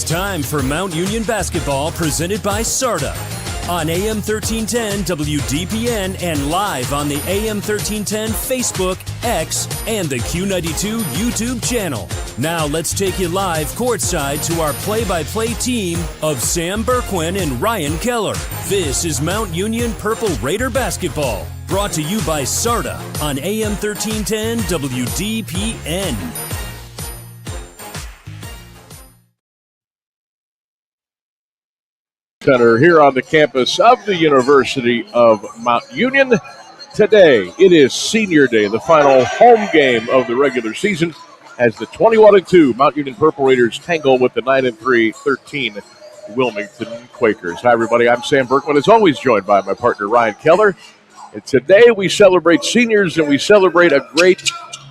time for Mount Union basketball presented by SARTA on AM 1310 WDPN and live on the AM 1310 Facebook, X, and the Q92 YouTube channel. Now let's take you live courtside to our play-by-play team of Sam Bourquin and Ryan Keller. This is Mount Union Purple Raider basketball, brought to you by SARTA on AM 1310 WDPN. Center here on the campus of the University of Mount Union. Today, it is Senior Day, the final home game of the regular season, as the 21-2 Mount Union Purple Raiders tangle with the 9-3 13 Wilmington Quakers. Hi, everybody. I'm Sam Bourquin, as always, joined by my partner Ryan Keller. And today, we celebrate seniors and we celebrate a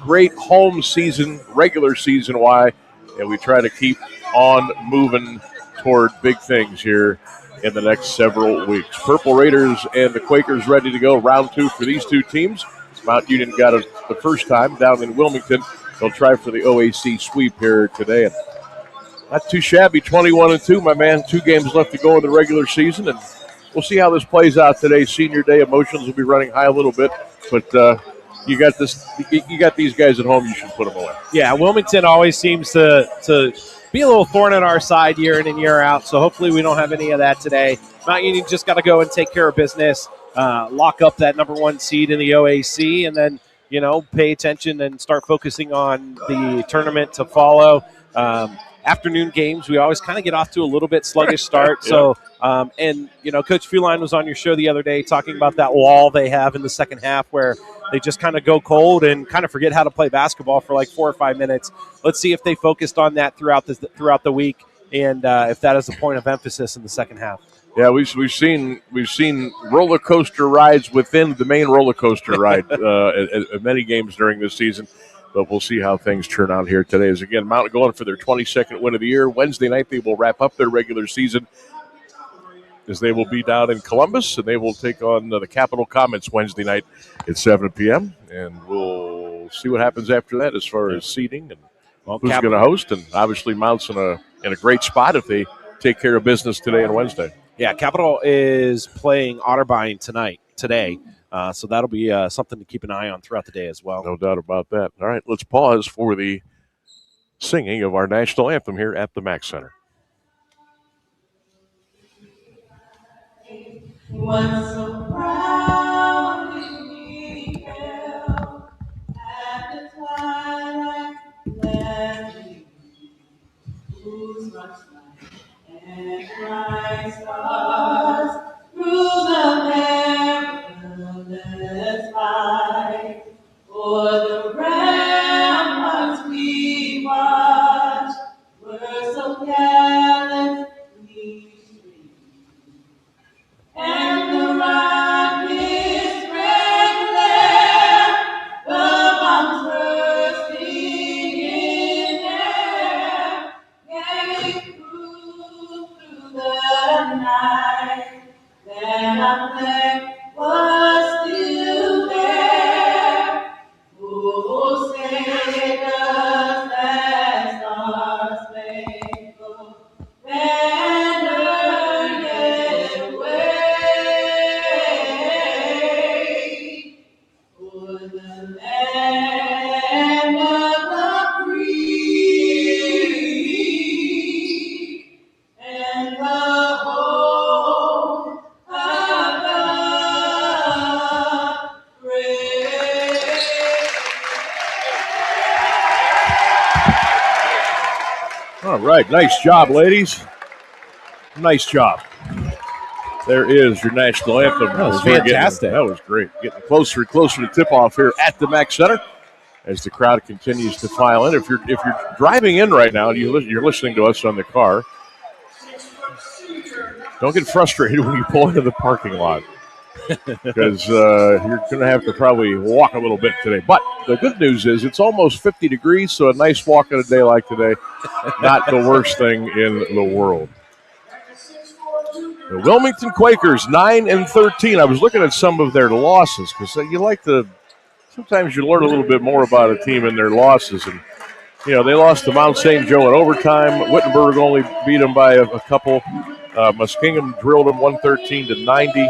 great home season, regular season. Why? And we try to keep on moving toward big things here in the next several weeks. Purple Raiders and the Quakers ready to go. Round two for these two teams. Mount Union got it the first time down in Wilmington. They'll try for the OAC sweep here today. And not too shabby, 21-2, my man. 2 games left to go in the regular season, and we'll see how this plays out today. Senior Day, emotions will be running high a little bit, but you got this. You got these guys at home. You should put them away. Yeah, Wilmington always seems to be a little thorn in our side year in and year out, so hopefully we don't have any of that today. Mount Union just got to go and take care of business, lock up that number 1 seed in the OAC, and then, pay attention and start focusing on the tournament to follow. Afternoon games, we always kind of get off to a little bit sluggish start. Yeah. So, Coach Fuline was on your show the other day talking about that wall they have in the second half where they just kind of go cold and kind of forget how to play basketball for like 4 or 5 minutes. Let's see if they focused on that throughout the week, and if that is a point of emphasis in the second half. Yeah, we've seen roller coaster rides within the main roller coaster ride at many games during this season. But we'll see how things turn out here today. As again, Mount going for their 22nd win of the year. Wednesday night they will wrap up their regular season, as they will be down in Columbus, and they will take on the Capitol Comets Wednesday night at 7 p.m. And we'll see what happens after that as far as seeding and who's going to host. And obviously Mount's in a great spot if they take care of business today and Wednesday. Yeah, Capitol is playing Otterbein today. So that'll be something to keep an eye on throughout the day as well. No doubt about that. All right, let's pause for the singing of our national anthem here at the Mack Center. Was so proud we held at the twilight landing, whose much light and bright stars through the perilous fight, for the ramparts we watched were so gallantly streamed. And the rockets ran there, the bombs bursting in air, gave proof through the night that our flag was still there. Oh, say does that star-spangled banner yet wave for the land of the free and the home of the brave. All right, nice job, ladies. Nice job. There is your national anthem. That was fantastic. That was great. Getting closer and closer to tip-off here at the Mack Center as the crowd continues to file in. If you're driving in right now and you're listening to us on the car, don't get frustrated when you pull into the parking lot, because you're going to have to probably walk a little bit today. But the good news is it's almost 50 degrees, so a nice walk on a day like today, not the worst thing in the world. The Wilmington Quakers, 9-13. I was looking at some of their losses because sometimes you learn a little bit more about a team in their losses. And They lost to Mount St. Joe in overtime. Wittenberg only beat them by a couple. Muskingum drilled them 113-90.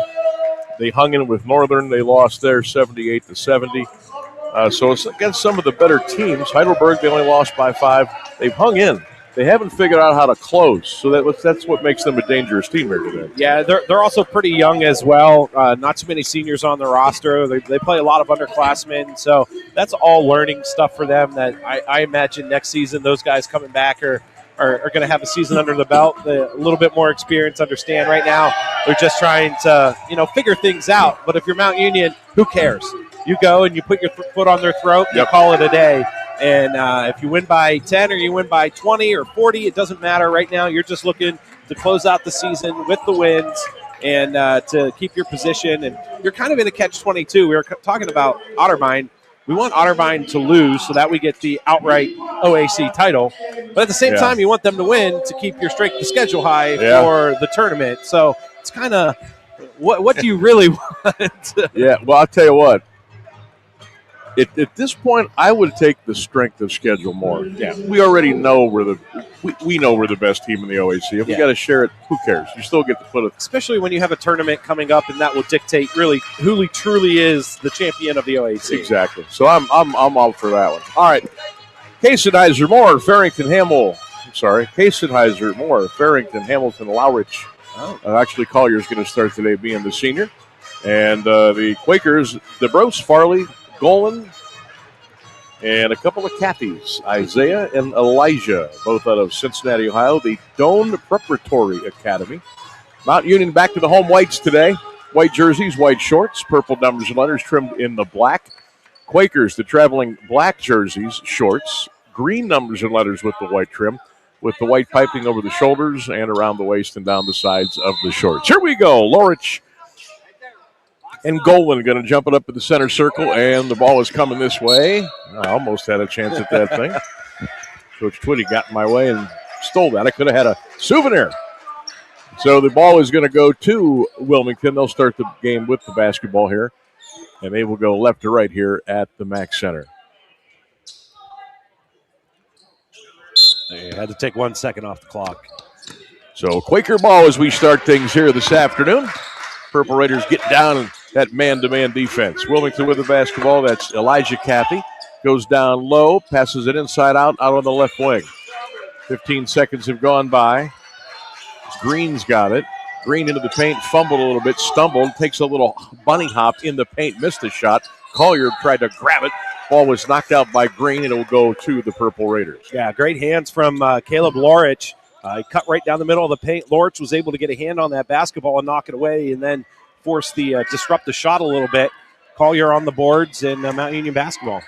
They hung in with Northern. They lost there 78-70. So it's against some of the better teams. Heidelberg, they only lost by 5. They've hung in. They haven't figured out how to close, so that's what makes them a dangerous team here today. Yeah, they're also pretty young as well. Not too many seniors on the roster. They play a lot of underclassmen, so that's all learning stuff for them that I imagine next season those guys coming back are going to have a season under the belt, a little bit more experience, understand. Right now they're just trying to figure things out. But if you're Mount Union, who cares? You go and you put your foot on their throat and you call it a day. And if you win by 10 or you win by 20 or 40, it doesn't matter. Right now you're just looking to close out the season with the wins and to keep your position. And you're kind of in a catch-22. We were talking about Otterbein. We want Otterbein to lose so that we get the outright OAC title. But at the same time, you want them to win to keep your strength of schedule high for the tournament. So it's kind of what do you really want? Well, I'll tell you what. At this point, I would take the strength of schedule more. Yeah. We already know we know we're the best team in the OAC. If we got to share it, who cares? You still get to put it. Especially when you have a tournament coming up, and that will dictate really who truly is the champion of the OAC. Exactly. So I'm all for that one. All right. Kasenizer Moore, Farrington Moore, Farrington, Hamilton, Lowrich. Actually, Collier's going to start today, being the senior, and the Quakers, DeBrose, Farley, Golan, and a couple of Cathys, Isaiah and Elijah, both out of Cincinnati, Ohio, the Doane Preparatory Academy. Mount Union back to the home whites today. White jerseys, white shorts, purple numbers and letters trimmed in the black. Quakers, the traveling black jerseys, shorts, green numbers and letters with the white trim, with the white piping over the shoulders and around the waist and down the sides of the shorts. Here we go. Lorich and Golan going to jump it up in the center circle, and the ball is coming this way. I almost had a chance at that thing. Coach Twitty got in my way and stole that. I could have had a souvenir. So the ball is going to go to Wilmington. They'll start the game with the basketball here, and they will go left to right here at the Mac Center. They had to take 1 second off the clock. So Quaker ball as we start things here this afternoon. Purple Raiders get down and that man-to-man defense. Wilmington with the basketball. That's Elijah Cathy. Goes down low, passes it inside out on the left wing. 15 seconds have gone by. Green's got it. Green into the paint, fumbled a little bit, stumbled, takes a little bunny hop in the paint, missed a shot. Collier tried to grab it. Ball was knocked out by Green, and it will go to the Purple Raiders. Yeah, great hands from Caleb Lorich. He cut right down the middle of the paint. Lorich was able to get a hand on that basketball and knock it away, and then force the disrupt the shot a little bit. Collier on the boards, and Mount Union basketball.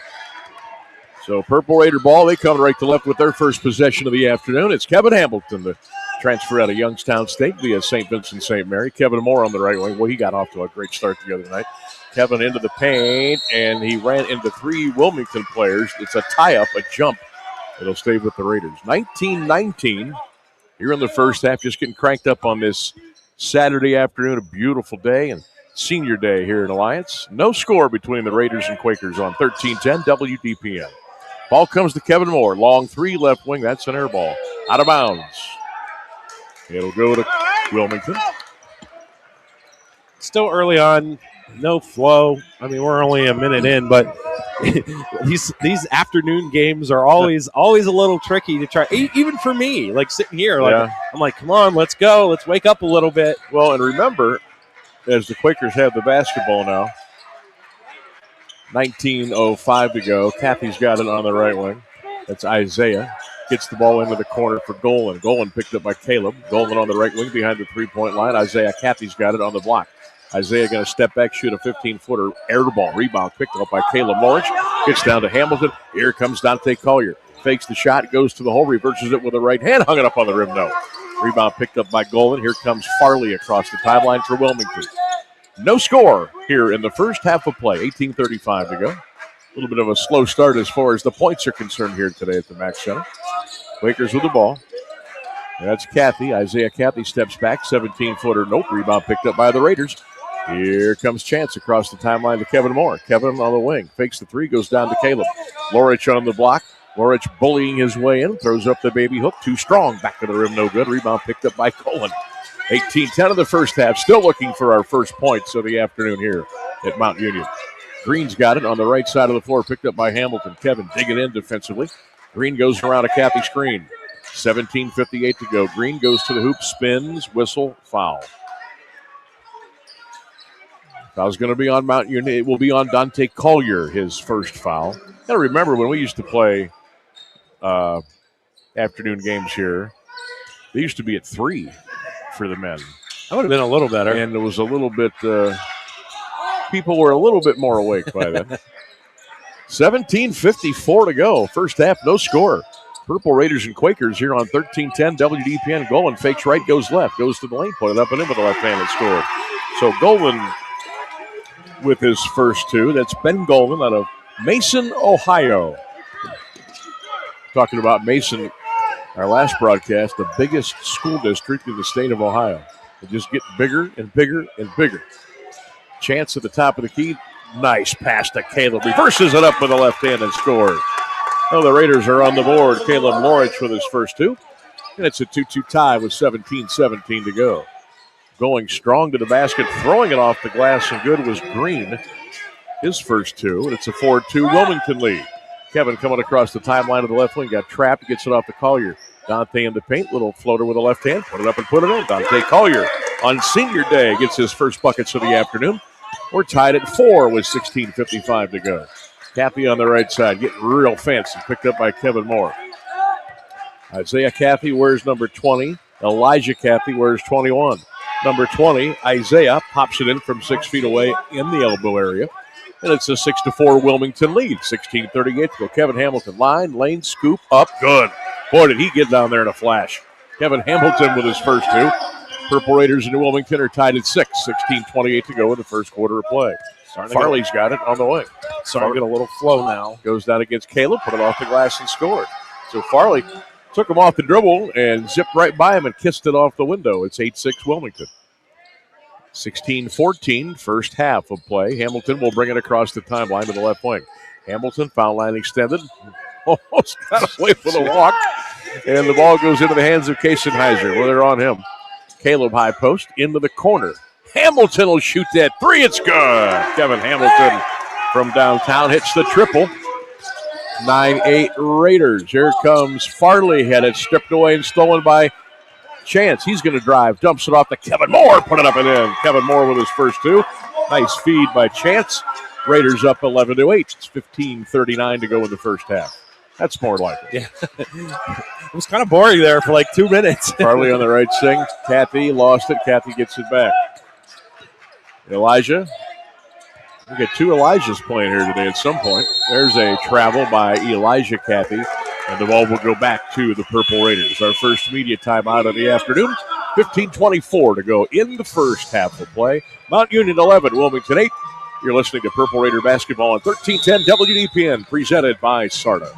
So Purple Raider ball, they come right to left with their first possession of the afternoon. It's Kevin Hamilton, the transfer out of Youngstown State via St. Vincent St. Mary. Kevin Moore on the right wing. Well, he got off to a great start the other night. Kevin into the paint, and he ran into 3 Wilmington players. It's a tie-up, a jump. It'll stay with the Raiders. 19-19 here in the first half, just getting cranked up on this Saturday afternoon, a beautiful day, and senior day here in Alliance. No score between the Raiders and Quakers on 13-10 WDPN. Ball comes to Kevin Moore. Long 3 left wing. That's an air ball. Out of bounds. It'll go to Wilmington. Still early on, no flow. I mean, we're only a minute in, but these afternoon games are always a little tricky to try. Even for me, like sitting here, I'm like, come on, let's go, let's wake up a little bit. Well, and remember, as the Quakers have the basketball now, 19:05 to go. Cathy's got it on the right wing. That's Isaiah. Gets the ball into the corner for Golan. Golan picked up by Caleb. Golan on the right wing behind the three-point line. Isaiah Cathy's got it on the block. Isaiah going to step back, shoot a 15-footer, air ball. Rebound picked up by Caleb Lawrence. Gets down to Hamilton. Here comes Dante Collier. Fakes the shot, goes to the hole, reverses it with the right hand. Hung it up on the rim, no. Rebound picked up by Golan. Here comes Farley across the timeline for Wilmington. No score here in the first half of play. 18:35 to go. A little bit of a slow start as far as the points are concerned here today at the Mac Center. Quakers with the ball. That's Cathy. Isaiah Cathy steps back. 17-footer. Nope. Rebound picked up by the Raiders. Here comes Chance across the timeline to Kevin Moore. Kevin on the wing. Fakes the 3. Goes down to Caleb. Lorich on the block. Lorich bullying his way in, throws up the baby hook, too strong, back of the rim, no good. Rebound picked up by Colin. 18-10 in the first half, still looking for our first points of the afternoon here at Mount Union. Green's got it on the right side of the floor, picked up by Hamilton. Kevin digging in defensively. Green goes around a Kathy screen. 17:58 to go. Green goes to the hoop, spins, whistle, foul. Foul's going to be on Mount Union. It will be on Dante Collier, his first foul. Got to remember when we used to play afternoon games here, they used to be at 3 for the men. That would have been a little better. And it was a little bit, people were a little bit more awake by then. 17:54 to go. First half, no score. Purple Raiders and Quakers here on 13-10 WDPN. Golan fakes right, goes left, goes to the lane, put it up and in with the left hand and scored. So Golan with his first two. That's Ben Golan out of Mason, Ohio. Talking about Mason, our last broadcast, the biggest school district in the state of Ohio. They just get bigger and bigger and bigger. Chance at the top of the key. Nice pass to Caleb. Reverses it up with the left hand and scores. Well, the Raiders are on the board. Caleb Lorich with his first two. And it's a 2-2 tie with 17-17 to go. Going strong to the basket, throwing it off the glass and good was Green. His first two. And it's a 4-2 Wilmington lead. Kevin coming across the timeline of the left wing. Got trapped. Gets it off to Collier. Dante in the paint. Little floater with the left hand. Put it up and put it in. Dante Collier on senior day gets his first buckets of the afternoon. We're tied at 4 with 16:55 to go. Cappy on the right side, getting real fancy, picked up by Kevin Moore. Isaiah Cappy wears number 20. Elijah Cappy wears 21. Number 20, Isaiah, pops it in from 6 feet away in the elbow area. And it's a 6-4 Wilmington lead. 16:38 to go. Kevin Hamilton, line, lane, scoop, up, good. Boy, did he get down there in a flash. Kevin Hamilton with his first two. Purple Raiders and Wilmington are tied at 6. 16:28 to go in the first quarter of play. Farley's got it on the way. Starting to get a little flow now. Goes down against Caleb, put it off the glass and scored. So Farley took him off the dribble and zipped right by him and kissed it off the window. It's 8-6 Wilmington. 16-14, first half of play. Hamilton will bring it across the timeline to the left wing. Hamilton, foul line extended. Almost got away for the walk. And the ball goes into the hands of Kaysenheiser. Well, they're on him. Caleb high post into the corner. Hamilton will shoot that three. It's good. Kevin Hamilton from downtown hits the triple. 9-8 Raiders. Here comes Farley. Had it stripped away and stolen by Chance. He's going to drive. Dumps it off to Kevin Moore. Put it up and in. Kevin Moore with his first two. Nice feed by Chance. Raiders up 11-8. It's 15:39 to go in the first half. That's more like it. Yeah. It was kind of boring there for like 2 minutes. Farley on the right sing. Kathy lost it. Kathy gets it back. Elijah. We get two Elijahs playing here today at some point. There's a travel by Elijah Kathy, and the ball will go back to the Purple Raiders. Our first media timeout of the afternoon. 15:24 to go in the first half of play. Mount Union 11, Wilmington 8. You're listening to Purple Raider basketball on 1310 WDPN, presented by SARTA.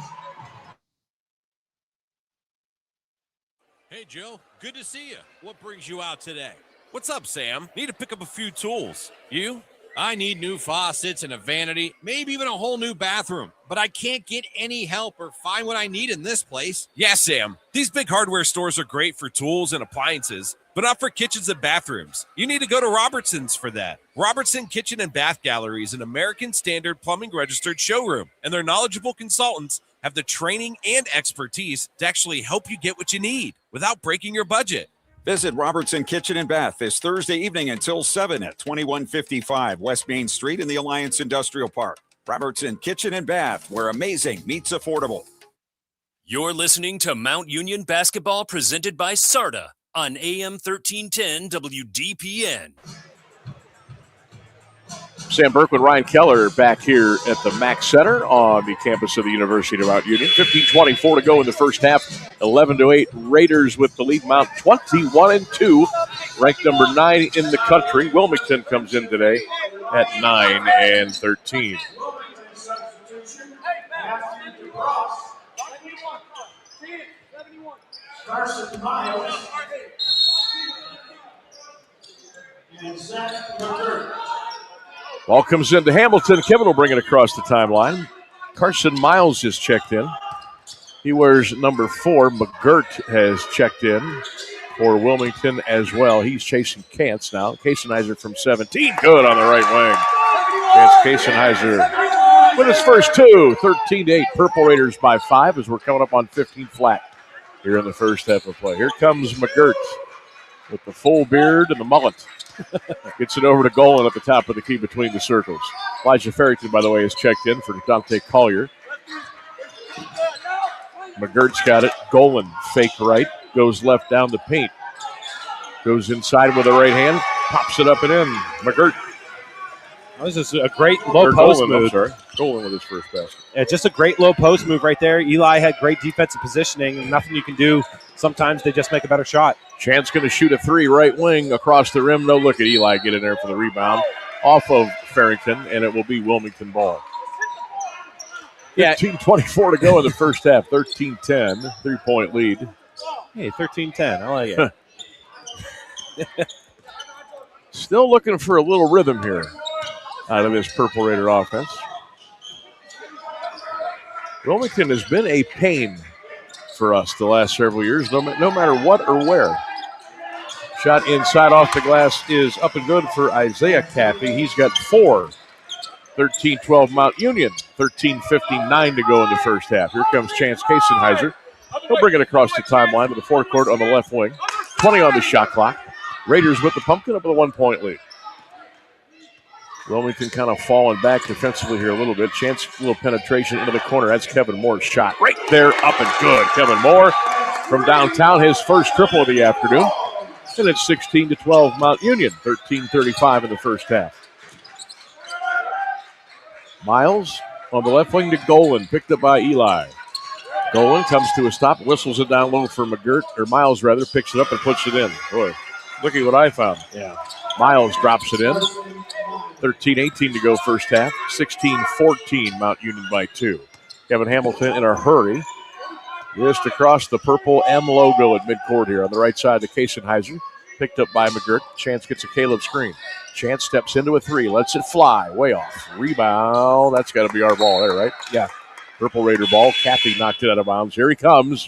Hey, Joe. Good to see you. What brings you out today? What's up, Sam? Need to pick up a few tools. You? I need new faucets and a vanity, maybe even a whole new bathroom. But I can't get any help or find what I need in this place. Yeah, Sam. These big hardware stores are great for tools and appliances, but not for kitchens and bathrooms. You need to go to Robertson's for that. Robertson Kitchen and Bath Gallery is an American Standard Plumbing Registered showroom, and their knowledgeable consultants have the training and expertise to actually help you get what you need without breaking your budget. Visit Robertson Kitchen and Bath this Thursday evening until 7 at 2155 West Main Street in the Alliance Industrial Park. Robertson Kitchen and Bath, where amazing meets affordable. You're listening to Mount Union basketball presented by SARTA on AM 1310 WDPN. Sam Bourquin and Ryan Keller back here at the Mack Center on the campus of the University of Mount Union. 15:24 to go in the first half. 11-8 Raiders with the lead. Mount 21-2, ranked number 9 in the country. Wilmington comes in today at 9-13. Carson Miles and Zach McCurry. Ball comes into Hamilton. Kevin will bring it across the timeline. Carson Miles just checked in. He wears number 4. McGirt has checked in for Wilmington as well. He's chasing Kantz now. Kasenizer from 17. Good on the right wing. Chance Kasenizer with his first 2. 13-8. Purple Raiders by 5 as we're coming up on 15 flat here in the first half of play. Here comes McGirt with the full beard and the mullet. Gets it over to Golan at the top of the key between the circles. Elijah Farrington, by the way, has checked in for Dante Collier. McGirt's got it. Golan, fake right, goes left down the paint. Goes inside with the right hand, pops it up and in. McGirt. That was just a great low post move. Golan with his first basket. Yeah, just a great low post move right there. Eli had great defensive positioning, and nothing you can do. Sometimes they just make a better shot. Chance going to shoot a 3 right wing across the rim. No look at Eli get in there for the rebound off of Farrington, and it will be Wilmington ball. 15:24 to go in the first half. 13-10, 3-point lead. Hey, 13-10. I like it. Still looking for a little rhythm here out of this Purple Raider offense. Wilmington has been a pain for us the last several years, no matter what or where. Shot inside off the glass is up and good for Isaiah Cappy. He's got 4. 13-12 Mount Union. 13:59 to go in the first half. Here comes Chance Kasenizer. He'll bring it across the timeline to the forecourt on the left wing. 20 on the shot clock. Raiders with the pumpkin up with a 1-point lead. Wilmington kind of falling back defensively here a little bit. Chance, a little penetration into the corner. That's Kevin Moore's shot. Right there, up and good. Kevin Moore from downtown, his first triple of the afternoon. And it's 16-12 Mount Union. 13:35 in the first half. Miles on the left wing to Golan, picked up by Eli. Golan comes to a stop, whistles it down low for McGirt, or Miles rather, picks it up and puts it in. Boy, look at what I found. Yeah. Miles drops it in. 13-18 to go first half. 16-14 Mount Union by 2. Kevin Hamilton in a hurry. Just across the purple M logo at midcourt here on the right side of the Kasenizer. Picked up by McGirt. Chance gets a Caleb screen. Chance steps into a 3, lets it fly, way off. Rebound, that's got to be our ball there, right? Yeah. Purple Raider ball. Kathy knocked it out of bounds. Here he comes,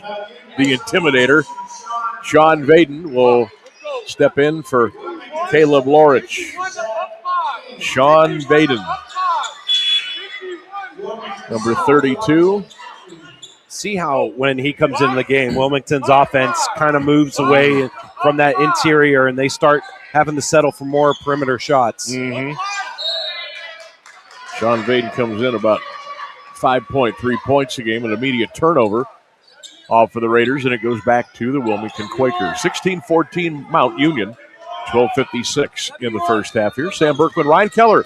the intimidator. Sean Vaden will step in for Caleb Lorich. Sean Vaden, number 32. See how when he comes into the game, Wilmington's offense kind of moves away from that interior, and they start having to settle for more perimeter shots. Mm-hmm. Sean Vaden comes in about 5.3 points a game, an immediate turnover off for the Raiders, and it goes back to the Wilmington Quakers. 16-14 Mount Union, 12:56 in the first half here. Sam Bourquin, Ryan Keller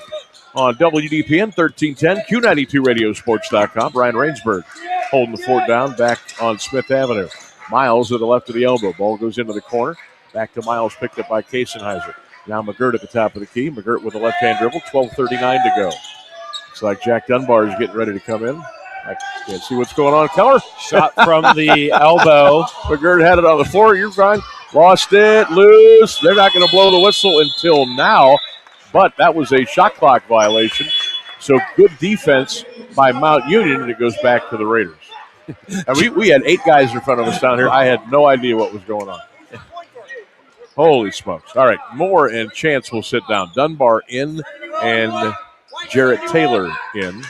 on WDPN 1310, Q92RadioSports.com. Brian Rainsberg holding the fort down back on Smith Avenue. Miles to the left of the elbow. Ball goes into the corner. Back to Miles, picked up by Kasenizer. Now McGirt at the top of the key. McGirt with a left-hand dribble. 12:39 to go. Looks like Jack Dunbar is getting ready to come in. I can't see what's going on. Keller. Shot from the elbow. McGirt had it on the floor. You're fine. Lost it. Loose. They're not going to blow the whistle until now. But that was a shot clock violation. So good defense by Mount Union, and it goes back to the Raiders. And we had 8 guys in front of us down here. I had no idea what was going on. Holy smokes. All right, Moore and Chance will sit down. Dunbar in and Jarrett Taylor in.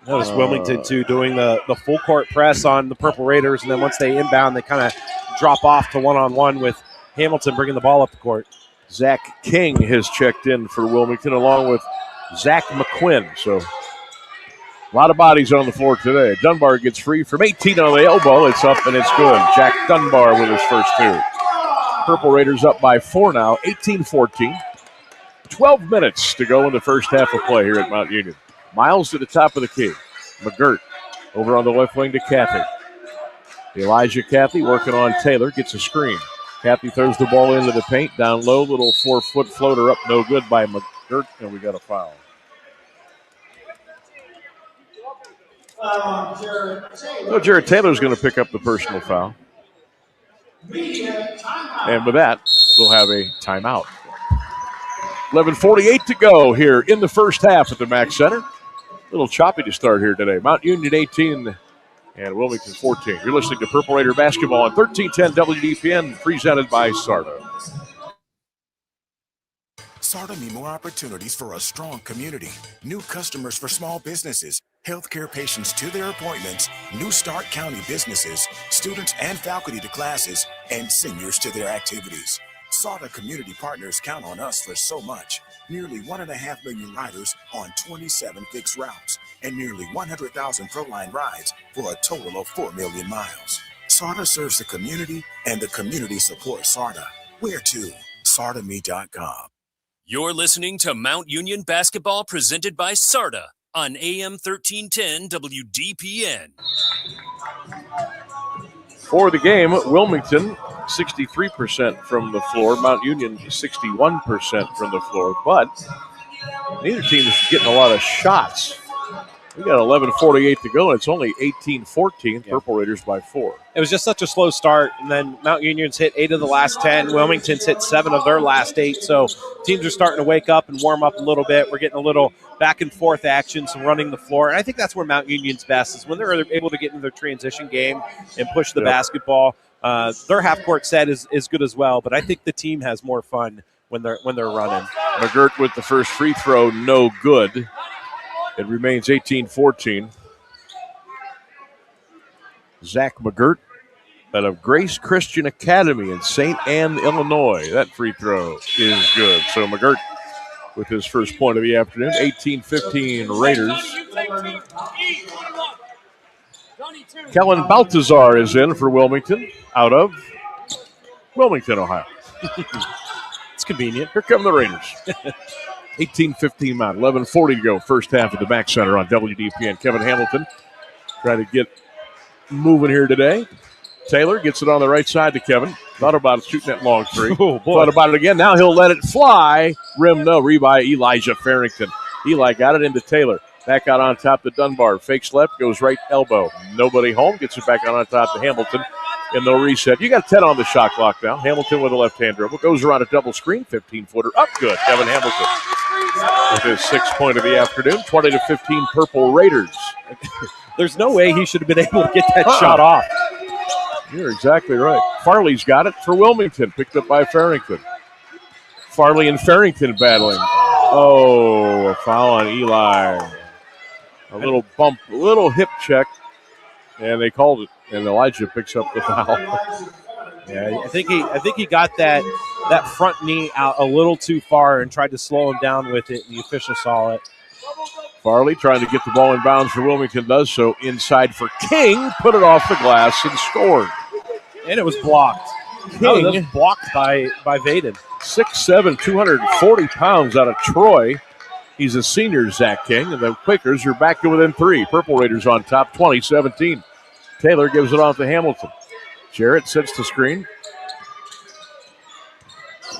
Notice Wilmington, too, doing the full court press on the Purple Raiders, and then once they inbound, they kind of drop off to one-on-one with Hamilton bringing the ball up the court. Zach King has checked in for Wilmington along with Zach McQuinn. So a lot of bodies on the floor today. Dunbar gets free from 18 on the elbow. It's up and it's good. Jack Dunbar with his first 2. Purple Raiders up by 4 now, 18-14. 12 minutes to go in the first half of play here at Mount Union. Miles to the top of the key. McGirt over on the left wing to Cathy. Elijah Cathy working on Taylor, gets a screen. Cathy throws the ball into the paint, down low, little 4-foot floater up, no good by McGirt, and we got a foul. So Jarrett Taylor's going to pick up the personal foul. And with that, we'll have a timeout. 11:48 to go here in the first half at the Mack Center. A little choppy to start here today. Mount Union 18 and Wilmington 14. You're listening to Purple Raider basketball on 1310 WDPN, presented by SARTA. SARTA need more opportunities for a strong community, new customers for small businesses, healthcare patients to their appointments, New Start County businesses, students and faculty to classes, and seniors to their activities. SARTA community partners count on us for so much. Nearly 1.5 million riders on 27 fixed routes, and nearly 100,000 ProLine rides for a total of 4 million miles. SARTA serves the community, and the community supports SARTA. Where to? SARTAMe.com. You're listening to Mount Union basketball presented by SARTA on AM 1310 WDPN. For the game, Wilmington 63% from the floor, Mount Union 61% from the floor, but neither team is getting a lot of shots. We got 11:48 to go, and it's only 18-14, Purple Raiders by 4. It was just such a slow start, and then Mount Union's hit 8 of the last 10. Wilmington's hit 7 of their last 8, so teams are starting to wake up and warm up a little bit. We're getting a little back-and-forth action, some running the floor, and I think that's where Mount Union's best is when they're able to get into their transition game and push the basketball. Their half-court set is good as well, but I think the team has more fun when they're running. McGirt with the first free throw, no good. It remains 18-14. Zach McGirt out of Grace Christian Academy in St. Anne, Illinois. That free throw is good. So McGirt with his first point of the afternoon. 18-15 Raiders. Kellen Baltazar is in for Wilmington out of Wilmington, Ohio. It's convenient. Here come the Raiders. 18-15 Mount, 11:40 to go. First half at the Back Center on WDPN. Kevin Hamilton trying to get moving here today. Taylor gets it on the right side to Kevin. Thought about shooting that long three. Oh, boy. Thought about it again. Now he'll let it fly. Rim no. By Elijah Farrington. Eli got it into Taylor. Back out on top to Dunbar. Fakes left, goes right elbow. Nobody home. Gets it back on top to Hamilton. And they'll reset. You got 10 on the shot clock now. Hamilton with a left-hand dribble. Goes around a double screen. 15-footer up good. Kevin Hamilton with his 6th point of the afternoon. 20-15 Purple Raiders. There's no way he should have been able to get that shot off. You're exactly right. Farley's got it for Wilmington. Picked up by Farrington. Farley and Farrington battling. Oh, a foul on Eli. A little bump, a little hip check. And they called it. And Elijah picks up the foul. Yeah, I think he got that front knee out a little too far and tried to slow him down with it, and the official saw it. Farley trying to get the ball in bounds for Wilmington, does so inside for King, put it off the glass and scored. And it was blocked. King, that was blocked by Vaden. 6'7", 240 pounds out of Troy. He's a senior, Zach King, and the Quakers are back to within 3. Purple Raiders on top, 20-17. Taylor gives it off to Hamilton. Jarrett sets the screen.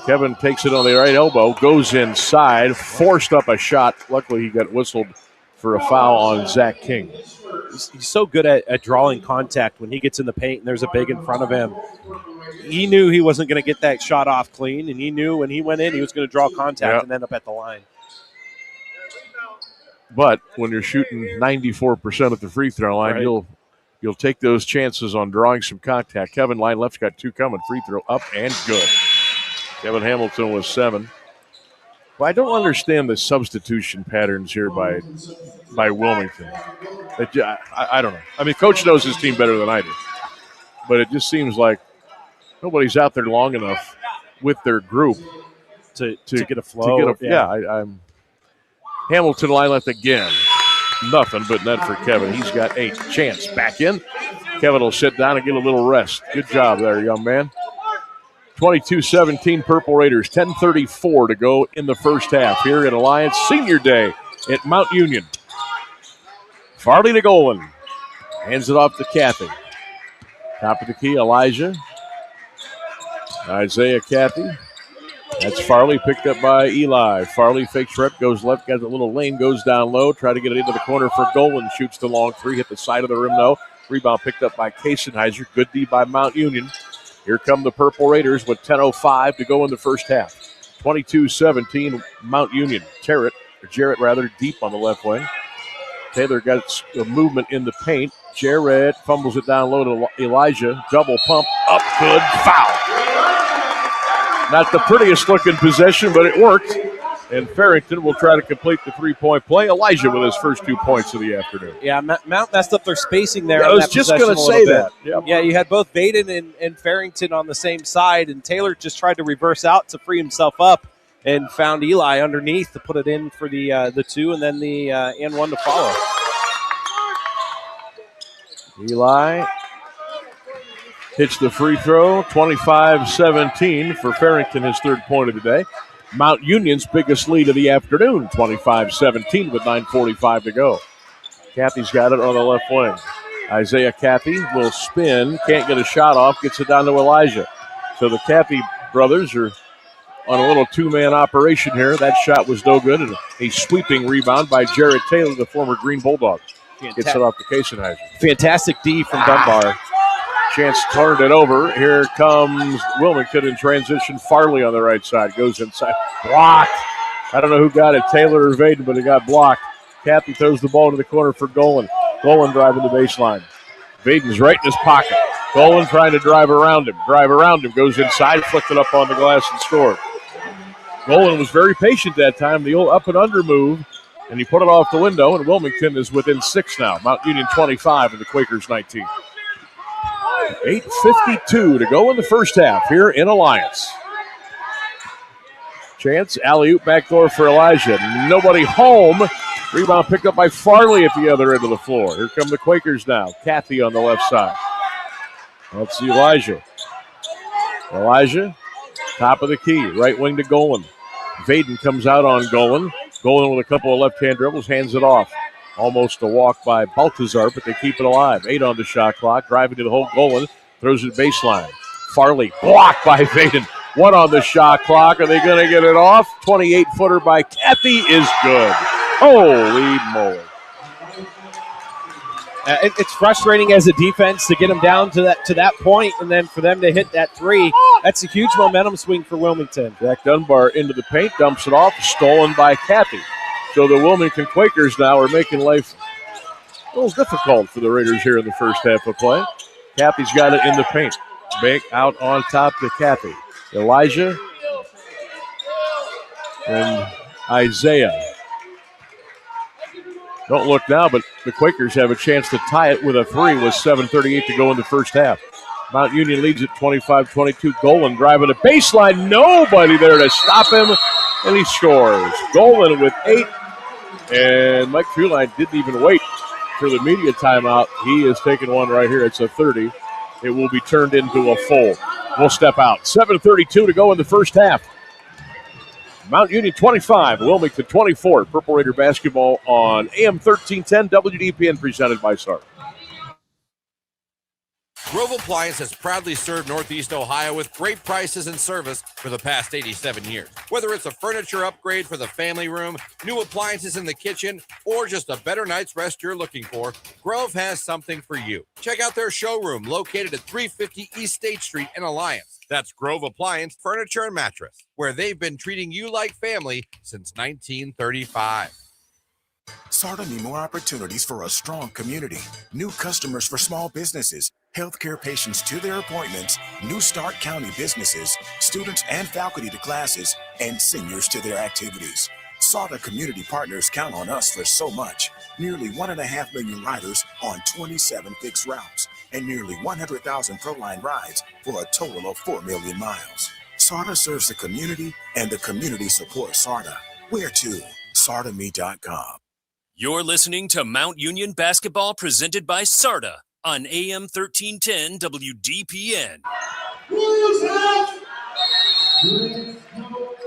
Kevin takes it on the right elbow, goes inside, forced up a shot. Luckily, he got whistled for a foul on Zach King. He's so good at drawing contact when he gets in the paint and there's a big in front of him. He knew he wasn't going to get that shot off clean, and he knew when he went in he was going to draw contact and end up at the line. But when you're shooting 94% at the free throw line, you'll take those chances on drawing some contact. Kevin, line left's got 2 coming. Free throw up and good. Kevin Hamilton was 7. Well, I don't understand the substitution patterns here by Wilmington. I don't know. I mean, Coach knows his team better than I do. But it just seems like nobody's out there long enough with their group to get a flow. I'm Hamilton line left again. Nothing but net for Kevin. He's got 8. Chance back in. Kevin will sit down and get a little rest. Good job there, young man. 22-17 Purple Raiders. 10:34 to go in the first half here at Alliance Senior Day at Mount Union. Farley to Golan. Hands it off to Cathy. Top of the key, Elijah. Isaiah Cathy. That's Farley picked up by Eli. Farley fakes rep, goes left, got a little lane, goes down low, try to get it into the corner for Golan. Shoots the long 3, hit the side of the rim, no. Rebound picked up by Kasenheiser. Good D by Mount Union. Here come the Purple Raiders with 10:05 to go in the first half. 22-17 Mount Union. Jarrett, deep on the left wing. Taylor got a movement in the paint. Jarrett fumbles it down low to Elijah. Double pump. Up good. Foul. Not the prettiest looking possession, but it worked. And Farrington will try to complete the three-point play. Elijah with his first 2 points of the afternoon. Yeah, Mount messed up their spacing there. I was just going to say that. Yep. Yeah, you had both Vaden and Farrington on the same side, and Taylor just tried to reverse out to free himself up and found Eli underneath to put it in for the two and then the and one to follow. Eli hits the free throw, 25-17 for Farrington, his third point of the day. Mount Union's biggest lead of the afternoon, 25-17 with 9:45 to go. Cathy's got it on the left wing. Isaiah Cathy will spin, can't get a shot off, gets it down to Elijah. So the Cathy brothers are on a little two-man operation here. That shot was no good, and a sweeping rebound by Jared Taylor, the former Green Bulldog. Gets it off the Casenheiser. Fantastic D from Dunbar. Chance turned it over. Here comes Wilmington in transition. Farley on the right side. Goes inside. Blocked. I don't know who got it, Taylor or Vaden, but it got blocked. Cathy throws the ball to the corner for Golan. Golan driving the baseline. Vaden's right in his pocket. Golan trying to drive around him. Goes inside, flicked it up on the glass and scored. Golan was very patient that time. The old up and under move. And he put it off the window, and Wilmington is within 6 now. Mount Union 25 and the Quakers 19. 8:52 to go in the first half here in Alliance. Chance, alley-oop backdoor for Elijah. Nobody home. Rebound picked up by Farley at the other end of the floor. Here come the Quakers now. Cathy on the left side. That's Elijah. Elijah, top of the key. Right wing to Golan. Vaden comes out on Golan. Golan with a couple of left-hand dribbles, hands it off. Almost a walk by Baltazar, but they keep it alive. 8 on the shot clock. Driving to the hole. Golan throws it baseline. Farley blocked by Vaden. 1 on the shot clock. Are they going to get it off? 28-footer by Cathy is good. Holy moly. It's frustrating as a defense to get them down to that point, and then for them to hit that three. That's a huge momentum swing for Wilmington. Jack Dunbar into the paint, dumps it off, stolen by Cathy. So the Wilmington Quakers now are making life a little difficult for the Raiders here in the first half of play. Cathy's got it in the paint. Back out on top to Cathy. Elijah and Isaiah. Don't look now, but the Quakers have a chance to tie it with a 3 with 7:38 to go in the first half. Mount Union leads at 25-22. Golan driving the baseline. Nobody there to stop him, and he scores. Golan with 8, and Mike Fuline didn't even wait for the media timeout. He is taking one right here. It's a 30. It will be turned into a full. We'll step out. 7:32 to go in the first half. Mount Union 25, Wilmington 24. Purple Raider basketball on AM 1310 WDPN, presented by SAR. Grove Appliance has proudly served Northeast Ohio with great prices and service for the past 87 years. Whether it's a furniture upgrade for the family room, new appliances in the kitchen, or just a better night's rest you're looking for, Grove has something for you. Check out their showroom located at 350 East State Street in Alliance. That's Grove Appliance Furniture and Mattress, where they've been treating you like family since 1935. SARTA need more opportunities for a strong community. New customers for small businesses, healthcare patients to their appointments, New Start County businesses, students and faculty to classes, and seniors to their activities. SARTA community partners count on us for so much. Nearly 1.5 million riders on 27 fixed routes, and nearly 100,000 ProLine rides for a total of 4 million miles. SARTA serves the community, and the community supports SARTA. Where to? SARTAMe.com. You're listening to Mount Union Basketball presented by SARTA on AM 1310 WDPN.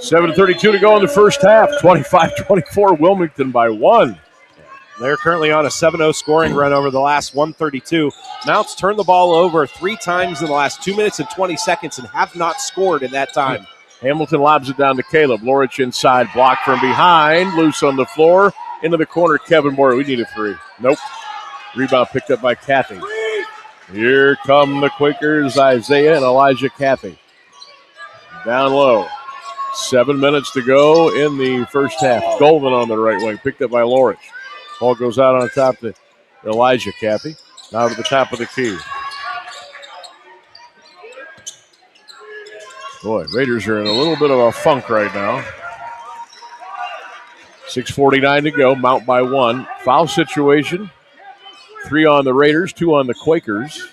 7:32 to go in the first half. 25-24, Wilmington by 1. They're currently on a 7-0 scoring run over the last 132. Mounts turned the ball over 3 times in the last 2 minutes and 20 seconds and have not scored in that time. Hamilton lobs it down to Caleb. Lorich inside, blocked from behind, loose on the floor. Into the corner, Kevin Moore. We need a 3. Nope. Rebound picked up by Cathy. Here come the Quakers, Isaiah and Elijah Cathy. Down low. 7 minutes to go in the first half. Goldman on the right wing, picked up by Lorich. Ball goes out on top to Elijah Cathy. Now to the top of the key. Boy, Raiders are in a little bit of a funk right now. 6:49 to go. Mount by 1. Foul situation. 3 on the Raiders, 2 on the Quakers.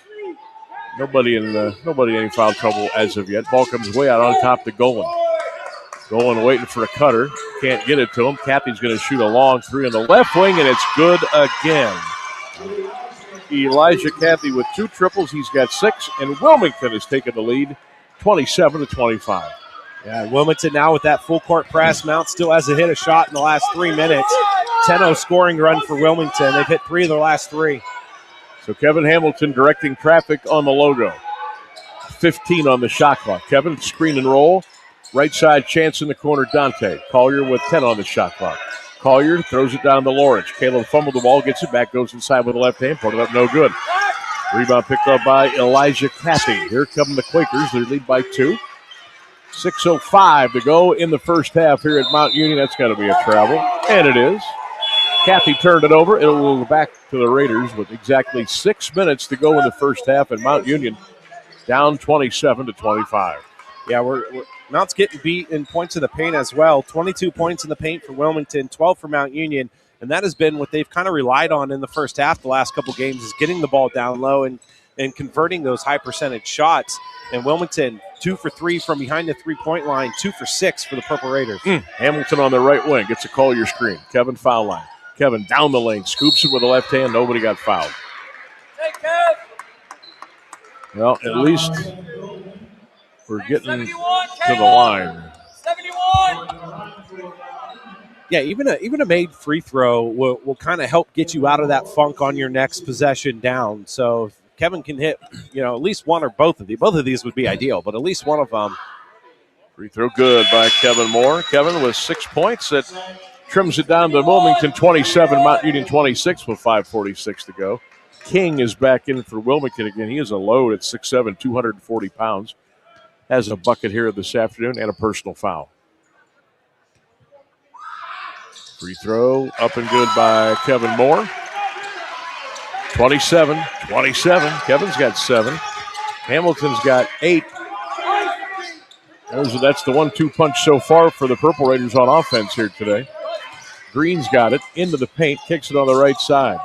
Nobody any foul trouble as of yet. Ball comes way out on top to Golan. Golan waiting for a cutter. Can't get it to him. Cappy's going to shoot a long 3 on the left wing, and it's good again. Elijah Cappy with 2 triples. He's got 6, and Wilmington has taken the lead 27-25. Yeah, Wilmington now with that full court press. Mount still hasn't hit a shot in the last 3 minutes. 10-0 scoring run for Wilmington. They've hit 3 of their last 3. So Kevin Hamilton directing traffic on the logo. 15 on the shot clock. Kevin, screen and roll. Right side chance in the corner, Dante. Collier with 10 on the shot clock. Collier throws it down to Lawrence. Caleb fumbled the ball, gets it back, goes inside with the left hand, put it up, no good. Rebound picked up by Elijah Cappy. Here come the Quakers. They lead by 2. 6:05 to go in the first half here at Mount Union. That's got to be a travel, and it is. Cappy turned it over. It will go back to the Raiders with exactly 6 minutes to go in the first half, and Mount Union down 27-25. Yeah, Mount's getting beat in points in the paint as well. 22 points in the paint for Wilmington, 12 for Mount Union, and that has been what they've kind of relied on in the first half the last couple games is getting the ball down low and converting those high percentage shots. And Wilmington, 2 for 3 from behind the three-point line, 2 for 6 for the Purple Raiders. Hamilton on the right wing gets a Collier screen. Kevin foul line. Kevin down the lane, scoops it with the left hand. Nobody got fouled. Well, at least we're getting to the line. 71. Yeah, even a made free throw will kind of help get you out of that funk on your next possession down. So if Kevin can hit, at least one or both of these. Both of these would be ideal, but at least one of them. Free throw good by Kevin Moore. Kevin with 6 points. That trims it down to Wilmington 27, Mount Union 26 with 5:46 to go. King is back in for Wilmington again. He is a load at 6'7", 240 pounds. Has a bucket here this afternoon and a personal foul. Free throw up and good by Kevin Moore. 27-27. Kevin's got 7. Hamilton's got 8. That's the 1-2 punch so far for the Purple Raiders on offense here today. Green's got it into the paint, kicks it on the right side.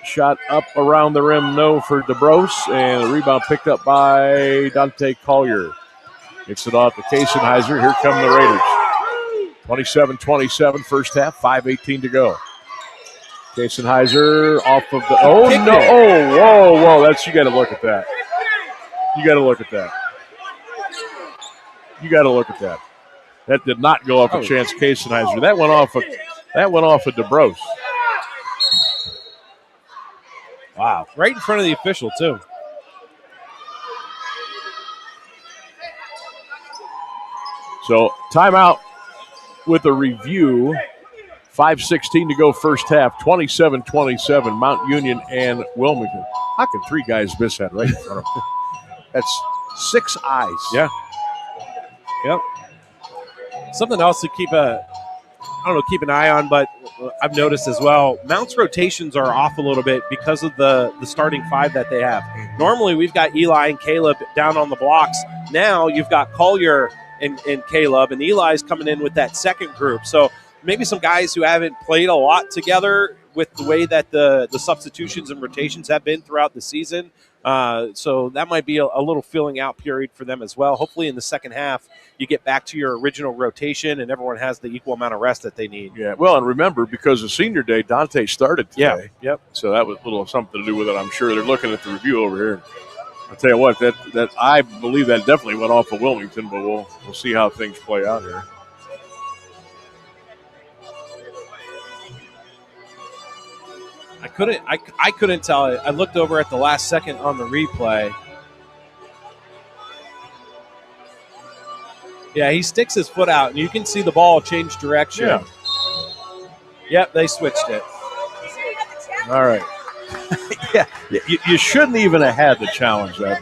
Shot up around the rim, no for DeBrose, and the rebound picked up by Dante Collier. Gets it off to Kaysenheiser. Here come the Raiders. 27-27 first half, 5:18 to go. Kaysenheiser off of the. Oh, no. Oh, whoa. You got to look at that. You got to look at that. That did not go off a Chance Kaysenheiser. That went off of DeBrose. Wow. Right in front of the official, too. So, timeout with a review. 5:16 to go first half. 27-27, Mount Union and Wilmington. How can 3 guys miss that right in front of them? That's 6 eyes. Yeah. Yep. Something else to keep an eye on, but I've noticed as well, Mount's rotations are off a little bit because of the starting 5 that they have. Normally we've got Eli and Caleb down on the blocks. Now you've got Collier and Caleb, and Eli's coming in with that second group. So maybe some guys who haven't played a lot together with the way that the substitutions and rotations have been throughout the season. So that might be a little filling out period for them as well. Hopefully in the second half, you get back to your original rotation and everyone has the equal amount of rest that they need. Yeah, well, and remember, because of senior day, Dante started today. Yeah, yep. So that was a little something to do with it, I'm sure. They're looking at the review over here. I'll tell you what, that I believe that definitely went off of Wilmington, but we'll see how things play out here. I couldn't tell. I looked over at the last second on the replay. Yeah, he sticks his foot out, and you can see the ball change direction. Yeah. Yep, they switched it. All right. Yeah, you shouldn't even have had the challenge that.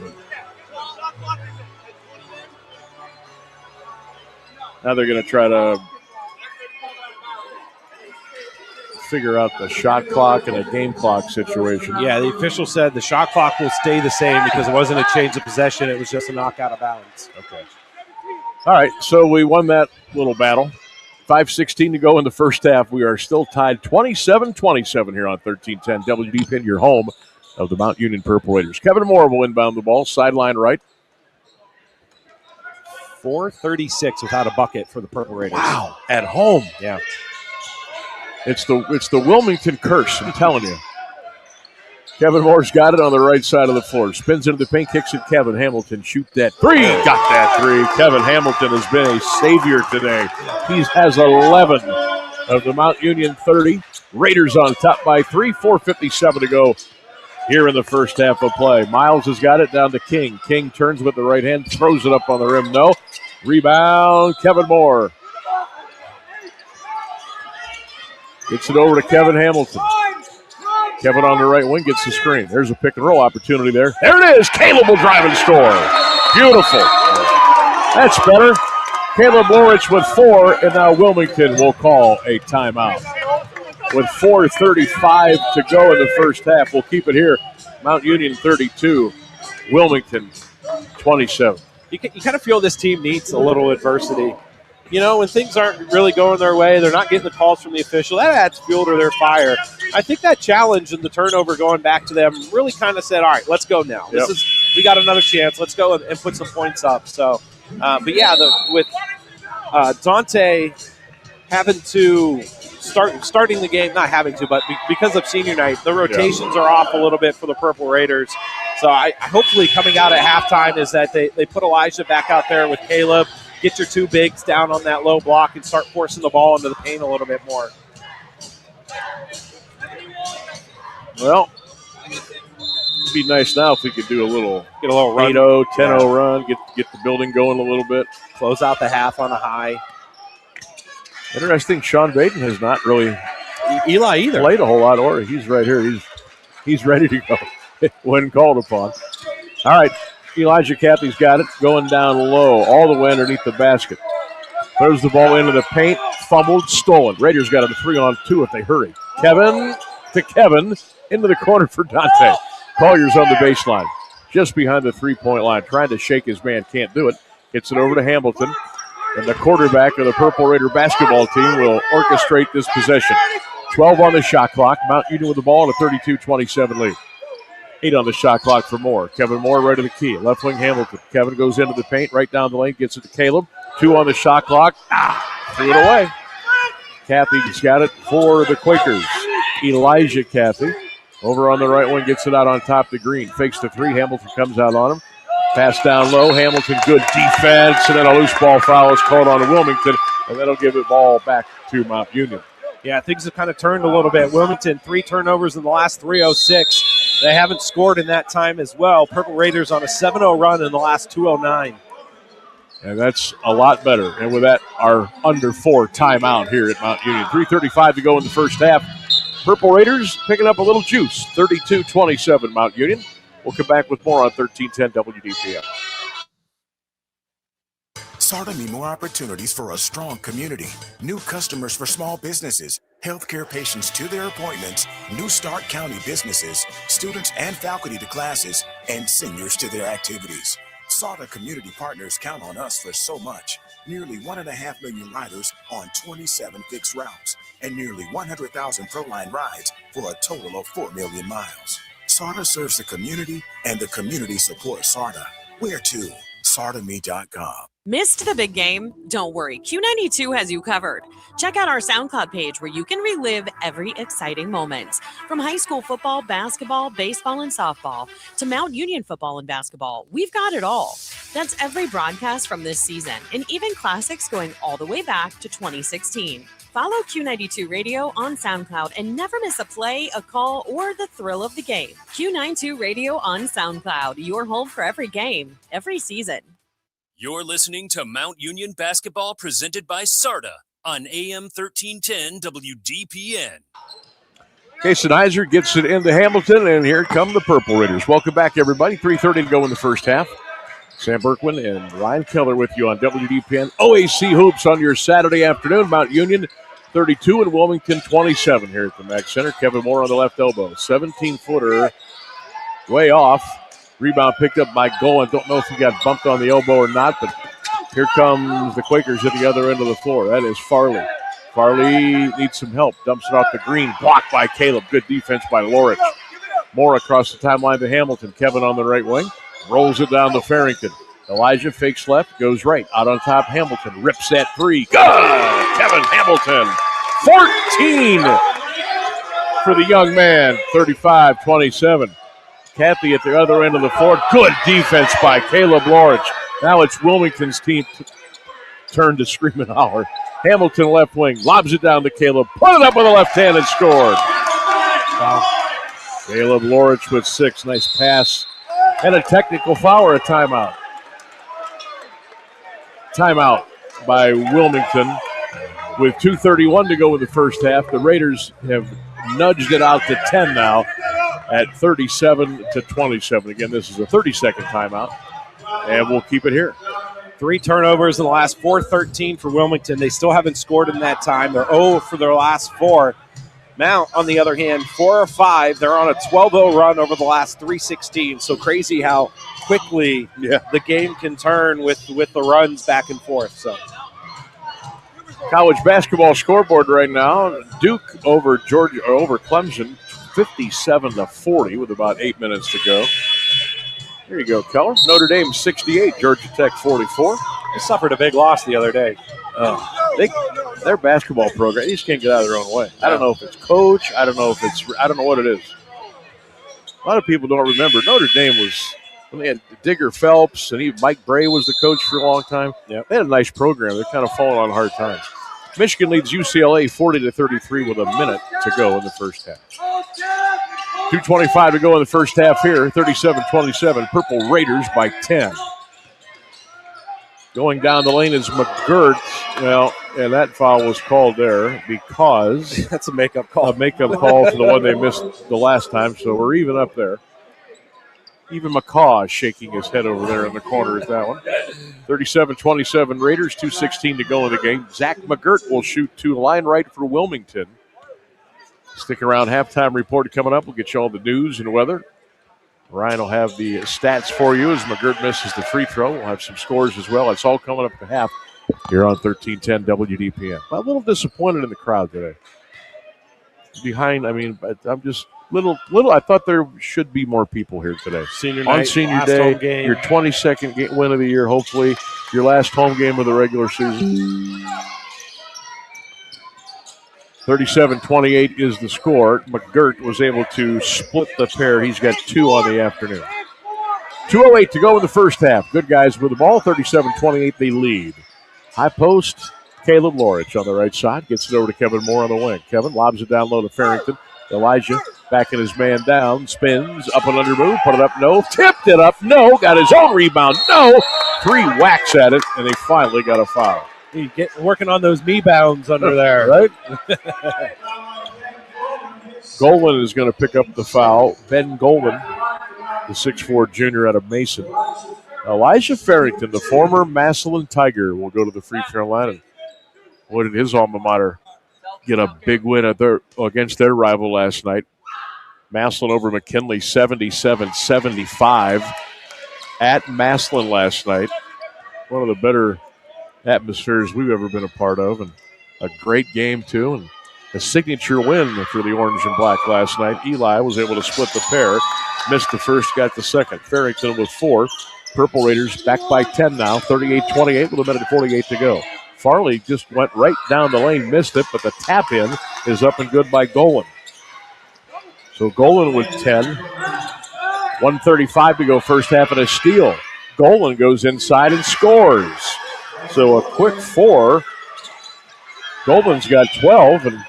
Now they're going to try to figure out the shot clock and the game clock situation. Yeah, the official said the shot clock will stay the same because it wasn't a change of possession. It was just a knockout of bounds. Okay. All right, so we won that little battle. 5:16 to go in the first half. We are still tied 27-27 here on 1310 WDPN, your home of the Mount Union Purple Raiders. Kevin Moore will inbound the ball, sideline right. 4:36 without a bucket for the Purple Raiders. Wow, at home. Yeah. It's the Wilmington curse, I'm telling you. Kevin Moore's got it on the right side of the floor. Spins into the paint, kicks it. Kevin Hamilton, shoot that three. Got that three. Kevin Hamilton has been a savior today. He has 11 of the Mount Union 30. Raiders on top by 3, 4:57 to go here in the first half of play. Miles has got it down to King. King turns with the right hand, throws it up on the rim. No. Rebound, Kevin Moore. Gets it over to Kevin Hamilton. Kevin on the right wing gets the screen. There's a pick and roll opportunity there. There it is. Caleb will drive and score. Beautiful. That's better. Caleb Lorich with 4, and now Wilmington will call a timeout. With 4:35 to go in the first half, we'll keep it here. Mount Union 32, Wilmington 27. You kind of feel this team needs a little adversity. You know, when things aren't really going their way, they're not getting the calls from the official, that adds fuel to their fire. I think that challenge and the turnover going back to them really kind of said, all right, let's go now. Yep. We got another chance. Let's go and put some points up. So, but yeah, with Dante having to starting the game, not having to, but because of senior night, the rotations are off a little bit for the Purple Raiders. So I hopefully coming out at halftime is that they put Elijah back out there with Caleb, get your 2 bigs down on that low block and start forcing the ball into the paint a little bit more. Well, it'd be nice now if we could do get a little run. 8-0, 10-0 run, get the building going a little bit. Close out the half on a high. Interesting, Sean Baden has not really Eli either played a whole lot, or he's right here. He's ready to go when called upon. All right, Elijah Cathy's got it, going down low, all the way underneath the basket. Throws the ball into the paint, fumbled, stolen. Raiders got a 3-on-2 if they hurry. Kevin to Kevin, into the corner for Dante. Collier's on the baseline, just behind the three-point line, trying to shake his man, can't do it. Gets it over to Hamilton, and the quarterback of the Purple Raider basketball team will orchestrate this possession. 12 on the shot clock. Mount Union with the ball in a 32-27 lead. 8 on the shot clock for Moore. Kevin Moore right to the key. Left wing Hamilton. Kevin goes into the paint, right down the lane, gets it to Caleb. 2 on the shot clock. Threw it away. Cathy's got it for the Quakers. Elijah Cathy over on the right wing, gets it out on top to Green. Fakes the 3. Hamilton comes out on him. Pass down low. Hamilton, good defense, and then a loose ball foul is called on to Wilmington, and that'll give the ball back to Mount Union. Yeah, things have kind of turned a little bit. Wilmington, 3 turnovers in the last 3:06. They haven't scored in that time as well. Purple Raiders on a 7-0 run in the last 2:09. And that's a lot better. And with that, our under 4 timeout here at Mount Union. 3:35 to go in the first half. Purple Raiders picking up a little juice. 32-27 Mount Union. We'll come back with more on 1310 WDPN. SARTA need more opportunities for a strong community. New customers for small businesses, healthcare patients to their appointments, New Start County businesses, students and faculty to classes, and seniors to their activities. SARTA community partners count on us for so much. Nearly 1.5 million riders on 27 fixed routes, and nearly 100,000 ProLine rides for a total of 4 million miles. SARTA serves the community, and the community supports SARTA. Where to? SARTAMe.com. Missed the big game? Don't worry, Q92 has you covered. Check out our SoundCloud page where you can relive every exciting moment. From high school football, basketball, baseball, and softball to Mount Union football and basketball, we've got it all. That's every broadcast from this season, and even classics going all the way back to 2016. Follow Q92 Radio on SoundCloud and never miss a play, a call, or the thrill of the game. Q92 Radio on SoundCloud, your home for every game, every season. You're listening to Mount Union Basketball presented by SARTA on AM 1310 WDPN. Kason Heiser gets it into Hamilton, and here come the Purple Raiders. Welcome back, everybody. 3:30 to go in the first half. Sam Bourquin and Ryan Keller with you on WDPN. OAC Hoops on your Saturday afternoon. Mount Union 32 and Wilmington 27 here at the Mac Center. Kevin Moore on the left elbow. 17-footer way off. Rebound picked up by Golan. Don't know if he got bumped on the elbow or not, but here comes the Quakers at the other end of the floor. That is Farley. Farley needs some help. Dumps it off the green. Blocked by Caleb. Good defense by Lorich. Moore across the timeline to Hamilton. Kevin on the right wing. Rolls it down to Farrington. Elijah fakes left. Goes right. Out on top, Hamilton. Rips that three. Good! Kevin Hamilton. 14 for the young man. 35-27. Kathy at the other end of the floor. Good defense by Caleb Lorich. Now it's Wilmington's team turn to scream and holler. Hamilton left wing. Lobs it down to Caleb. Put it up with the left hand and scored. Wow. Caleb Lorich with 6. Nice pass. And a technical foul or a timeout. Timeout by Wilmington with 2:31 to go in the first half. The Raiders have nudged it out to 10 now at 37-27. Again, this is a 30-second timeout, and we'll keep it here. 3 turnovers in the last 4-13 for Wilmington. They still haven't scored in that time. They're 0 for their last 4. Mount, on the other hand, 4 or 5. They're on a 12-0 run over the last 3:16. So crazy how quickly the game can turn with the runs back and forth. So college basketball scoreboard right now: Duke over Georgia or over Clemson, 57-40 with about 8 minutes to go. Here you go, Keller. Notre Dame 68, Georgia Tech 44. They suffered a big loss the other day. Their basketball program, they just can't get out of their own way. I don't know if it's coach. I don't know what it is. A lot of people don't remember Notre Dame was, when they had Digger Phelps and even Mike Bray was the coach for a long time. Yep. They had a nice program. They're kind of falling on hard times. Michigan leads UCLA 40-33 with a minute to go in the first half. 2:25 to go in the first half here. 37-27. Purple Raiders by 10. Going down the lane is McGirt. Well, and that foul was called there because that's a makeup call. A makeup call for the one they missed the last time. So we're even up there. Even McCaw is shaking his head over there in the corner at that one. 37-27 Raiders, 2:16 to go in the game. Zach McGirt will shoot 2, line right for Wilmington. Stick around, halftime report coming up. We'll get you all the news and weather. Ryan will have the stats for you as McGirt misses the free throw. We'll have some scores as well. It's all coming up at half here on 1310 WDPN. I'm a little disappointed in the crowd today. I'm just little. I thought there should be more people here today. Senior night, on senior last day, home game. Your 22nd win of the year, hopefully your last home game of the regular season. 37-28 is the score. McGirt was able to split the pair. He's got 2 on the afternoon. 2:08 to go in the first half. Good guys with the ball. 37-28, they lead. High post, Caleb Lorich on the right side. Gets it over to Kevin Moore on the wing. Kevin lobs it down low to Farrington. Elijah backing his man down. Spins, up and under move. Put it up, no. Tipped it up, no. Got his own rebound, no. 3 whacks at it, and they finally got a foul. You get working on those knee bounds under there. Right? Golan is going to pick up the foul. Ben Golan, the 6'4 junior out of Mason. Elijah Farrington, the former Massillon Tiger, will go to the free throw line. And boy, did his alma mater get a big win against their rival last night. Massillon over McKinley 77-75 at Massillon last night. One of the better atmospheres we've ever been a part of, and a great game too, and a signature win for the orange and black last night. Eli was able to split the pair, missed the first, got the second. Farrington with 4. Purple Raiders back by 10 now, 38-28 with a minute and 48 to go. Farley just went right down the lane, missed it, but the tap in is up and good by Golan. So Golan with 10. 1:35 to go first half, and a steal. Golan goes inside and scores. So a quick 4. Golan's got 12, and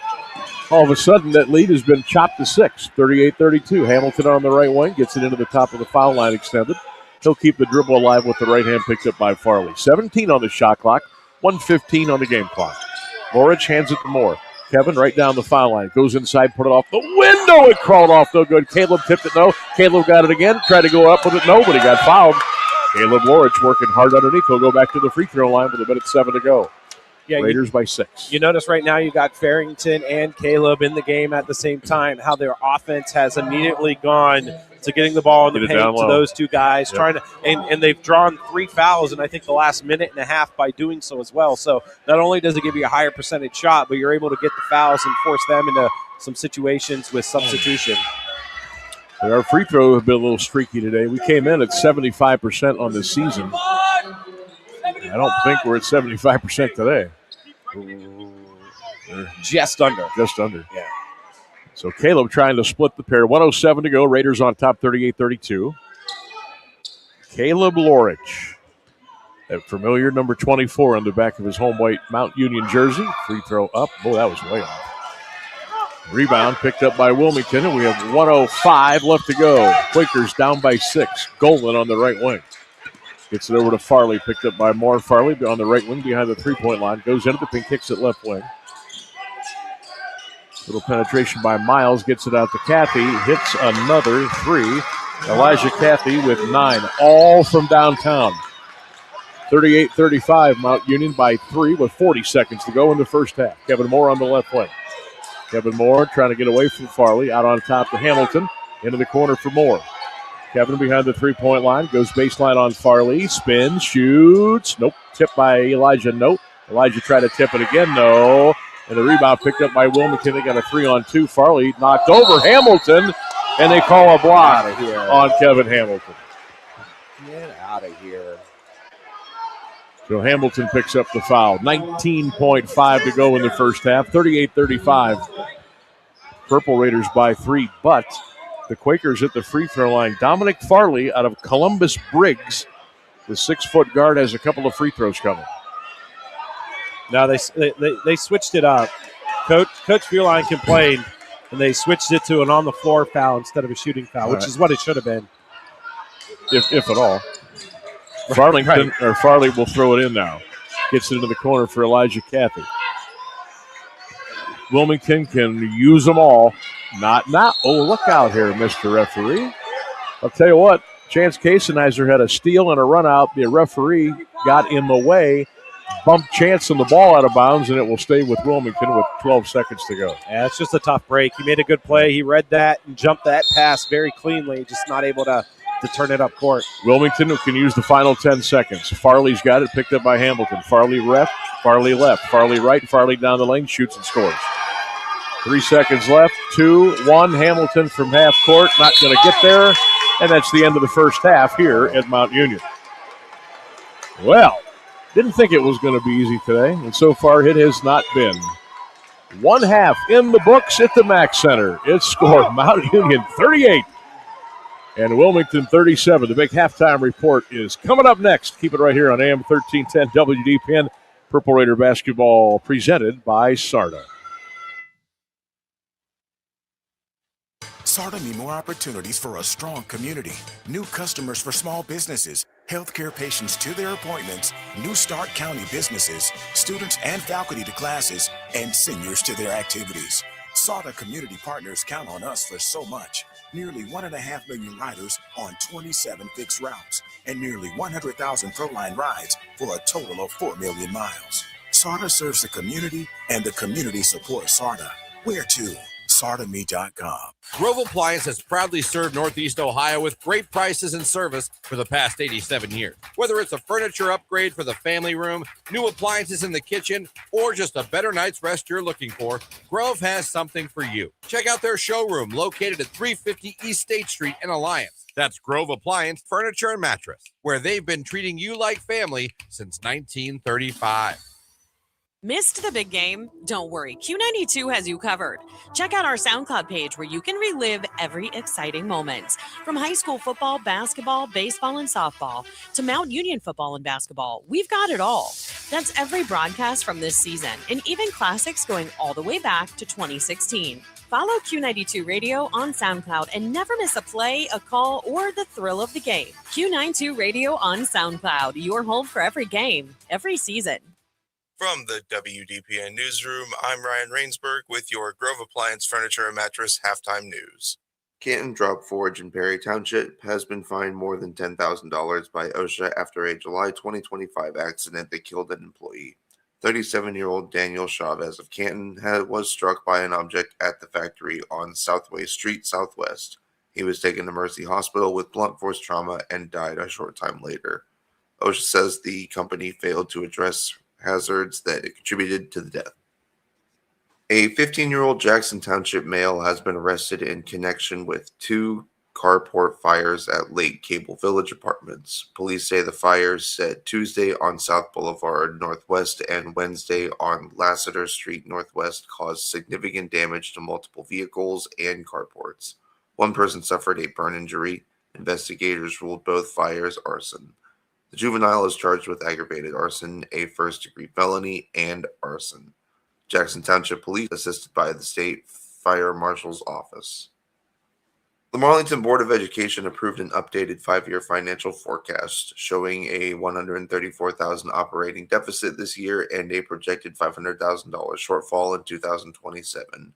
all of a sudden that lead has been chopped to 6. 38-32. Hamilton on the right wing gets it into the top of the foul line extended. He'll keep the dribble alive with the right hand picked up by Farley. 17 on the shot clock, 1:15 on the game clock. Lorich hands it to Moore. Kevin right down the foul line. Goes inside, put it off the window. It crawled off, no good. Caleb tipped it, no. Caleb got it again, tried to go up with it, no, but he got fouled. Caleb Lorich working hard underneath. He'll go back to the free throw line with a minute 7 to go. Yeah, Raiders by 6. You notice right now you got Farrington and Caleb in the game at the same time, how their offense has immediately gone to getting the ball in the paint to those two guys, trying to, and they've drawn 3 fouls in I think the last minute and a half by doing so as well. So not only does it give you a higher percentage shot, but you're able to get the fouls and force them into some situations with substitution. Our free throw has been a little streaky today. We came in at 75% on this season. I don't think we're at 75% today. Just under. Just under. Yeah. So Caleb trying to split the pair. 107 to go. Raiders on top 38-32. Caleb Lorich. That familiar number 24 on the back of his home white Mount Union jersey. Free throw up. Oh, that was way off. Rebound picked up by Wilmington, and we have 105 left to go. Quakers down by 6. Golan on the right wing. Gets it over to Farley, picked up by Moore. Farley on the right wing behind the three-point line. Goes into the pin, kicks it left wing. Little penetration by Miles, gets it out to Cathy. Hits another 3. Elijah Cathy with 9, all from downtown. 38-35, Mount Union by 3 with 40 seconds to go in the first half. Kevin Moore on the left wing. Kevin Moore trying to get away from Farley. Out on top to Hamilton. Into the corner for Moore. Kevin behind the three-point line. Goes baseline on Farley. Spins. Shoots. Nope. Tipped by Elijah. Nope. Elijah tried to tip it again. No. And the rebound picked up by Wilmington. They got a 3-on-2. Farley knocked over Hamilton. And they call a block on Kevin Hamilton. Get out of here. So Hamilton picks up the foul. 19.5 to go in the first half. 38-35. Purple Raiders by 3, but the Quakers at the free throw line. Dominic Farley out of Columbus Briggs, the 6-foot guard, has a couple of free throws coming. Now they switched it up. Coach Fearline complained, and they switched it to an on-the-floor foul instead of a shooting foul, which is what it should have been. If at all. Farley will throw it in now. Gets it into the corner for Elijah Cathy. Wilmington can use them all. Not. Oh, look out here, Mr. Referee. I'll tell you what, Chance Kasenizer had a steal and a run out. The referee got in the way, bumped Chance and the ball out of bounds, and it will stay with Wilmington with 12 seconds to go. Yeah, it's just a tough break. He made a good play. He read that and jumped that pass very cleanly, just not able to turn it up court. Wilmington can use the final 10 seconds. Farley's got it, picked up by Hamilton. Farley left, Farley right, Farley down the lane, shoots and scores. 3 seconds left, 2, 1. Hamilton from half court, not going to get there, and that's the end of the first half here at Mount Union. Well, didn't think it was going to be easy today, and so far it has not been. 1 half in the books at the Mack Center. It's scored Mount Union 38 and Wilmington 37. The big halftime report is coming up next. Keep it right here on AM 1310 WDPN. Purple Raider basketball presented by SARTA. SARTA need more opportunities for a strong community, new customers for small businesses, healthcare patients to their appointments, New Start County businesses, students and faculty to classes, and seniors to their activities. SARTA community partners count on us for so much. Nearly 1.5 million riders on 27 fixed routes, and nearly 100,000 ProLine rides for a total of 4 million miles. SARTA serves the community, and the community supports SARTA. Where to? SARTAMe.com. Grove Appliance has proudly served Northeast Ohio with great prices and service for the past 87 years. Whether it's a furniture upgrade for the family room, new appliances in the kitchen, or just a better night's rest you're looking for, Grove has something for you. Check out their showroom located at 350 East State Street in Alliance. That's Grove Appliance Furniture and Mattress, where they've been treating you like family since 1935. Missed the big game? Don't worry, Q92 has you covered. Check out our SoundCloud page where you can relive every exciting moment. From high school football, basketball, baseball, and softball to Mount Union football and basketball, we've got it all. That's every broadcast from this season, and even classics going all the way back to 2016. Follow Q92 Radio on SoundCloud and never miss a play, a call, or the thrill of the game. Q92 Radio on SoundCloud, your home for every game, every season. From the WDPN Newsroom, I'm Ryan Rainsberg with your Grove Appliance Furniture and Mattress Halftime News. Canton Drop Forge in Perry Township has been fined more than $10,000 by OSHA after a July 2025 accident that killed an employee. 37-year-old Daniel Chavez of Canton was struck by an object at the factory on Southway Street Southwest. He was taken to Mercy Hospital with blunt force trauma and died a short time later. OSHA says the company failed to address hazards that contributed to the death. A 15-year-old Jackson Township male has been arrested in connection with two carport fires at Lake Cable Village Apartments. Police say the fires set Tuesday on South Boulevard Northwest and Wednesday on Lassiter Street Northwest caused significant damage to multiple vehicles and carports. One person suffered a burn injury. Investigators ruled both fires arson. The juvenile is charged with aggravated arson, a first-degree felony, and arson. Jackson Township Police, assisted by the State Fire Marshal's Office. The Marlington Board of Education approved an updated 5-year financial forecast showing a $134,000 operating deficit this year and a projected $500,000 shortfall in 2027.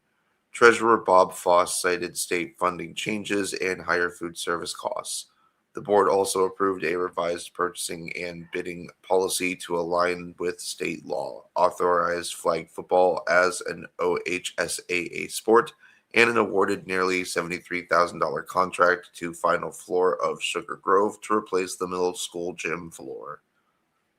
Treasurer Bob Foss cited state funding changes and higher food service costs. The board also approved a revised purchasing and bidding policy to align with state law, authorized flag football as an OHSAA sport, and an awarded nearly $73,000 contract to Final Floor of Sugar Grove to replace the middle school gym floor.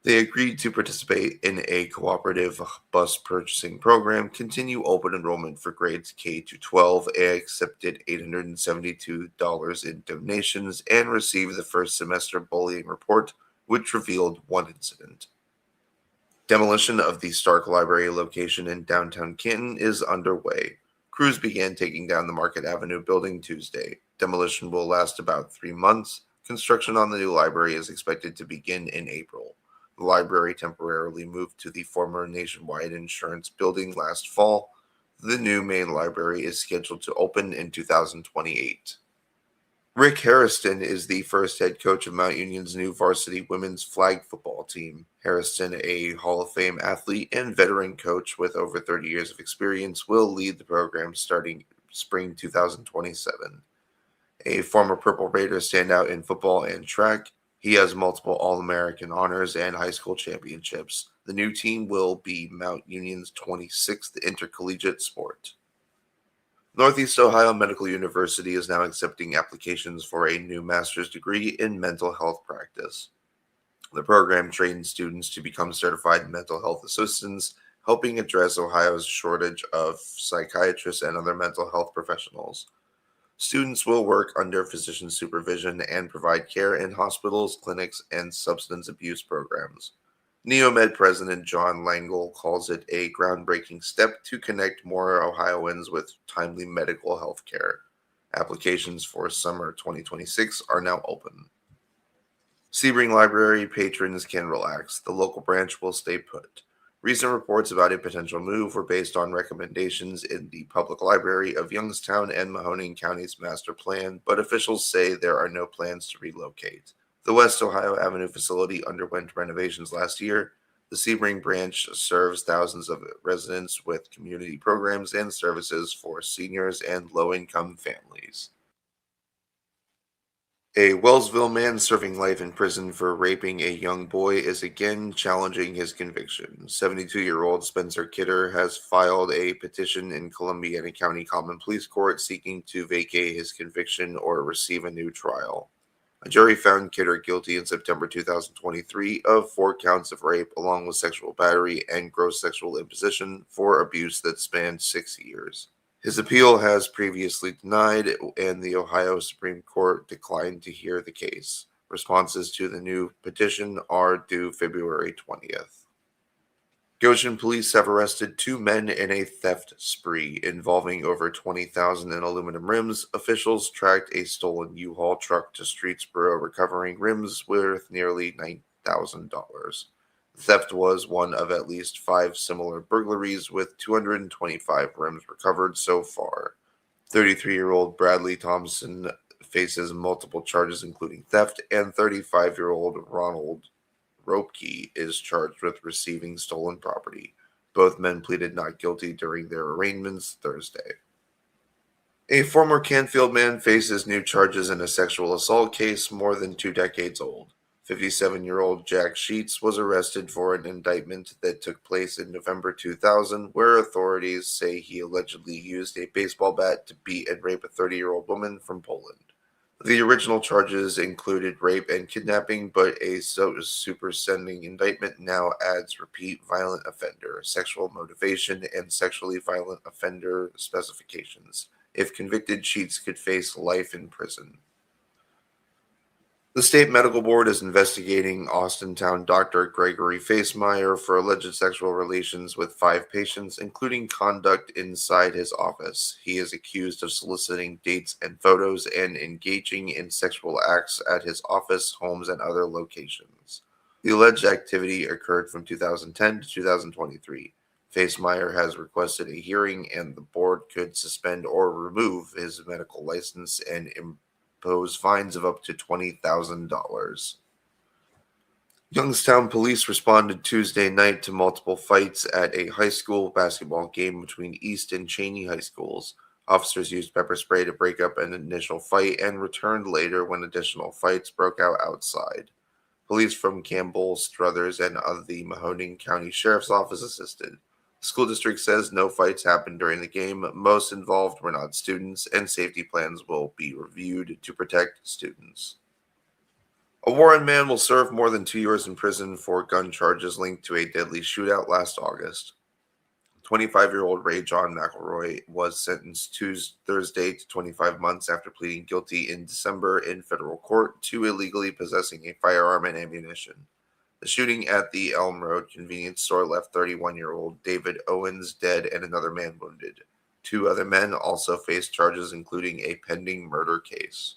They agreed to participate in a cooperative bus purchasing program, continue open enrollment for grades K to 12, and accepted $872 in donations and received the first semester bullying report, which revealed one incident. Demolition of the Stark Library location in downtown Canton is underway. Crews began taking down the Market Avenue building Tuesday. Demolition will last about 3 months. Construction on the new library is expected to begin in April. The library temporarily moved to the former Nationwide Insurance building last fall. The new main library is scheduled to open in 2028. Rick Harrison is the first head coach of Mount Union's new varsity women's flag football team. Harrison, a Hall of Fame athlete and veteran coach with over 30 years of experience, will lead the program starting spring 2027. A former Purple Raider standout in football and track, he has multiple All-American honors and high school championships. The new team will be Mount Union's 26th intercollegiate sport. Northeast Ohio Medical University is now accepting applications for a new master's degree in mental health practice. The program trains students to become certified mental health assistants, helping address Ohio's shortage of psychiatrists and other mental health professionals. Students will work under physician supervision and provide care in hospitals, clinics, and substance abuse programs. Neomed President John Langle calls it a groundbreaking step to connect more Ohioans with timely medical health care. Applications for summer 2026 are now open. Sebring Library patrons can relax. The local branch will stay put. Recent reports about a potential move were based on recommendations in the Public Library of Youngstown and Mahoning County's master plan, but officials say there are no plans to relocate. The West Ohio Avenue facility underwent renovations last year. The Sebring branch serves thousands of residents with community programs and services for seniors and low-income families. A Wellsville man serving life in prison for raping a young boy is again challenging his conviction. 72-year-old Spencer Kidder has filed a petition in Columbiana County Common Pleas Court seeking to vacate his conviction or receive a new trial. A jury found Kidder guilty in September 2023 of 4 counts of rape along with sexual battery and gross sexual imposition for abuse that spanned 6 years. His appeal has previously denied, and the Ohio Supreme Court declined to hear the case. Responses to the new petition are due February 20th. Goshen police have arrested 2 men in a theft spree involving over $20,000 in aluminum rims. Officials tracked a stolen U-Haul truck to Streetsboro, recovering rims worth nearly $9,000. The theft was one of at least 5 similar burglaries, with 225 rims recovered so far. 33-year-old Bradley Thompson faces multiple charges including theft, and 35-year-old Ronald Ropke is charged with receiving stolen property. Both men pleaded not guilty during their arraignments Thursday. A former Canfield man faces new charges in a sexual assault case more than 2 decades old. 57-year-old Jack Sheets was arrested for an indictment that took place in November 2000, where authorities say he allegedly used a baseball bat to beat and rape a 30-year-old woman from Poland. The original charges included rape and kidnapping, but a superseding indictment now adds repeat violent offender, sexual motivation, and sexually violent offender specifications. If convicted, Sheets could face life in prison. The state medical board is investigating Austintown Dr. Gregory Facemeyer for alleged sexual relations with 5 patients, including conduct inside his office. He is accused of soliciting dates and photos and engaging in sexual acts at his office, homes, and other locations. The alleged activity occurred from 2010 to 2023. Facemeyer has requested a hearing, and the board could suspend or remove his medical license and impose fines of up to $20,000. Youngstown police responded Tuesday night to multiple fights at a high school basketball game between East and Cheney high schools. Officers used pepper spray to break up an initial fight and returned later when additional fights broke out outside. Police from Campbell, Struthers, and the Mahoning County Sheriff's Office assisted. The school district says no fights happened during the game. Most involved were not students, and safety plans will be reviewed to protect students. A Warren man will serve more than 2 years in prison for gun charges linked to a deadly shootout last August. 25-year-old Ray John McElroy was sentenced Thursday to 25 months after pleading guilty in December in federal court to illegally possessing a firearm and ammunition. The shooting at the Elm Road convenience store left 31-year-old David Owens dead and another man wounded. 2 other men also face charges, including a pending murder case.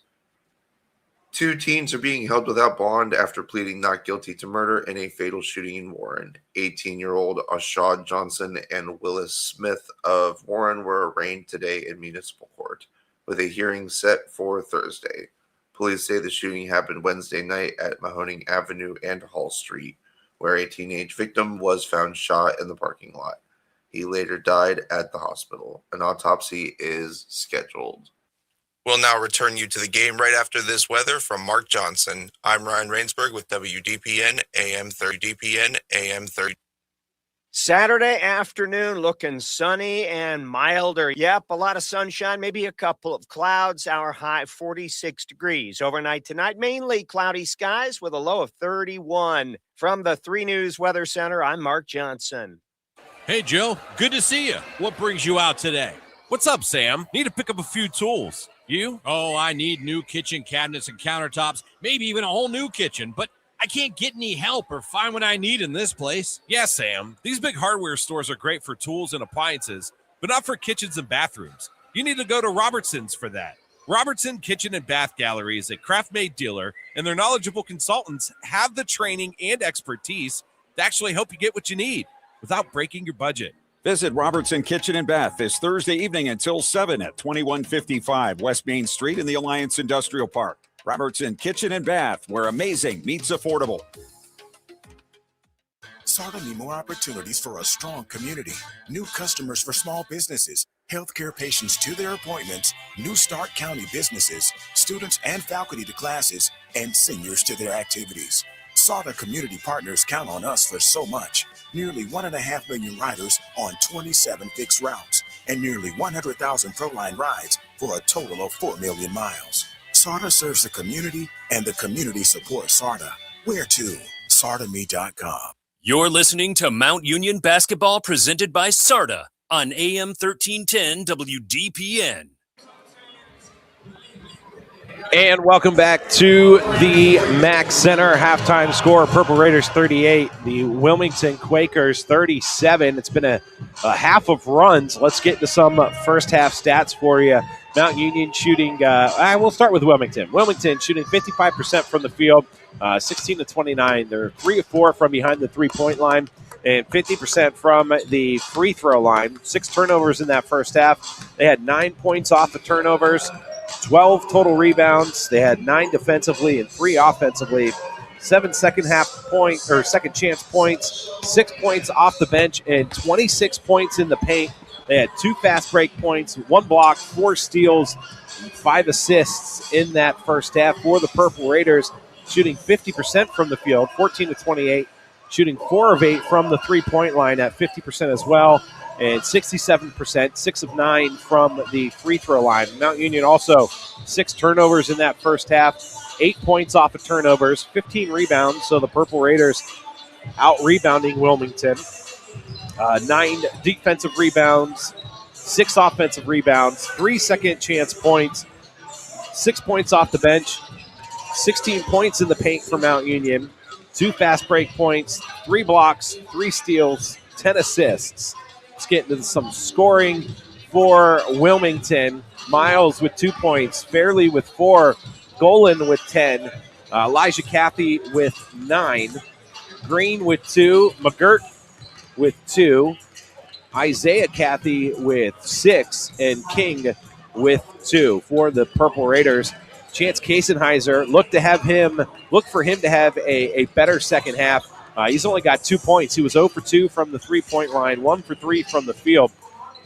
2 teens are being held without bond after pleading not guilty to murder in a fatal shooting in Warren. 18-year-old Ashad Johnson and Willis Smith of Warren were arraigned today in municipal court, with a hearing set for Thursday. Police say the shooting happened Wednesday night at Mahoning Avenue and Hall Street, where a teenage victim was found shot in the parking lot. He later died at the hospital. An autopsy is scheduled. We'll now return you to the game right after this weather from Mark Johnson. I'm Ryan Rainsberg with WDPN AM 30 DPN AM 30. Saturday afternoon looking sunny and milder. Yep, a lot of sunshine, maybe a couple of clouds. Our high 46 degrees. Overnight tonight, mainly cloudy skies with a low of 31. From the 3 News Weather Center, I'm Mark Johnson. Hey, Joe. Good to see you. What brings you out today? What's up, Sam? Need to pick up a few tools. You? Oh, I need new kitchen cabinets and countertops, maybe even a whole new kitchen, but I can't get any help or find what I need in this place. Yeah, Sam, these big hardware stores are great for tools and appliances, but not for kitchens and bathrooms. You need to go to Robertson's for that. Robertson Kitchen and Bath Gallery is a craft-made dealer, and their knowledgeable consultants have the training and expertise to actually help you get what you need without breaking your budget. Visit Robertson Kitchen and Bath this Thursday evening until 7 at 2155 West Main Street in the Alliance Industrial Park. Robertson Kitchen and Bath, where amazing meets affordable. SARTA need more opportunities for a strong community, new customers for small businesses, healthcare patients to their appointments, New Start County businesses, students and faculty to classes, and seniors to their activities. SARTA community partners count on us for so much. Nearly 1.5 million riders on 27 fixed routes, and nearly 100,000 ProLine rides for a total of 4 million miles. SARTA serves the community, and the community supports SARTA. Where to? SARTAme.com. You're listening to Mount Union Basketball presented by SARTA on AM 1310 WDPN. And welcome back to the Mack Center. Halftime score, Purple Raiders 38, the Wilmington Quakers 37. It's been a half of runs. Let's get to some first half stats for you. Mount Union shooting, we'll start with Wilmington. Wilmington shooting 55% from the field, 16 to 29. They're 3 of 4 from behind the three-point line and 50% from the free throw line. 6 turnovers in that first half. They had 9 points off the turnovers. 12 total rebounds. They had 9 defensively and 3 offensively. 7 second chance points, 6 points off the bench, and 26 points in the paint. They had 2 fast break points, 1 block, 4 steals, 5 assists in that first half for the Purple Raiders. shooting 50% from the field, 14 to 28, shooting 4 of 8 from the three-point line at 50% as well, and 67%, 6 of 9 from the free throw line. Mount Union also 6 turnovers in that first half, 8 points off of turnovers, 15 rebounds, so the Purple Raiders out-rebounding Wilmington. 9 defensive rebounds, 6 offensive rebounds, 3 second-chance points, 6 points off the bench, 16 points in the paint for Mount Union, 2 fast break points, 3 blocks, 3 steals, 10 assists. Let's get into some scoring for Wilmington. Miles with 2 points, Fairley with 4, Golan with 10, Elijah Cathy with 9, Green with 2, McGirt with 2, Isaiah Cathy with 6, and King with 2 for the Purple Raiders. Chance Kasenheiser, look for him to have a better second half. He's only got 2 points. He was 0 for 2 from the three-point line, 1 for 3 from the field.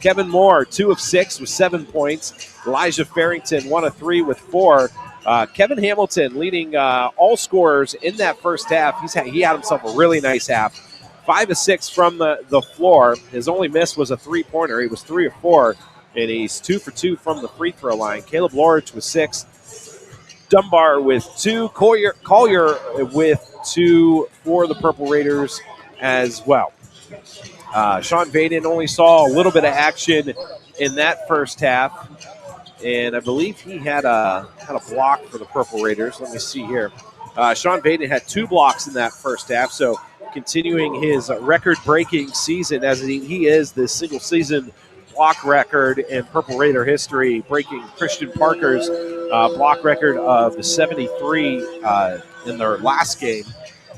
Kevin Moore, 2 of 6 with 7 points. Elijah Farrington, 1 of 3 with 4. Kevin Hamilton leading all scorers in that first half. He had himself a really nice half. 5 of 6 from the floor. His only miss was a three-pointer. He was 3 of 4, and he's 2 for 2 from the free throw line. Caleb Lorich with 6. Dunbar with 2. Collier with 2 for the Purple Raiders as well. Sean Vaden only saw a little bit of action in that first half, and I believe he had a block for the Purple Raiders. Let me see here. Sean Vaden had 2 blocks in that first half, so continuing his record-breaking season as he is the single-season block record in Purple Raider history, breaking Christian Parker's block record of the 73 in their last game.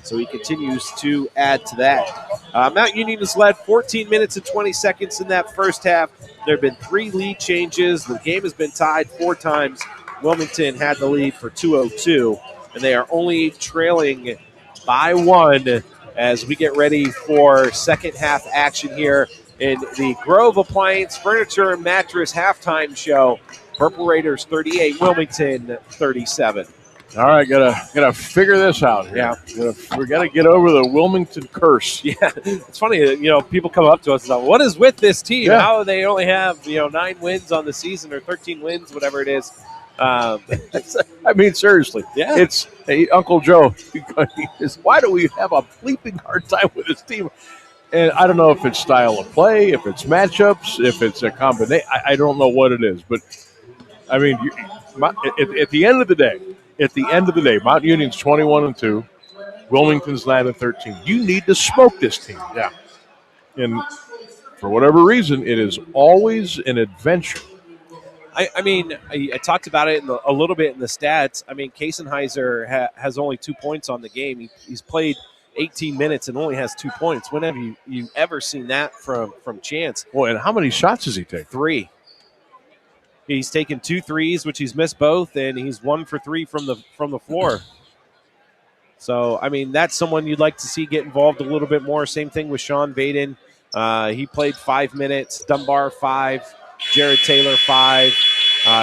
So he continues to add to that. Mount Union has led 14 minutes and 20 seconds in that first half. There have been 3 lead changes. The game has been tied 4 times. Wilmington had the lead for 2:02, and they are only trailing by 1 as we get ready for second half action here in the Grove Appliance Furniture and Mattress halftime show. Purple Raiders 38, Wilmington 37. All right, gotta figure this out here. Yeah, we gotta get over the Wilmington curse. Yeah, it's funny. People come up to us and say, "What is with this team? Yeah. How they only have 9 wins on the season or 13 wins, whatever it is." I mean, seriously. Yeah. It's Uncle Joe. Why do we have a bleeping hard time with this team? And I don't know if it's style of play, if it's matchups, if it's a combination. I don't know what it is, but I mean, at the end of the day, Mount Union's 21-2, Wilmington's 9-13. You need to smoke this team. Yeah. And for whatever reason, it is always an adventure. I mean, I talked about it a little bit in the stats. I mean, Kasenheiser has only 2 points on the game. He's played 18 minutes and only has 2 points. When have you ever seen that from Chance? Boy, and how many shots does he take? 3. He's taken 2 threes, which he's missed both, and he's 1 for 3 from the floor. So, I mean, that's someone you'd like to see get involved a little bit more. Same thing with Sean Vaden. He played 5 minutes. Dunbar 5. Jared Taylor 5.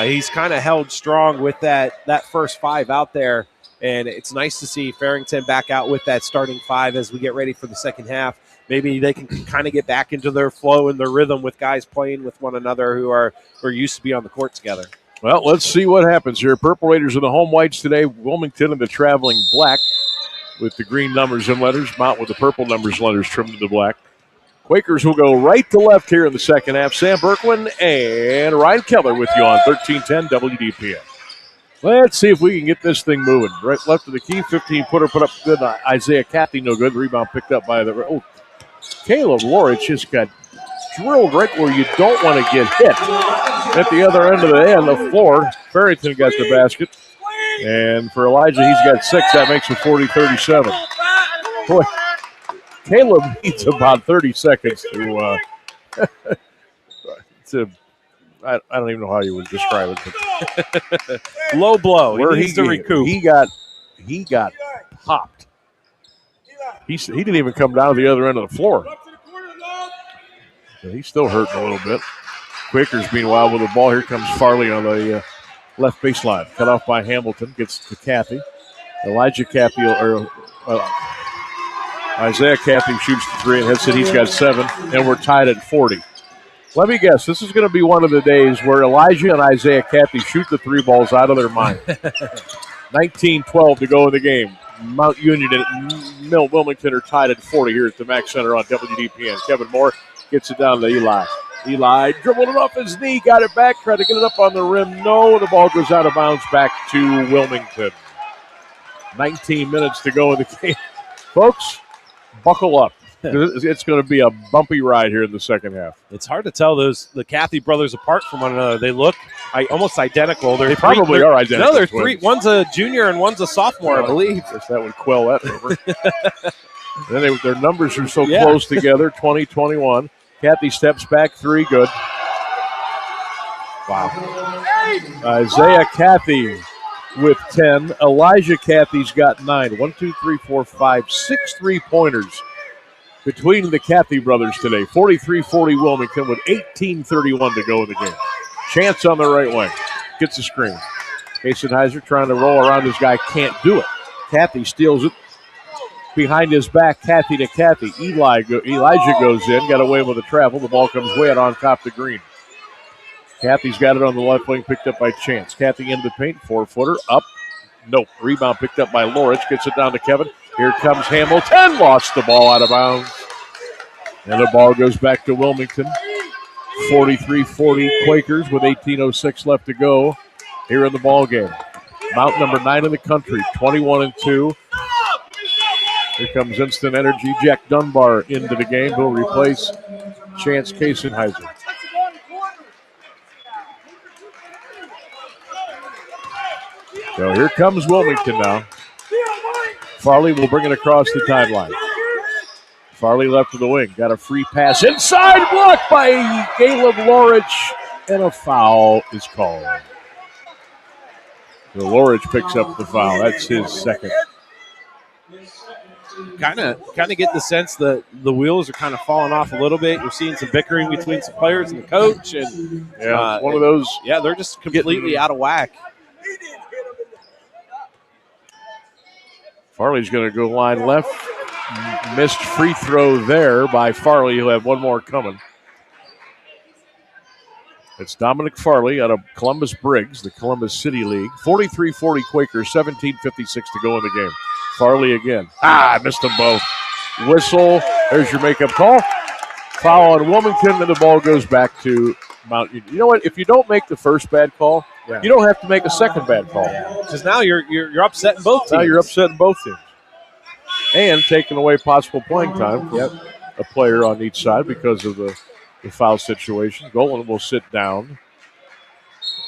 He's kind of held strong with that first 5 out there, and it's nice to see Farrington back out with that starting 5 as we get ready for the second half. Maybe they can kind of get back into their flow and their rhythm with guys playing with one another who are used to be on the court together. Well, let's see what happens here. Purple Raiders in the home whites today. Wilmington in the traveling black with the green numbers and letters. Mount with the purple numbers and letters trimmed to the black. Quakers will go right to left here in the second half. Sam Bourquin and Ryan Keller with you on 1310 WDPN. Let's see if we can get this thing moving. Right left of the key, 15-footer put up good. Isaiah Cathy, no good. Rebound picked up by Caleb Lorich just got drilled right where you don't want to get hit. At the other end of the floor, Farrington got the basket. And for Elijah, he's got 6. That makes it 40-37. Boy, Caleb needs about 30 seconds to I don't even know how you would describe it. Low blow. Where he needs to recoup. He got popped. He didn't even come down to the other end of the floor. So he's still hurting a little bit. Quakers, meanwhile, with the ball. Here comes Farley on the left baseline. Cut off by Hamilton. Gets to Cathy. Elijah Cappy, Isaiah Cappy shoots the three and hits it. He's got 7, and we're tied at 40. Let me guess, this is going to be one of the days where Elijah and Isaiah Cappy shoot the 3 balls out of their mind. 19-12 to go in the game. Mount Union and Wilmington are tied at 40 here at the Mac Center on WDPN. Kevin Moore gets it down to Eli. Eli dribbled it off his knee, got it back, tried to get it up on the rim. No, the ball goes out of bounds back to Wilmington. 19 minutes to go in the game. Folks, buckle up. It's going to be a bumpy ride here in the second half. It's hard to tell the Cathy brothers apart from one another. They look almost identical. They probably are identical. No, they're three. One's a junior and one's a sophomore, I believe. Guess that would quell that rumor. Then their numbers are so close together, 20-21. Cathy steps back, 3, good. Wow. Isaiah Cathy with 10. Elijah Cathy's got 9. 1, 2, 3, 4, 5, 6 3-pointers between the Cathy brothers today. 43-40 Wilmington with 18:31 to go in the game. Chance on the right wing. Gets a screen. Kassenheiser trying to roll around his guy. Can't do it. Cathy steals it. Behind his back, Cathy to Cathy. Elijah goes in. Got away with a travel. The ball comes way out on top the green. Cathy's got it on the left wing. Picked up by Chance. Cathy into the paint. 4-footer. Up. Nope. Rebound picked up by Lorich. Gets it down to Kevin. Here comes Hamilton. Lost the ball out of bounds. And the ball goes back to Wilmington. 43-40 Quakers with 18:06 left to go here in the ball game. Mount number 9 in the country, 21-2. Here comes instant energy. Jack Dunbar into the game. He'll replace Chance Kassenheiser. So here comes Wilmington now. Farley will bring it across the timeline. Farley left to the wing. Got a free pass inside, blocked by Caleb Lorich, and a foul is called. So Lorich picks up the foul. That's his second. Kind of get the sense that the wheels are kind of falling off a little bit. You're seeing some bickering between some players and the coach, and one of those. Yeah, they're just completely out of whack. Farley's going to go line left. Missed free throw there by Farley. He'll have one more coming. It's Dominic Farley out of Columbus Briggs, the Columbus City League. 43-40 Quakers, 17:56 to go in the game. Farley again. I missed them both. Whistle. There's your makeup call. Foul on Wilmington, and the ball goes back to Mount Union. You know what? If you don't make the first bad call, you don't have to make a second bad call. Because now you're upsetting both teams. Now you're upsetting both teams. And taking away possible playing time from a player on each side because of the foul situation. Golan will sit down.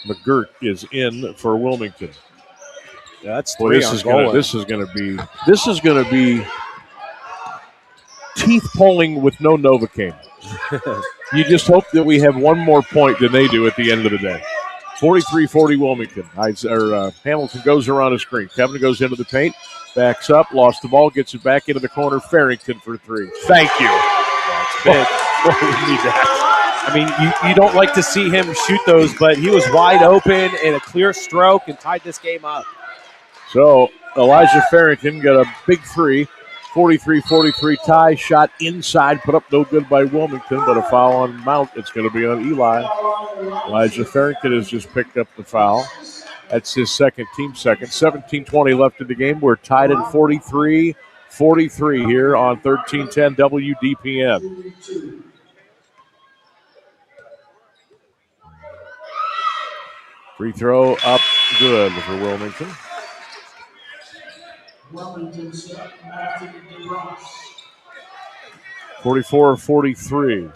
McGirt is in for Wilmington. Yeah, that's three. This is going to be teeth pulling with no Novocaine. You just hope that we have one more point than they do at the end of the day. 43-40 Wilmington. Hamilton goes around a screen. Kevin goes into the paint, backs up, lost the ball, gets it back into the corner. Farrington for 3. Thank you. That's big. We need that. I mean, you don't like to see him shoot those, but he was wide open and a clear stroke and tied this game up. So Elijah Farrington got a big 3. 43-43 tie, shot inside, put up no good by Wilmington, but a foul on Mount. It's going to be on Eli. Elijah Farrington has just picked up the foul. That's his team second. 17:20 left in the game. We're tied at 43-43 here on 1310 WDPN. Free throw up, good for Wilmington. Wilmington step Matthew DeRoss. 44-43.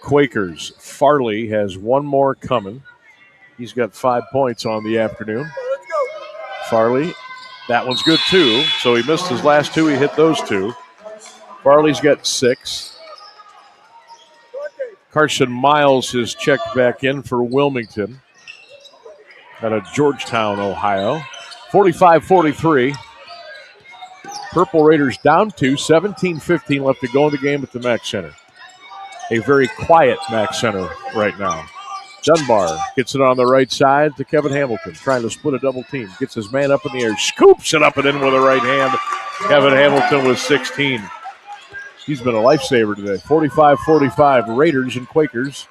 Quakers. Farley has one more coming. He's got 5 points on the afternoon. Farley, that one's good too. So he missed his last 2. He hit those 2. Farley's got 6. Carson Miles has checked back in for Wilmington out of Georgetown, Ohio. 45-43. Purple Raiders down 2, 17-15 left to go in the game at the Mac Center. A very quiet Mac Center right now. Dunbar gets it on the right side to Kevin Hamilton, trying to split a double team. Gets his man up in the air, scoops it up and in with a right hand. Kevin Hamilton with 16. He's been a lifesaver today. 45-45, Raiders and Quakers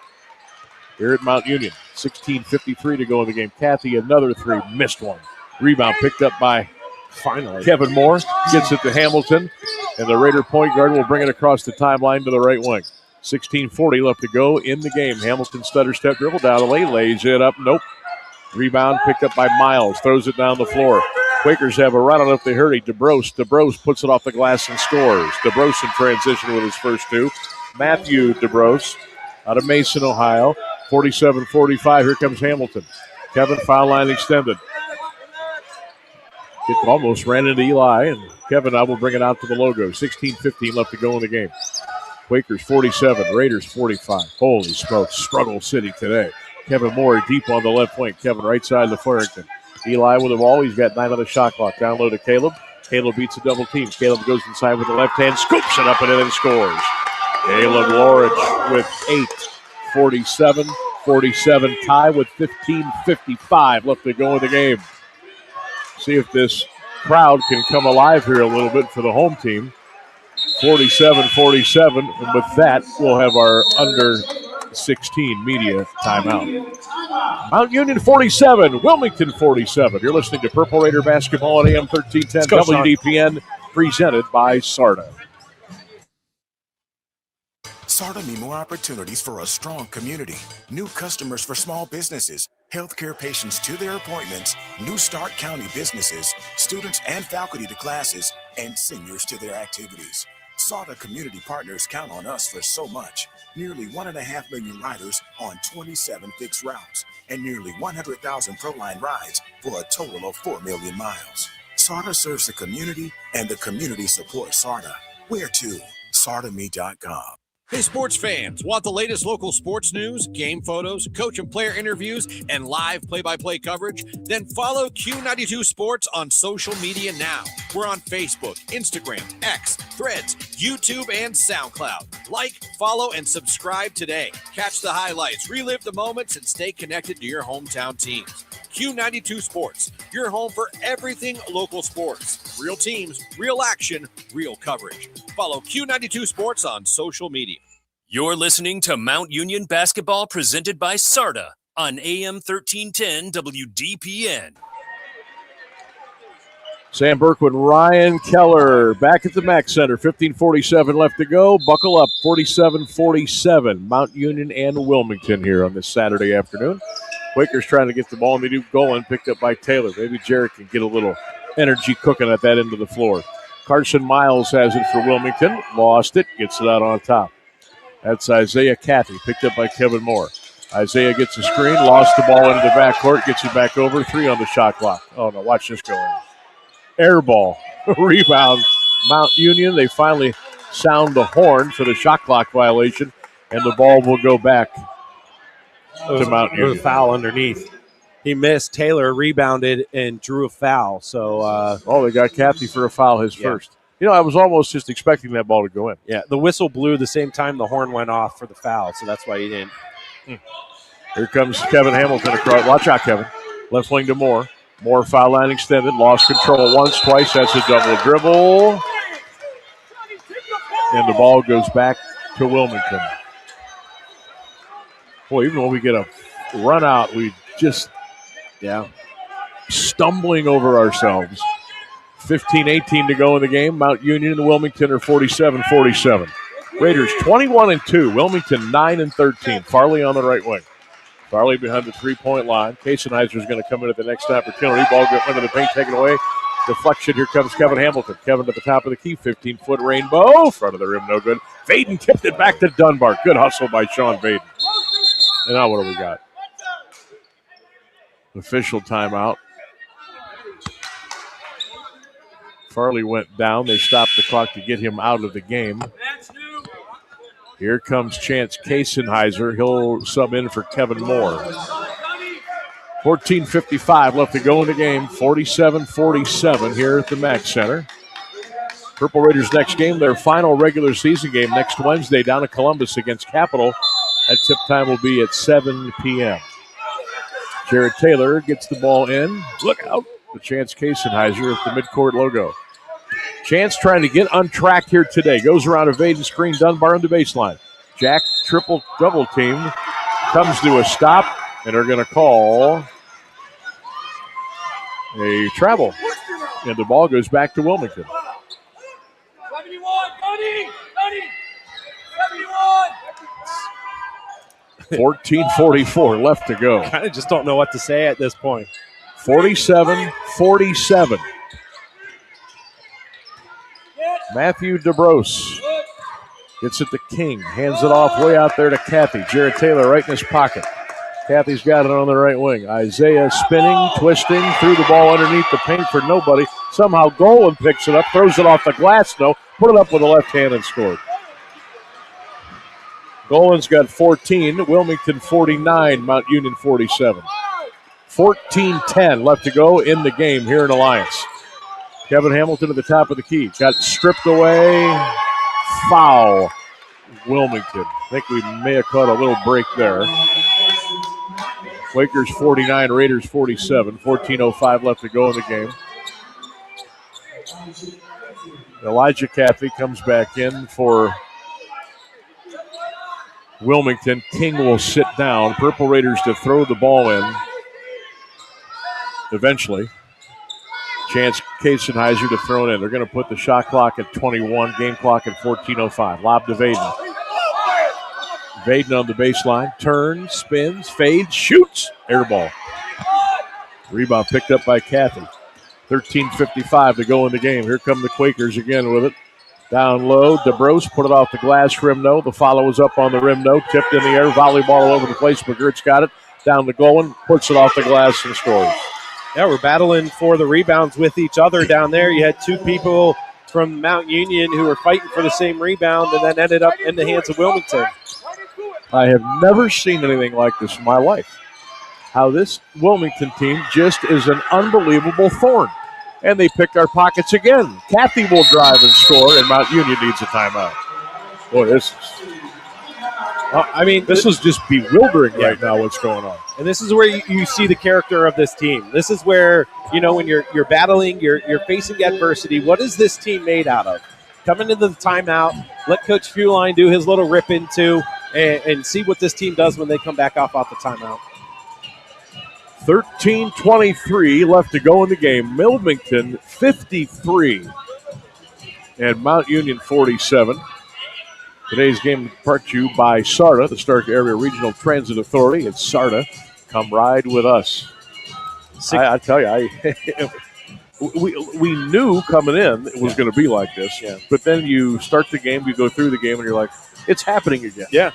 here at Mount Union. 16:53 to go in the game. Kathy, another three, missed one. Rebound picked up by Kevin Moore. Gets it to Hamilton, and the Raider point guard will bring it across the timeline to the right wing. 16:40 left to go in the game. Hamilton stutter step dribble down the lane, lays it up. Nope. Rebound picked up by Miles. Throws it down the floor. Quakers have a run on if they hurry. DeBrose puts it off the glass and scores. DeBrose in transition with his first two. Matthew DeBrose out of Mason, Ohio. 47-45. Here comes Hamilton. Kevin, foul line extended. It almost ran into Eli, and Kevin I will bring it out to the logo. 16:15 left to go in the game. Quakers 47, Raiders 45. Holy smokes, struggle city today. Kevin Moore deep on the left wing. Kevin right side to Farrington. Eli with the ball. He's got 9 on the shot clock. Down low to Caleb. Caleb beats a double team. Caleb goes inside with the left hand, scoops it up and in and scores. Caleb Lorich with 8. 47-47 tie with 15:55 left to go in the game. See if this crowd can come alive here a little bit for the home team. 47-47, and with that, we'll have our under 16 media timeout. Mount Union 47, Wilmington 47. You're listening to Purple Raider basketball on AM 1310 WDPN, presented by SARTA. SARTA mean more opportunities for a strong community, new customers for small businesses, healthcare patients to their appointments, New Start County businesses, students and faculty to classes, and seniors to their activities. SARTA community partners count on us for so much. Nearly 1.5 million riders on 27 fixed routes, and nearly 100,000 ProLine rides for a total of 4 million miles. SARTA serves the community, and the community supports SARTA. Where to? SARTAme.com. Hey, sports fans, want the latest local sports news, game photos, coach and player interviews, and live play-by-play coverage? Then follow Q92 Sports on social media now. We're on Facebook, Instagram, X, Threads, YouTube, and SoundCloud. Like, follow, and subscribe today. Catch the highlights, relive the moments, and stay connected to your hometown teams. Q92 Sports, your home for everything local sports. Real teams, real action, real coverage. Follow Q92 Sports on social media. You're listening to Mount Union basketball presented by SARTA on AM 1310 WDPN. Sam Bourquin and Ryan Keller back at the Mac Center. 15:47 left to go. Buckle up. 47-47. Mount Union and Wilmington here on this Saturday afternoon. Quakers trying to get the ball, and they do going. Picked up by Taylor. Maybe Jarrett can get a little energy cooking at that end of the floor. Carson Miles has it for Wilmington. Lost it. Gets it out on top. That's Isaiah Cathy. Picked up by Kevin Moore. Isaiah gets a screen. Lost the ball into the backcourt. Gets it back over. 3 on the shot clock. Oh, no. Watch this go in. Air ball. Rebound. Mount Union. They finally sound the horn for the shot clock violation, and the ball will go back to Mount Union. A foul underneath. He missed. Taylor rebounded and drew a foul. So, they got Cathy for a foul, his first. You know, I was almost just expecting that ball to go in. Yeah, the whistle blew the same time the horn went off for the foul, so that's why he didn't. Here comes Kevin Hamilton across. Watch out, Kevin. Left wing to Moore. Moore foul line extended. Lost control once, twice. That's a double dribble. And the ball goes back to Wilmington. Boy, even when we get a run out, we just, stumbling over ourselves. 15-18 to go in the game. Mount Union and Wilmington are 47-47. Raiders 21-2. Wilmington 9-13. Farley on the right wing. Farley behind the three-point line. Kasenheiser is going to come in at the next opportunity. Ball goes into the paint, taken away. Deflection. Here comes Kevin Hamilton. Kevin at the top of the key. 15-foot rainbow. Front of the rim, no good. Vaden tipped it back to Dunbar. Good hustle by Sean Vaden. And now what do we got? Official timeout. Farley went down. They stopped the clock to get him out of the game. Here comes Chance Kasenheiser. He'll sub in for Kevin Moore. 14:55 left to go in the game. 47-47 here at the Mac Center. Purple Raiders next game, their final regular season game next Wednesday down in Columbus against Capital That tip time will be at 7 p.m. Jared Taylor gets the ball in. Look out. The Chance Kasenheiser at the midcourt logo. Chance trying to get on track here today. Goes around evade and screen. Dunbar on the baseline. Jack triple double team. Comes to a stop, and they're going to call a travel. And the ball goes back to Wilmington. 14:44 left to go. Kind of just don't know what to say at this point. 47-47. Matthew DeBrose gets it to King. Hands it off way out there to Kathy. Jared Taylor right in his pocket. Kathy's got it on the right wing. Isaiah spinning, twisting, threw the ball underneath the paint for nobody. Somehow Golan picks it up, throws it off the glass, though. Put it up with the left hand and scored. Golan's got 14. Wilmington 49. Mount Union 47. 14-10 left to go in the game here in Alliance. Kevin Hamilton at the top of the key. Got stripped away. Foul. Wilmington. I think we may have caught a little break there. Quakers 49, Raiders 47. 14:05 left to go in the game. Elijah Caffey comes back in for Wilmington. King will sit down. Purple Raiders to throw the ball in eventually. Chance Kasenheiser to throw it in. They're going to put the shot clock at 21, game clock at 14:05. Lob to Vaden. Vaden on the baseline. Turns, spins, fades, shoots. Air ball. Rebound picked up by Cathy. 13:55 to go in the game. Here come the Quakers again with it. Down low, DeBrose put it off the glass rim, no. The follow is up on the rim, no. Tipped in the air, volleyball all over the place. McGirt's got it. Down to Golan, puts it off the glass and scores. Yeah, we're battling for the rebounds with each other down there. You had two people from Mount Union who were fighting for the same rebound and then ended up in the hands of Wilmington. I have never seen anything like this in my life. How this Wilmington team just is an unbelievable thorn. And they picked our pockets again. Cathy will drive and score, and Mount Union needs a timeout. Boy, this is just bewildering right now what's going on. And this is where you see the character of this team. This is where, when you're battling, you're facing adversity, what is this team made out of? Come into the timeout, let Coach Fuline do his little rip into, and see what this team does when they come back off the timeout. 13:23 left to go in the game. Wilmington 53 and Mount Union 47. Today's game brought to you by SARTA, the Stark Area Regional Transit Authority. It's SARTA. Come ride with us. I tell you, we knew coming in it was going to be like this. Yeah. But then you start the game, you go through the game, and you're like, it's happening again. Yeah,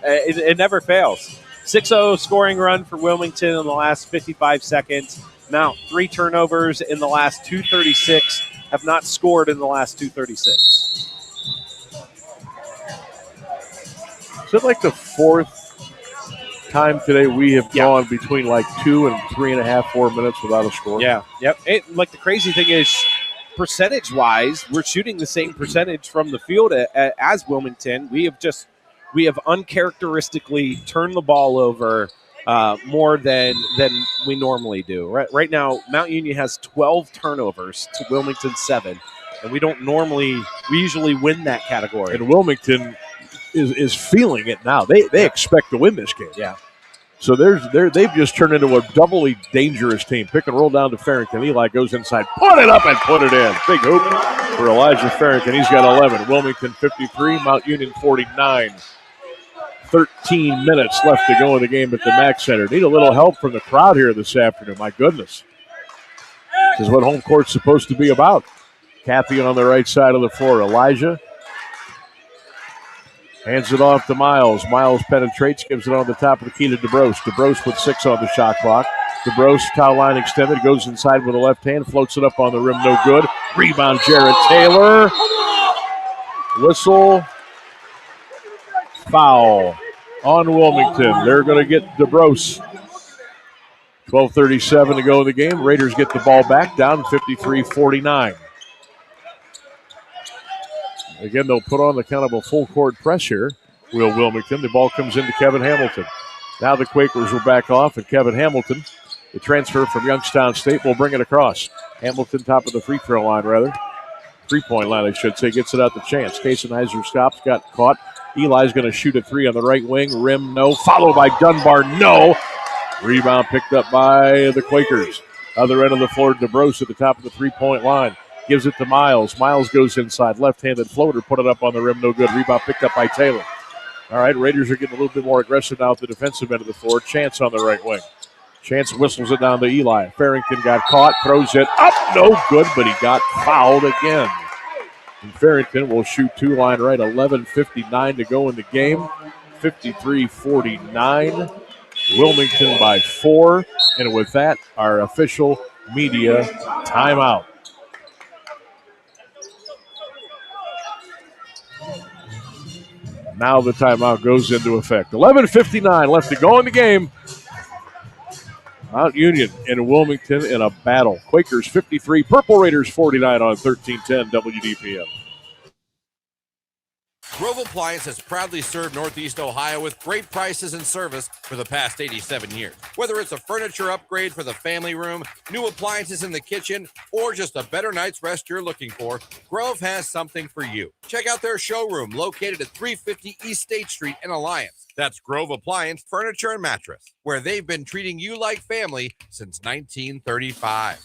it never fails. 6-0 scoring run for Wilmington in the last 55 seconds. Mount, 3 turnovers in the last 2:36. Have not scored in the last 2:36. Is it like the fourth time today we have gone between like 2 and 3.5, 4 minutes without a score? Yeah, yep. The crazy thing is, percentage-wise, we're shooting the same percentage from the field as Wilmington. We have uncharacteristically turned the ball over more than we normally do. Right now, Mount Union has 12 turnovers to Wilmington's 7, and we usually win that category. And Wilmington is feeling it now. They expect to win this game. Yeah. So they've just turned into a doubly dangerous team. Pick and roll down to Farrington. Eli goes inside, put it up and put it in. Big hoop for Elijah Farrington. He's got 11. Wilmington 53, Mount Union 49. 13 minutes left to go in the game at the Mack Center. Need a little help from the crowd here this afternoon. My goodness. This is what home court's supposed to be about. Cathy on the right side of the floor. Elijah hands it off to Miles. Miles penetrates, gives it on the top of the key to DeBrose. DeBrose with 6 on the shot clock. DeBrose, foul line extended, goes inside with the left hand, floats it up on the rim, no good. Rebound, Jared Taylor. Whistle. Foul on Wilmington. They're going to get DeBrose. 12:37 to go in the game. Raiders get the ball back, down 53-49. Again, they'll put on the kind of a full court press here. will Wilmington. The ball comes into Kevin Hamilton. Now the Quakers will back off, and Kevin Hamilton, the transfer from Youngstown State, will bring it across. Hamilton, top of the free throw line, rather. 3-point line, I should say, gets it out to Chance. Kasenizer stops, got caught. Eli's going to shoot a three on the right wing. Rim, no. Followed by Dunbar, no. Rebound picked up by the Quakers. Other end of the floor, DeBrose at the top of the 3-point line. Gives it to Miles. Miles goes inside. Left-handed floater. Put it up on the rim. No good. Rebound picked up by Taylor. All right, Raiders are getting a little bit more aggressive now at the defensive end of the floor. Chance on the right wing. Chance whistles it down to Eli. Farrington got caught. Throws it up. No good, but he got fouled again. And Farrington will shoot two line right. 11:59 to go in the game. 53-49. Wilmington by 4. And with that, our official media timeout. Now the timeout goes into effect. 11:59 left to go in the game. Mount Union and Wilmington in a battle. Quakers 53, Purple Raiders 49 on 1310 WDPM. Grove Appliance has proudly served Northeast Ohio with great prices and service for the past 87 years. Whether it's a furniture upgrade for the family room, new appliances in the kitchen, or just a better night's rest you're looking for, Grove has something for you. Check out their showroom located at 350 East State Street in Alliance. That's Grove Appliance Furniture and Mattress, where they've been treating you like family since 1935.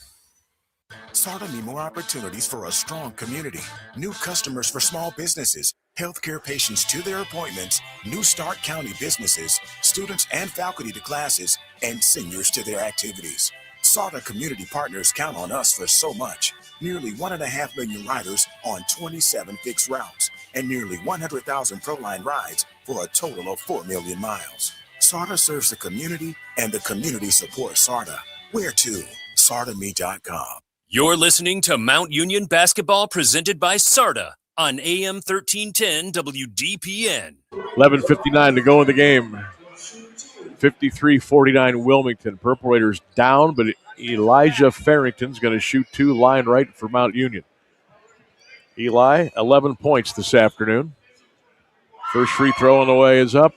SARTA need more opportunities for a strong community. New customers for small businesses, healthcare patients to their appointments, New Start County businesses, students and faculty to classes, and seniors to their activities. SARTA community partners count on us for so much. Nearly 1.5 million riders on 27 fixed routes, and nearly 100,000 ProLine rides for a total of 4 million miles. SARTA serves the community, and the community supports SARTA. Where to? SARTAme.com. You're listening to Mount Union Basketball presented by SARTA on AM 1310 WDPN. 11:59 to go in the game. 53-49 Wilmington. Purple Raiders down, but Elijah Farrington's going to shoot two line right for Mount Union. Eli, 11 points this afternoon. First free throw on the way is up.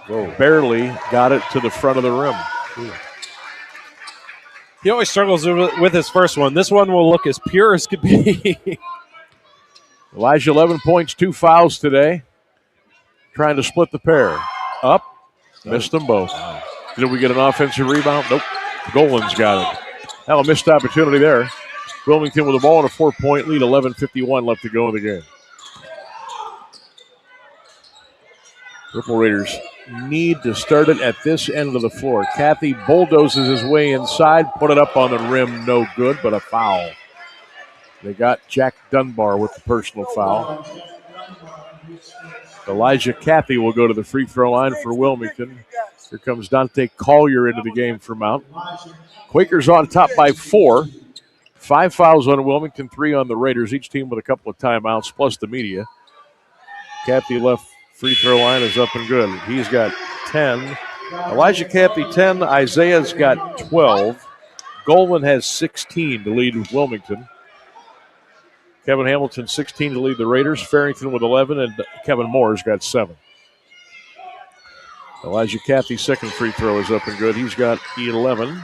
Whoa. Barely got it to the front of the rim. He always struggles with his first one. This one will look as pure as could be. Elijah, 11 points, 2 fouls today. Trying to split the pair. Up. Missed them both. Did we get an offensive rebound? Nope. Golan's got it. Now a missed opportunity there. Wilmington with the ball in a 4-point lead. 11:51 left to go in the game. Purple Raiders need to start it at this end of the floor. Cathy bulldozes his way inside, put it up on the rim, no good, but a foul. They got Jack Dunbar with the personal foul. Elijah Cathy will go to the free throw line for Wilmington. Here comes Dante Collier into the game for Mount. Quakers on top by 4. 5 fouls on Wilmington, 3 on the Raiders, each team with a couple of timeouts, plus the media. Cathy left free throw line is up and good. He's got 10. Elijah Cathy 10. Isaiah's got 12. Golan has 16 to lead Wilmington. Kevin Hamilton 16 to lead the Raiders. Farrington with 11, and Kevin Moore's got 7. Elijah Cathy's second free throw is up and good. He's got 11.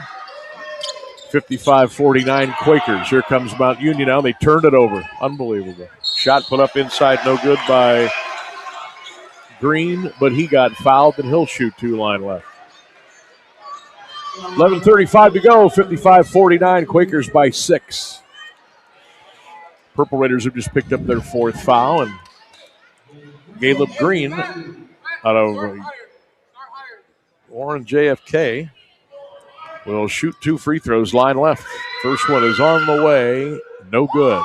55-49 Quakers. Here comes Mount Union now. They turned it over. Unbelievable. Shot put up inside, no good by Green, but he got fouled, and he'll shoot 2 line left. 11:35 to go. 55-49 Quakers by 6. Purple Raiders have just picked up their 4th foul, and Caleb Green out of Warren JFK will shoot 2 free throws, line left. First one is on the way, no good.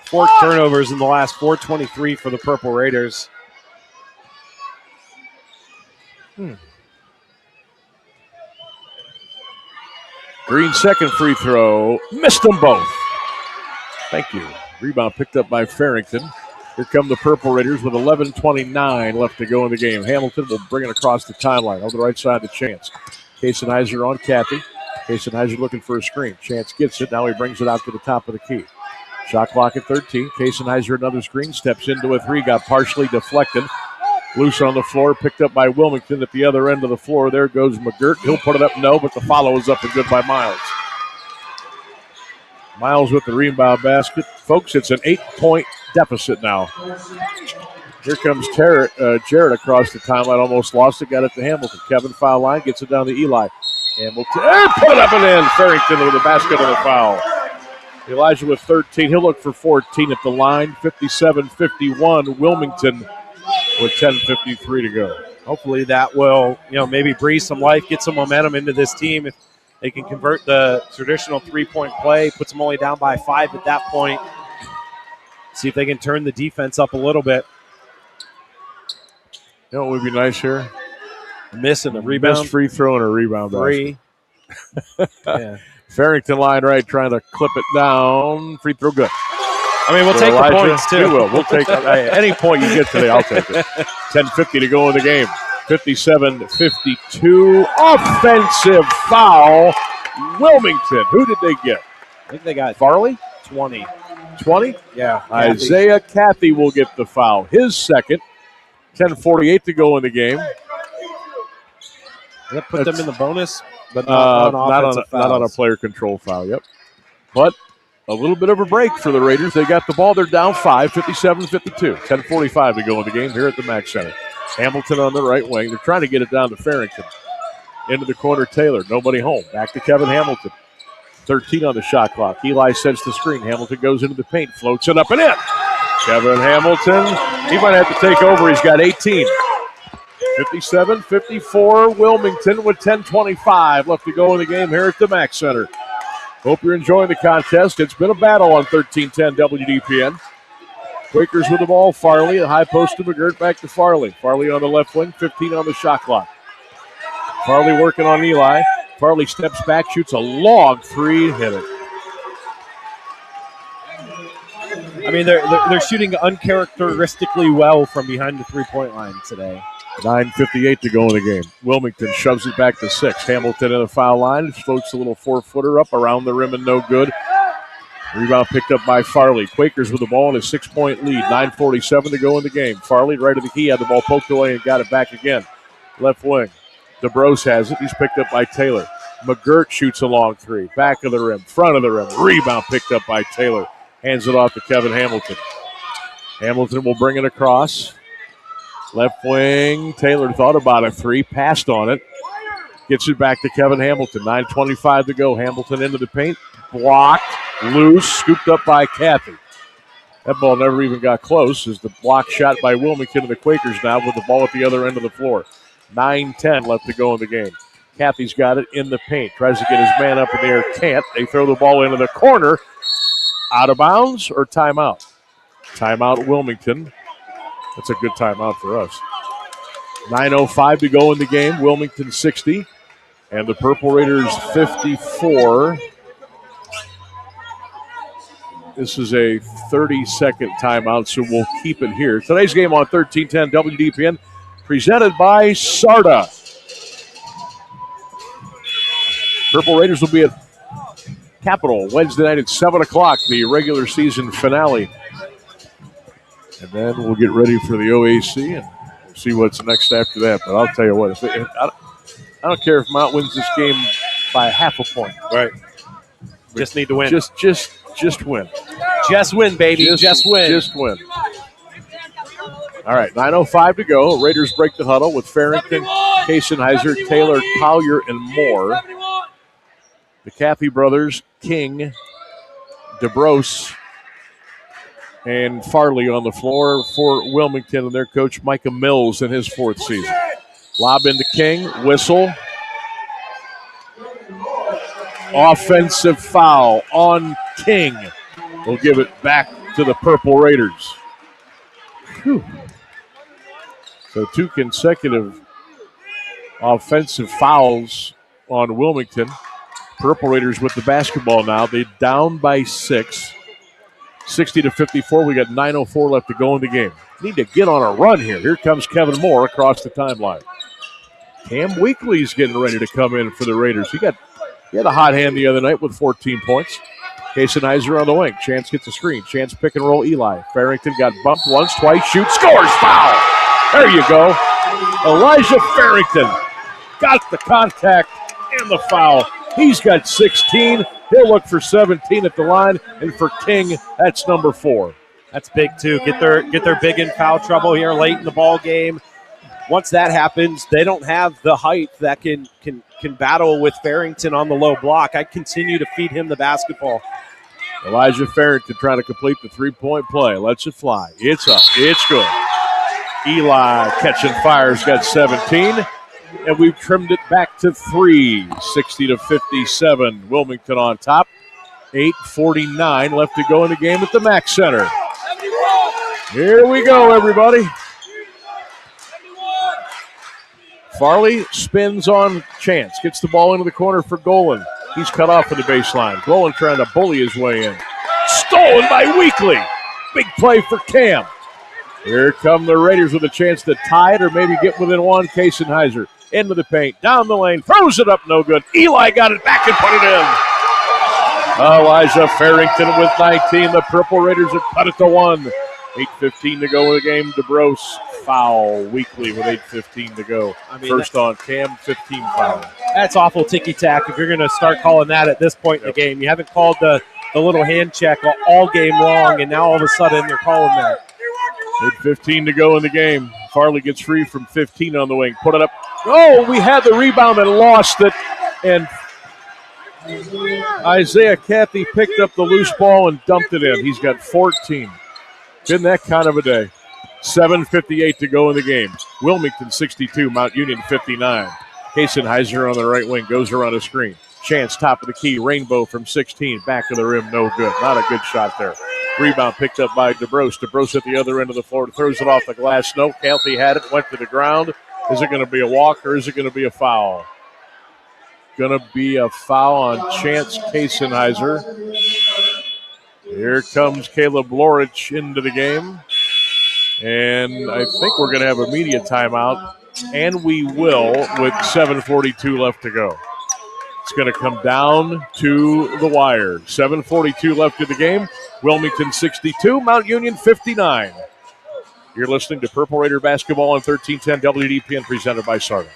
4 turnovers in the last 4:23 for the Purple Raiders. Green's second free throw, missed them both. Thank you. Rebound picked up by Farrington. Here come the Purple Raiders with 11:29 left to go in the game. Hamilton will bring it across the timeline on the right side of the Chance. Kasenizer on Cathy. Kasenizer looking for a screen. Chance gets it. Now he brings it out to the top of the key. Shot clock at 13. Kaysenheiser, another screen, steps into a three, got partially deflected. Loose on the floor, picked up by Wilmington at the other end of the floor. There goes McGirt. He'll put it up, no, but the follow is up and good by Miles. Miles with the rebound basket. Folks, it's an 8-point deficit now. Here comes Jarrett across the timeline, almost lost it, got it to Hamilton. Kevin foul line, gets it down to Eli. Hamilton, put it up and in. Farrington with the basket and the foul. Elijah with 13. He'll look for 14 at the line. 57-51. Wilmington with 10:53 to go. Hopefully that will, maybe breathe some life, get some momentum into this team. If they can convert the traditional three-point play, puts them only down by 5 at that point. See if they can turn the defense up a little bit. You know what would be nice here? Missing a rebound. Missed free throw and a rebound. 3. Yeah. Farrington line right, trying to clip it down. Free throw good. I mean, we'll take Elijah, the points, too. We will. We'll take any point you get today, I'll take it. 10:50 to go in the game. 57-52. Offensive foul. Wilmington. Who did they get? I think they got Farley? 20. 20? Yeah. Isaiah Cathy will get the foul. His second. 10:48 to go in the game. That put them in the bonus, but not on a player control foul, yep. But a little bit of a break for the Raiders. They got the ball. They're down 5, 57-52. 10:45 to go in the game here at the Mack Center. Hamilton on the right wing. They're trying to get it down to Farrington. Into the corner, Taylor. Nobody home. Back to Kevin Hamilton. 13 on the shot clock. Eli sets the screen. Hamilton goes into the paint. Floats it up and in. Kevin Hamilton. He might have to take over. He's got 18. 57-54. Wilmington with 10:25 left to go in the game here at the Mack Center. Hope you're enjoying the contest. It's been a battle on 1310 WDPN. Quakers with the ball. Farley, a high post to McGirt, back to Farley. Farley on the left wing, 15 on the shot clock. Farley working on Eli. Farley steps back, shoots a long three, hit it. I mean, they're shooting uncharacteristically well from behind the three-point line today. 9:58 to go in the game. Wilmington shoves it back to 6. Hamilton in the foul line. Floats a little 4-footer up around the rim and no good. Rebound picked up by Farley. Quakers with the ball in a 6-point lead. 9:47 to go in the game. Farley right of the key, had the ball poked away and got it back again. Left wing. DeBrose has it. He's picked up by Taylor. McGirt shoots a long three. Back of the rim, front of the rim. Rebound picked up by Taylor. Hands it off to Kevin Hamilton. Hamilton will bring it across. Left wing. Taylor thought about a three. Passed on it. Gets it back to Kevin Hamilton. 9:25 to go. Hamilton into the paint. Blocked. Loose. Scooped up by Cathy. That ball never even got close as the block shot by Wilmington and the Quakers now with the ball at the other end of the floor. 9:10 left to go in the game. Cathy's got it in the paint. Tries to get his man up in the air. Can't. They throw the ball into the corner. Out of bounds or timeout? Timeout Wilmington. That's a good timeout for us. 9:05 to go in the game. Wilmington 60. And the Purple Raiders 54. This is a 30-second timeout, so we'll keep it here. Today's game on 1310 WDPN, presented by Sarda. Purple Raiders will be at Capitol Wednesday night at 7 o'clock, the regular season finale. And then we'll get ready for the OAC and we'll see what's next after that. But I'll tell you what, I don't care if Mount wins this game by half a point. Right. Just need to win. Just win. Just win, baby. Just win. Just win. All right, 9:05 to go. Raiders break the huddle with Farrington, Kaysenheiser, Taylor, Collier, and more. The Cathy brothers, King, DeBrose, and Farley on the floor for Wilmington and their coach, Micah Mills, in his 4th season. Lob into King, whistle. Offensive foul on King. We'll give it back to the Purple Raiders. Whew. So 2 consecutive offensive fouls on Wilmington. Purple Raiders with the basketball now. They're down by 6. 60-54. We got 9:04 left to go in the game. Need to get on a run here. Here comes Kevin Moore across the timeline. Cam Weekly's getting ready to come in for the Raiders. He had a hot hand the other night with 14 points. Kasenizer on the wing. Chance gets a screen. Chance pick and roll Eli. Farrington got bumped once, twice, shoots, scores, foul. There you go. Elijah Farrington got the contact and the foul. He's got 16. He'll look for 17 at the line, and for King, that's number 4. That's big too. Get their big in foul trouble here late in the ball game. Once that happens, they don't have the height that can battle with Farrington on the low block. I continue to feed him the basketball. Elijah Farrington trying to complete the three-point play. Lets it fly. It's up. It's good. Eli catching fire's got 17, and we've trimmed it back to 3, 60-57. Wilmington on top. 8:49 left to go in the game at the Mack Center. Here we go, everybody. Farley spins on Chance. Gets the ball into the corner for Golan. He's cut off at the baseline. Golan trying to bully his way in. Stolen by Weekly. Big play for Cam. Here come the Raiders with a chance to tie it or maybe get within one. Kasenizer into the paint. Down the lane. Throws it up. No good. Eli got it back and put it in. Elijah Farrington with 19. The Purple Raiders have cut it to 1. 8:15 to go in the game. DeBrose foul. Weekly with 8:15 to go. First on Cam, 15 foul. That's awful ticky-tack if you're going to start calling that at this point in the game. You haven't called the little hand check all game long, and now all of a sudden they're calling that. 8:15 to go in the game. Farley gets free from 15 on the wing. Put it up. Oh, we had the rebound and lost it. And Isaiah Cathy picked up the loose ball and dumped it in. He's got 14. Been that kind of a day. 7:58 to go in the game. Wilmington 62, Mount Union 59. Kasenizer on the right wing goes around a screen. Chance top of the key. Rainbow from 16. Back of the rim, no good. Not a good shot there. Rebound picked up by DeBrose. DeBrose at the other end of the floor. Throws it off the glass. No, Cathy had it. Went to the ground. Is it going to be a walk or is it going to be a foul? Going to be a foul on Chance Kasenizer. Here comes Caleb Lorich into the game. And I think we're going to have a media timeout. And we will with 7:42 left to go. It's going to come down to the wire. 7:42 left in the game. Wilmington 62, Mount Union 59. You're listening to Purple Raider basketball on 1310 WDPN, presented by SARTA.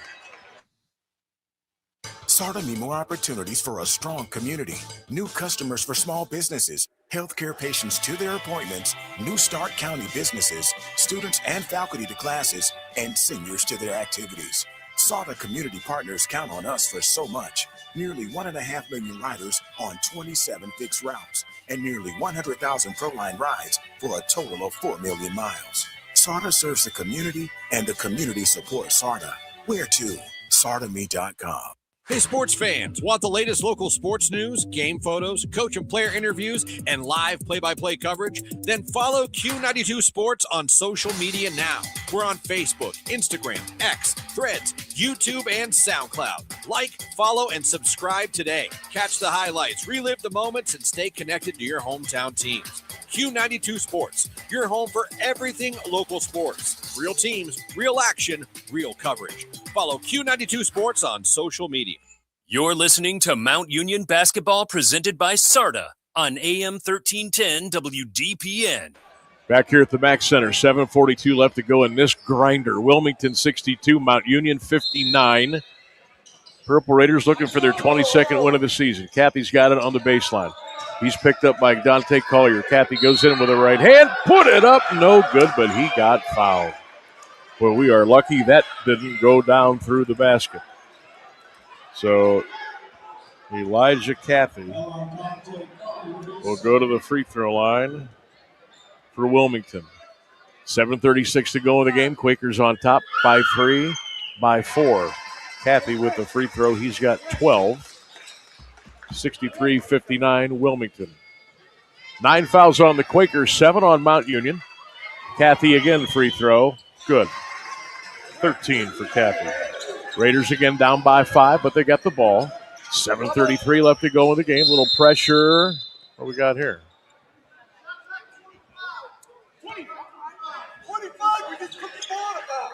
SARTA need more opportunities for a strong community. New customers for small businesses, healthcare patients to their appointments, New Start County businesses, students and faculty to classes, and seniors to their activities. SARTA community partners count on us for so much. Nearly 1.5 million riders on 27 fixed routes, and nearly 100,000 ProLine rides for a total of 4 million miles. SARTA serves the community, and the community supports SARTA. Where to? SARTAMe.com. Hey, sports fans, want the latest local sports news, game photos, coach and player interviews, and live play-by-play coverage? Then follow Q92 Sports on social media now. We're on Facebook, Instagram, X, Threads, YouTube, and SoundCloud. Like, follow, and subscribe today. Catch the highlights, relive the moments, and stay connected to your hometown teams. Q92 Sports, your home for everything local sports. Real teams, real action, real coverage. Follow Q92 Sports on social media. You're listening to Mount Union basketball presented by SARTA on AM 1310 WDPN. Back here at the Mack Center, 7:42 left to go in this grinder. Wilmington 62, Mount Union 59. Purple Raiders looking for their 22nd win of the season. Cathy's got it on the baseline. He's picked up by Dante Collier. Cathy goes in with a right hand. Put it up. No good, but he got fouled. Well, we are lucky that didn't go down through the basket. So Elijah Cathy will go to the free throw line for Wilmington. 7:36 to go in the game. Quakers on top by 3, by 4. Cathy with the free throw. He's got 12. 63-59 Wilmington. 9 fouls on the Quakers, 7 on Mount Union. Cathy again free throw. Good. 13 for Cathy. Raiders again down by 5, but they got the ball. 7:33 left to go in the game. Little pressure. What we got here? 25, we just took the ball about.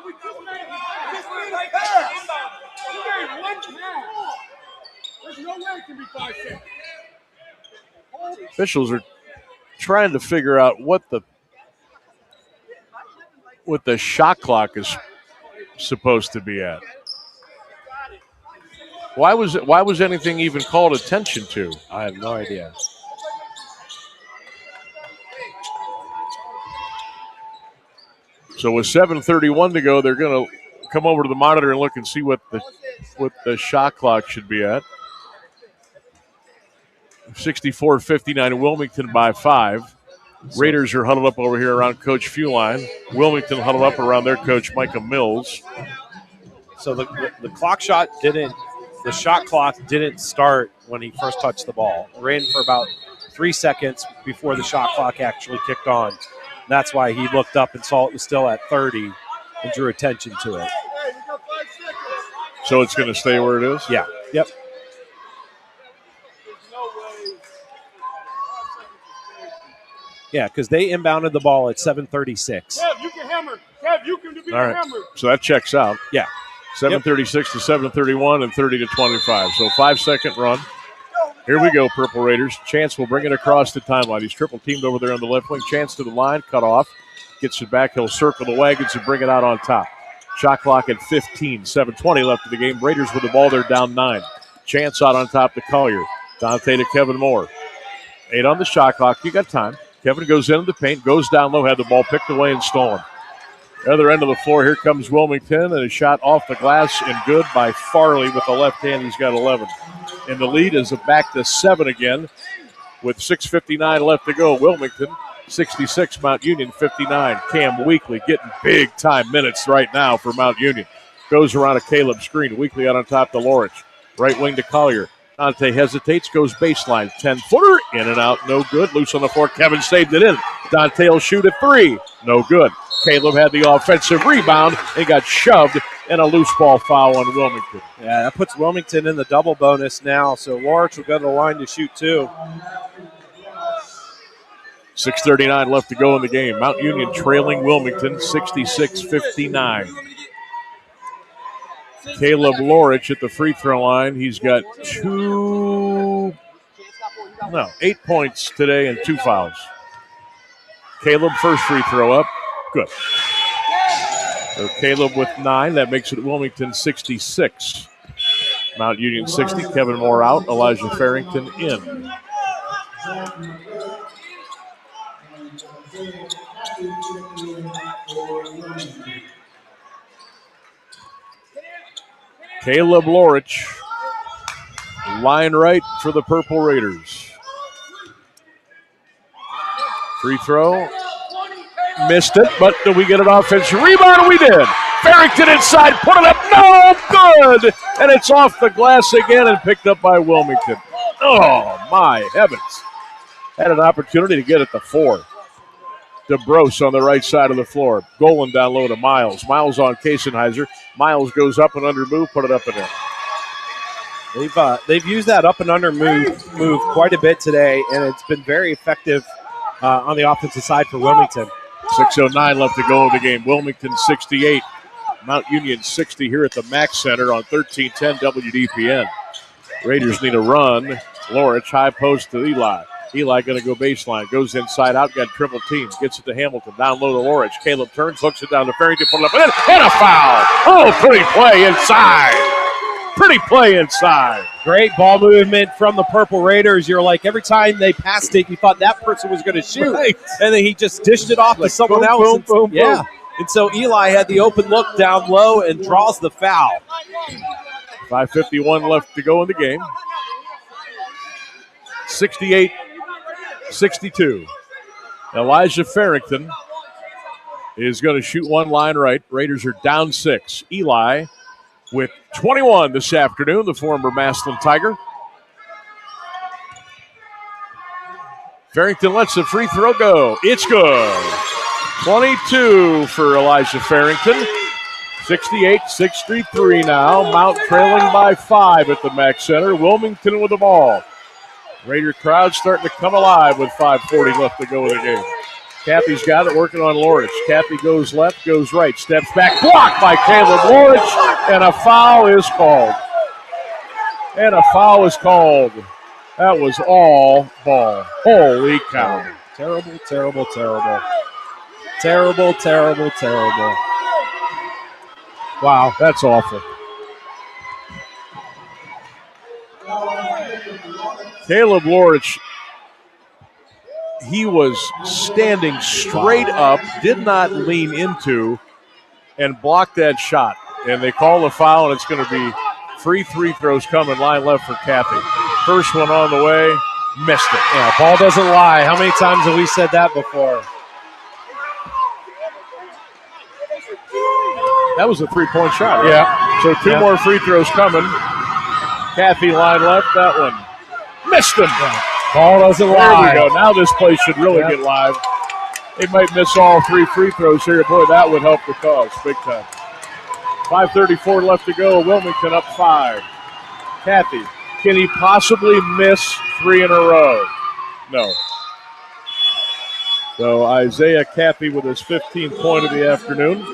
We just made a pass. We made one pass. There's no way it can be Officials are trying to figure out what the shot clock is supposed to be at. Why was anything even called attention to? I have no idea. So with 7:31 to go, they're going to come over to the monitor and look and see what the shot clock should be at. 64-59, Wilmington by 5. Raiders are huddled up over here around Coach Feuline. Wilmington huddled up around their coach, Micah Mills. So the shot clock didn't start when he first touched the ball. It ran for about 3 seconds before the shot clock actually kicked on. That's why he looked up and saw it was still at 30 and drew attention to it. So it's going to stay where it is? Yeah. Yep. Yeah, because they inbounded the ball at 7:36. Kev, you can hammer. Kev, you can be All right. hammer. So that checks out. Yeah. 7:36 to 7:31 and 30 to 25. So 5-second run. Here we go, Purple Raiders. Chance will bring it across the timeline. He's triple teamed over there on the left wing. Chance to the line, cut off. Gets it back. He'll circle the wagons and bring it out on top. Shot clock at 15. 7:20 left of the game. Raiders with the ball. They're down 9. Chance out on top to Collier. Dante to Kevin Moore. 8 on the shot clock. You got time. Kevin goes into the paint, goes down low, had the ball picked away and stolen. The other end of the floor, here comes Wilmington, and a shot off the glass and good by Farley with the left hand. He's got 11. And the lead is back to 7 again with 6:59 left to go. Wilmington 66, Mount Union 59. Cam Weekly getting big-time minutes right now for Mount Union. Goes around a Caleb screen. Weekly out on top to Lorich. Right wing to Collier. Dante hesitates, goes baseline. 10-footer, in and out, no good. Loose on the floor, Kevin saved it in. Dante will shoot at 3, no good. Caleb had the offensive rebound and got shoved, and a loose ball foul on Wilmington. Yeah, that puts Wilmington in the double bonus now, so Lawrence will go to the line to shoot 2. 6:39 left to go in the game. Mount Union trailing Wilmington 66-59. Caleb Lorich at the free throw line. He's got 8 points today and 2 fouls. Caleb, first free throw up. Good. So Caleb with 9. That makes it Wilmington 66. Mount Union 60. Kevin Moore out. Elijah Farrington in. Caleb Lorich, line right for the Purple Raiders. Free throw, missed it, but did we get an offensive rebound? We did. Farrington inside, put it up, no good! And it's off the glass again and picked up by Wilmington. Oh, my heavens. Had an opportunity to get it to 4. DeBrose on the right side of the floor. Golan down low to Miles. Miles on Kasenheiser. Miles goes up and under move, put it up and in. They've used that up and under move quite a bit today, and it's been very effective on the offensive side for Wilmington. 6:09 left to go in the game. Wilmington 68. Mount Union 60 here at the Mack Center on 1310 WDPN. Raiders need a run. Lorich, high post to Eli. Eli going to go baseline. Goes inside out. Got triple team. Gets it to Hamilton. Down low to Lorich. Caleb turns. Hooks it down to Farrington. Put it up and in. And a foul. Oh, pretty play inside. Pretty play inside. Great ball movement from the Purple Raiders. You're like, every time they passed it, you thought that person was going to shoot. Right. And then he just dished it off to someone boom, else. boom, Yeah. boom. And so Eli had the open look down low and draws the foul. 5:51 left to go in the game. 68-62. Elijah Farrington is going to shoot one line right. Raiders are down 6. Eli with 21 this afternoon, the former Massillon Tiger. Farrington lets the free throw go. It's good. 22 for Elijah Farrington. 68-63 now. Mount trailing by 5 at the Mack Center. Wilmington with the ball. Raider crowd starting to come alive with 5:40 left to go in the game. Cappy's got it, working on Lorich. Cappy goes left, goes right, steps back, blocked by Caleb Lorich, and a foul is called. That was all ball. Holy cow. Terrible, terrible, terrible. Terrible, terrible, terrible. Wow, that's awful. Caleb Lorich, he was standing straight up, did not lean into, and blocked that shot. And they call the foul, and it's going to be free throws coming, line left for Kathy. First one on the way, missed it. Yeah, ball doesn't lie. How many times have we said that before? That was a three-point shot. Right? Yeah. So two more free throws coming. Kathy line left, that one. Missed him. Yeah. Ball doesn't lie. There we go. Now this place should really get live. They might miss all three free throws here. Boy, that would help the cause big time. 5:34 left to go. Wilmington up 5. Kathy, can he possibly miss 3 in a row? No. So Isaiah Kathy with his 15th point of the afternoon.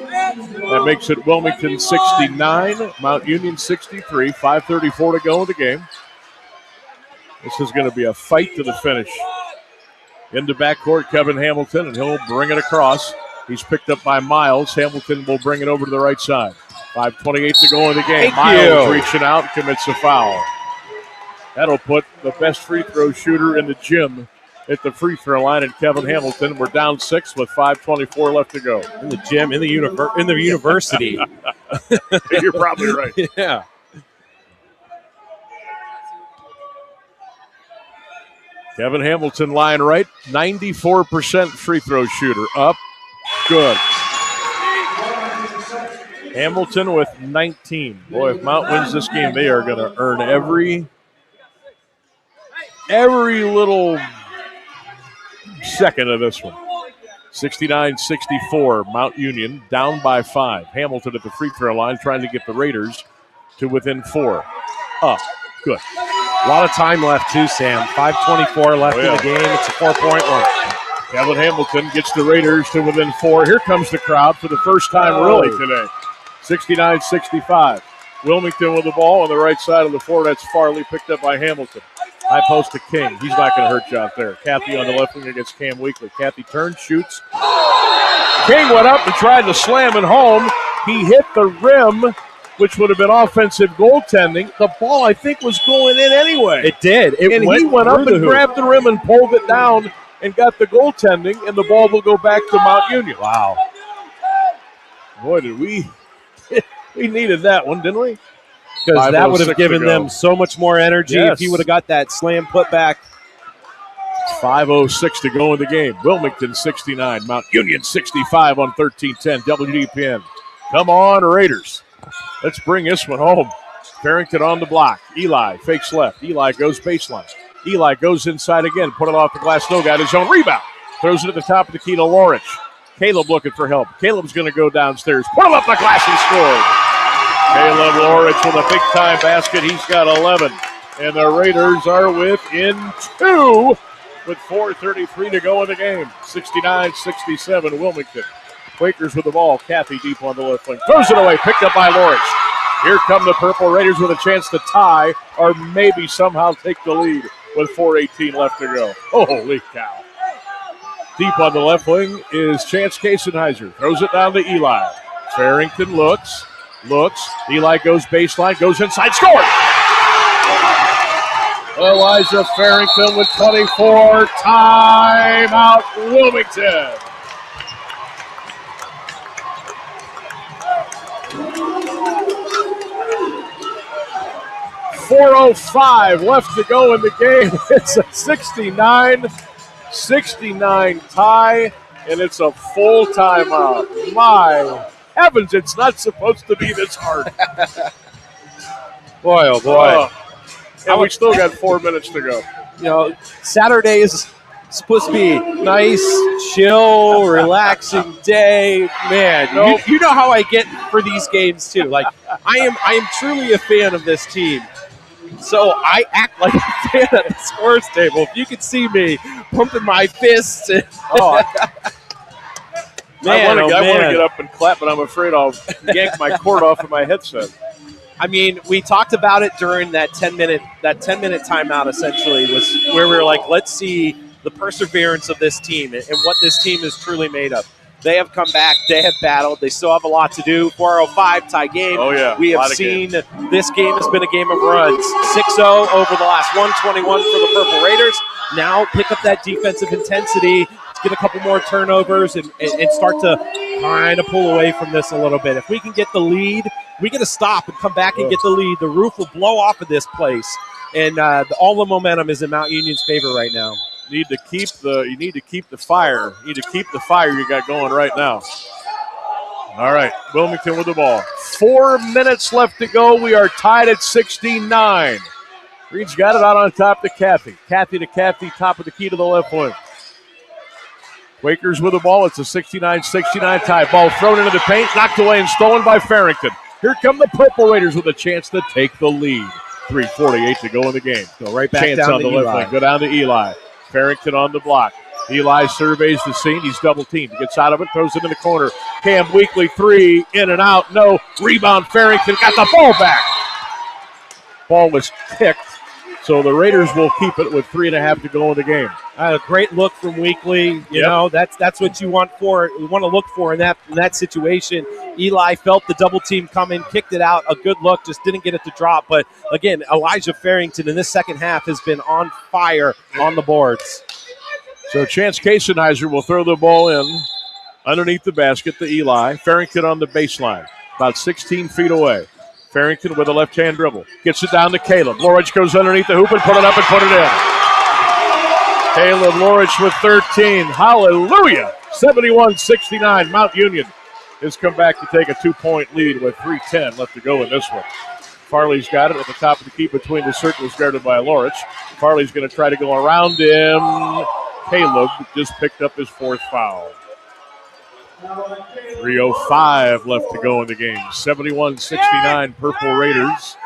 That makes it Wilmington 69, Mount Union 63. 5:34 to go in the game. This is going to be a fight to the finish. Into backcourt, Kevin Hamilton, and he'll bring it across. He's picked up by Miles. Hamilton will bring it over to the right side. 5:28 to go in the game. Miles reaching out and commits a foul. That'll put the best free throw shooter in the gym at the free throw line, and Kevin Hamilton. We're down 6 with 5:24 left to go. In the gym, in the university. You're probably right. Yeah. Kevin Hamilton lying right, 94% free throw shooter. Up, good. Hamilton with 19. Boy, if Mount wins this game, they are going to earn every little second of this one. 69-64, Mount Union down by 5. Hamilton at the free throw line trying to get the Raiders to within 4. Up, good. A lot of time left, too, Sam. 5:24 left in the game. It's a 4-point one. Kevin Hamilton gets the Raiders to within 4. Here comes the crowd for the first time really today. 69-65. Wilmington with the ball on the right side of the floor. That's Farley picked up by Hamilton. High post to King. He's not going to hurt you out there. Kathy on the left wing against Cam Weekly. Kathy turns, shoots. King went up and tried to slam it home. He hit the rim, which would have been offensive goaltending. The ball, I think, was going in anyway. It did. He went up and grabbed the rim and pulled it down and got the goaltending, and the ball will go back to Mount Union. Wow. Boy, did we needed that one, didn't we? Because that would have given them so much more energy if he would have got that slam put back. 5:06 to go in the game. Wilmington 69, Mount Union 65 on 13-10 WDPN. Come on, Raiders. Let's bring this one home. Farrington on the block. Eli fakes left. Eli goes baseline. Eli goes inside again. Put it off the glass. No, got his own rebound. Throws it at the top of the key to Lorich. Caleb looking for help. Caleb's going to go downstairs. Put him up the glass and scored. Caleb Lorich with a big-time basket. He's got 11. And the Raiders are within 2 with 4:33 to go in the game. 69-67 Wilmington. Quakers with the ball. Kathy deep on the left wing. Throws it away. Picked up by Lorich. Here come the Purple Raiders with a chance to tie or maybe somehow take the lead with 4:18 left to go. Holy cow. Deep on the left wing is Chance Kasenheiser. Throws it down to Eli. Farrington looks. Eli goes baseline, goes inside, scores! Elijah Farrington with 24. Timeout, Wilmington. .405 left to go in the game. It's a 69-69 tie, and it's a full timeout. My heavens, it's not supposed to be this hard. Boy, oh boy. And we still got 4 minutes to go. You know, Saturday is supposed to be nice, chill, relaxing day. Man, you know how I get for these games too. Like I am truly a fan of this team. So I act like a fan at the scores table. If you could see me pumping my fists. Man, I want to get up and clap, but I'm afraid I'll yank my cord off of my headset. I mean, we talked about it during that 10-minute timeout. Essentially, was where we were like, let's see the perseverance of this team and what this team is truly made of. They have come back. They have battled. They still have a lot to do. 4:05 tie game. Oh, yeah. We have seen this game has been a game of runs. 6-0 over the last 121 for the Purple Raiders. Now pick up that defensive intensity. Let's get a couple more turnovers and start to kind of pull away from this a little bit. If we can get the lead, we get to stop and come back and get the lead. The roof will blow off of this place. And all the momentum is in Mount Union's favor right now. You need to keep the fire. You need to keep the fire you got going right now. All right, Wilmington with the ball. 4 minutes left to go. We are tied at 69. Reed's got it out on top to Kathy. Kathy to Kathy, top of the key to the left wing. Quakers with the ball. It's a 69-69 tie. Ball thrown into the paint, knocked away and stolen by Farrington. Here come the Purple Raiders with a chance to take the lead. 3:48 to go in the game. Go right back chance down on to the left Eli. wing. Go down to Eli. Farrington on the block. Eli surveys the scene. He's double teamed. Gets out of it, throws it in the corner. Cam Weekly, three, in and out. No. Rebound, Farrington got the ball back. Ball was kicked, so the Raiders will keep it with 3.5 to go in the game. A great look from Weekly. You know, that's what you want to look for in that situation. Eli felt the double team coming, kicked it out. A good look, just didn't get it to drop. But again, Elijah Farrington in this second half has been on fire on the boards. So Chance Kasenizer will throw the ball in underneath the basket to Eli. Farrington on the baseline, about 16 feet away. Farrington with a left-hand dribble. Gets it down to Caleb. Lorich goes underneath the hoop and put it up and put it in. Caleb Lorich with 13. Hallelujah. 71-69. Mount Union has come back to take a 2-point lead with 3:10 left to go in this one. Farley's got it at the top of the key between the circles guarded by Lorich. Farley's going to try to go around him. Caleb just picked up his 4th foul. 3:05 left to go in the game. 71-69 Purple Raiders.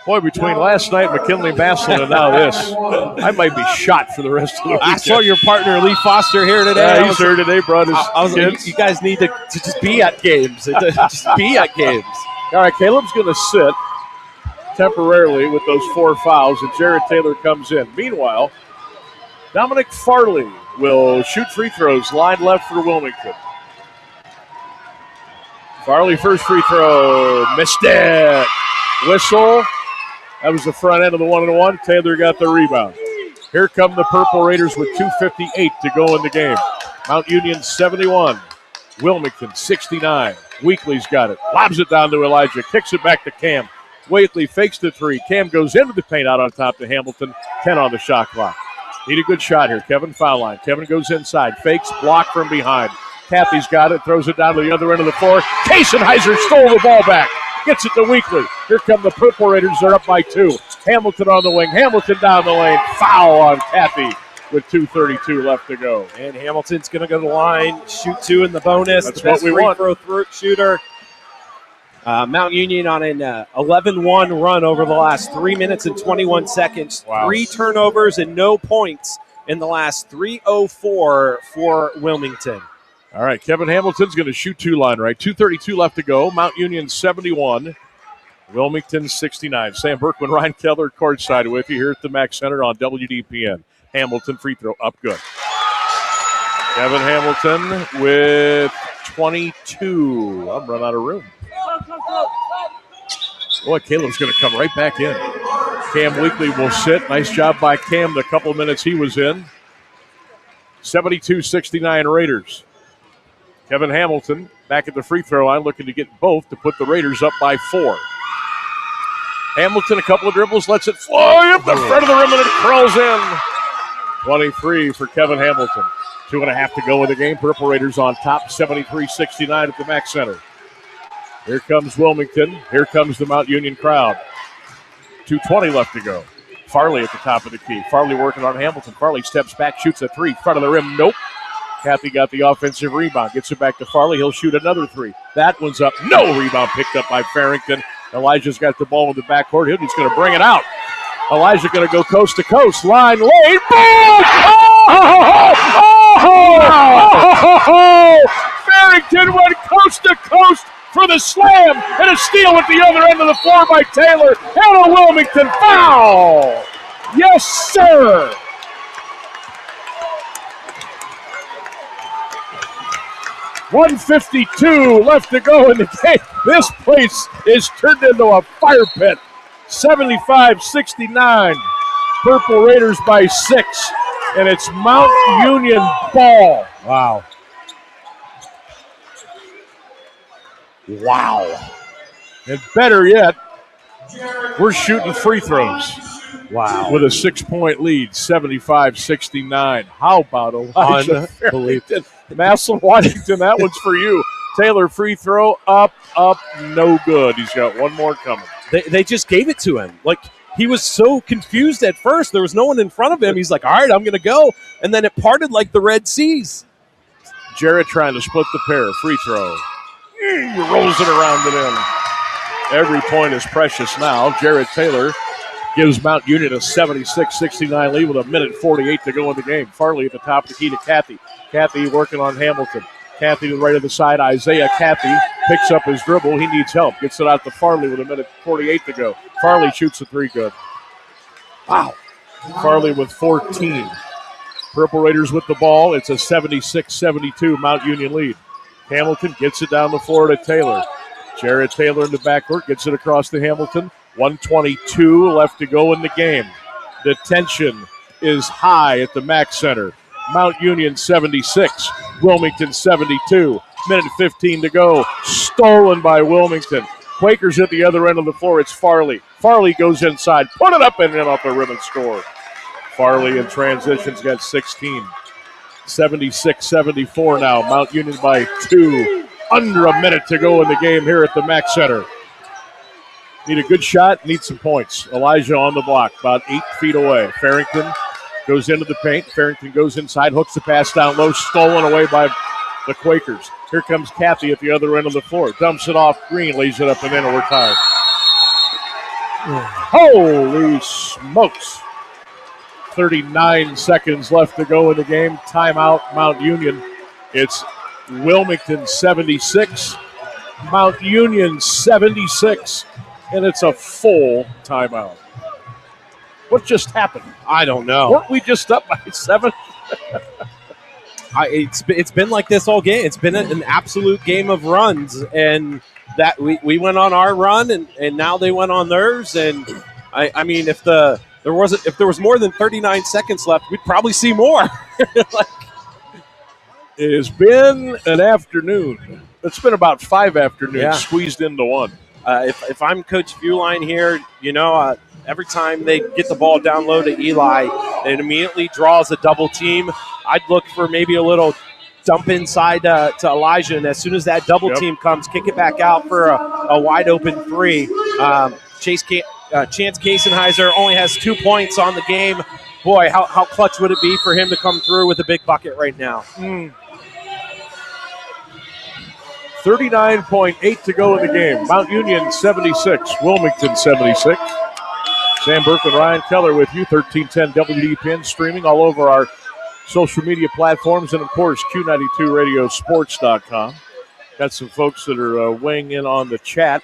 Boy, between last night, McKinley Maslin, and now this, I might be shot for the rest of the weekend. I saw your partner, Lee Foster, here today. Yeah, he's here today, brought his kids. You guys need to just be at games. Just be at games. All right, Caleb's going to sit temporarily with those 4 fouls, and Jared Taylor comes in. Meanwhile, Dominic Farley will shoot free throws, line left for Wilmington. Farley, first free throw, missed it. Whistle. That was the front end of the 1-and-1. Taylor got the rebound. Here come the Purple Raiders with 2:58 to go in the game. Mount Union 71, Wilmington 69. Weekly's got it. Lobs it down to Elijah. Kicks it back to Cam. Wakely fakes the 3. Cam goes into the paint out on top to Hamilton. 10 on the shot clock. Need a good shot here. Kevin foul line. Kevin goes inside. Fakes. Block from behind. Kathy's got it. Throws it down to the other end of the floor. Kasenizer stole the ball back. Gets it to Weekly. Here come the Purple Raiders. They're up by 2. Hamilton on the wing. Hamilton down the lane. Foul on Kathy with 2:32 left to go. And Hamilton's going to go to the line. Shoot 2 in the bonus. That's the best what we want. free throw shooter. Mount Union on an 11-1 run over the last 3 minutes and 21 seconds. Wow. 3 turnovers and no points in the last 3:04 for Wilmington. All right, Kevin Hamilton's going to shoot 2 line right. 2:32 left to go. Mount Union 71, Wilmington 69. Sam Bourquin, Ryan Keller, courtside with you here at the Mack Center on WDPN. Hamilton free throw up good. Kevin Hamilton with 22. I'm running out of room. Boy, Caleb's going to come right back in. Cam Weekly will sit. Nice job by Cam the couple minutes he was in. 72-69 Raiders. Kevin Hamilton back at the free throw line looking to get both to put the Raiders up by 4. Hamilton, a couple of dribbles, lets it fly up the front of the rim and it curls in. 23 for Kevin Hamilton. 2.5 to go in the game. Purple Raiders on top, 73-69 at the Mack Center. Here comes Wilmington. Here comes the Mount Union crowd. 2:20 left to go. Farley at the top of the key. Farley working on Hamilton. Farley steps back, shoots a 3. Front of the rim, nope. Kathy got the offensive rebound. Gets it back to Farley. He'll shoot another 3. That one's up. No rebound picked up by Farrington. Elijah's got the ball in the backcourt. He's going to bring it out. Elijah going to go coast to coast. Line lane. Boom! Oh! Farrington went coast to coast a slam and a steal at the other end of the floor by Taylor. And a Wilmington foul. Yes, sir. .152 left to go in the game. This place is turned into a fire pit. 75-69. Purple Raiders by 6. And it's Mount Union ball. Wow. Wow. And better yet, we're shooting free throws. Wow. With a 6-point lead, 75-69. How about Elijah? Unbelievable. Massillon, Washington, that one's for you. Taylor, free throw, up, no good. He's got one more coming. They just gave it to him. Like, he was so confused at first. There was no one in front of him. He's like, all right, I'm going to go. And then it parted like the Red Seas. Jarrett trying to split the pair. Free throw. He rolls it around and in. Every point is precious now. Jarrett Taylor gives Mount Union a 76-69 lead with 1:48 to go in the game. Farley at the top of the key to Cathy. Cathy working on Hamilton. Cathy to the right of the side. Isaiah Cathy picks up his dribble. He needs help. Gets it out to Farley with 1:48 to go. Farley shoots a three good. Wow. Farley with 14. Purple Raiders with the ball. It's a 76-72 Mount Union lead. Hamilton gets it down the floor to Taylor. Jarrett Taylor in the backcourt gets it across to Hamilton. 1:22 left to go in the game. The tension is high at the Mack Center. Mount Union 76, Wilmington 72. 1:15 to go. Stolen by Wilmington. Quakers at the other end of the floor. It's Farley. Farley goes inside. Put it up and in off the rim and score. Farley in transition's got 16. 76-74 now. Mount Union by 2. Under a minute to go in the game here at the Mack Center. Need a good shot, need some points. Elijah on the block, about 8 feet away. Farrington goes into the paint. Farrington goes inside, hooks the pass down low, stolen away by the Quakers. Here comes Cathy at the other end of the floor. Dumps it off Green, lays it up and in, and we're tied. Holy smokes. 39 seconds left to go in the game. Timeout, Mount Union. It's Wilmington 76, Mount Union 76, and it's a full timeout. What just happened? I don't know. Weren't we just up by 7? It's been like this all game. It's been an absolute game of runs, and that we went on our run, and now they went on theirs. And I mean, if there was more than 39 seconds left, we'd probably see more. It has been an afternoon. It's been about 5 afternoons squeezed into one. If I'm Coach Viewline here, every time they get the ball down low to Eli, it immediately draws a double team. I'd look for maybe a little dump inside to Elijah, and as soon as that double team comes, kick it back out for a wide open three. Chance Kasenheiser only has 2 points on the game. Boy, how clutch would it be for him to come through with a big bucket right now? 39.8 to go in the game. Mount Union 76, Wilmington 76. Sam Bourquin and Ryan Keller with you, 1310 WDPN, streaming all over our social media platforms and, of course, Q92radiosports.com. Got some folks that are weighing in on the chat.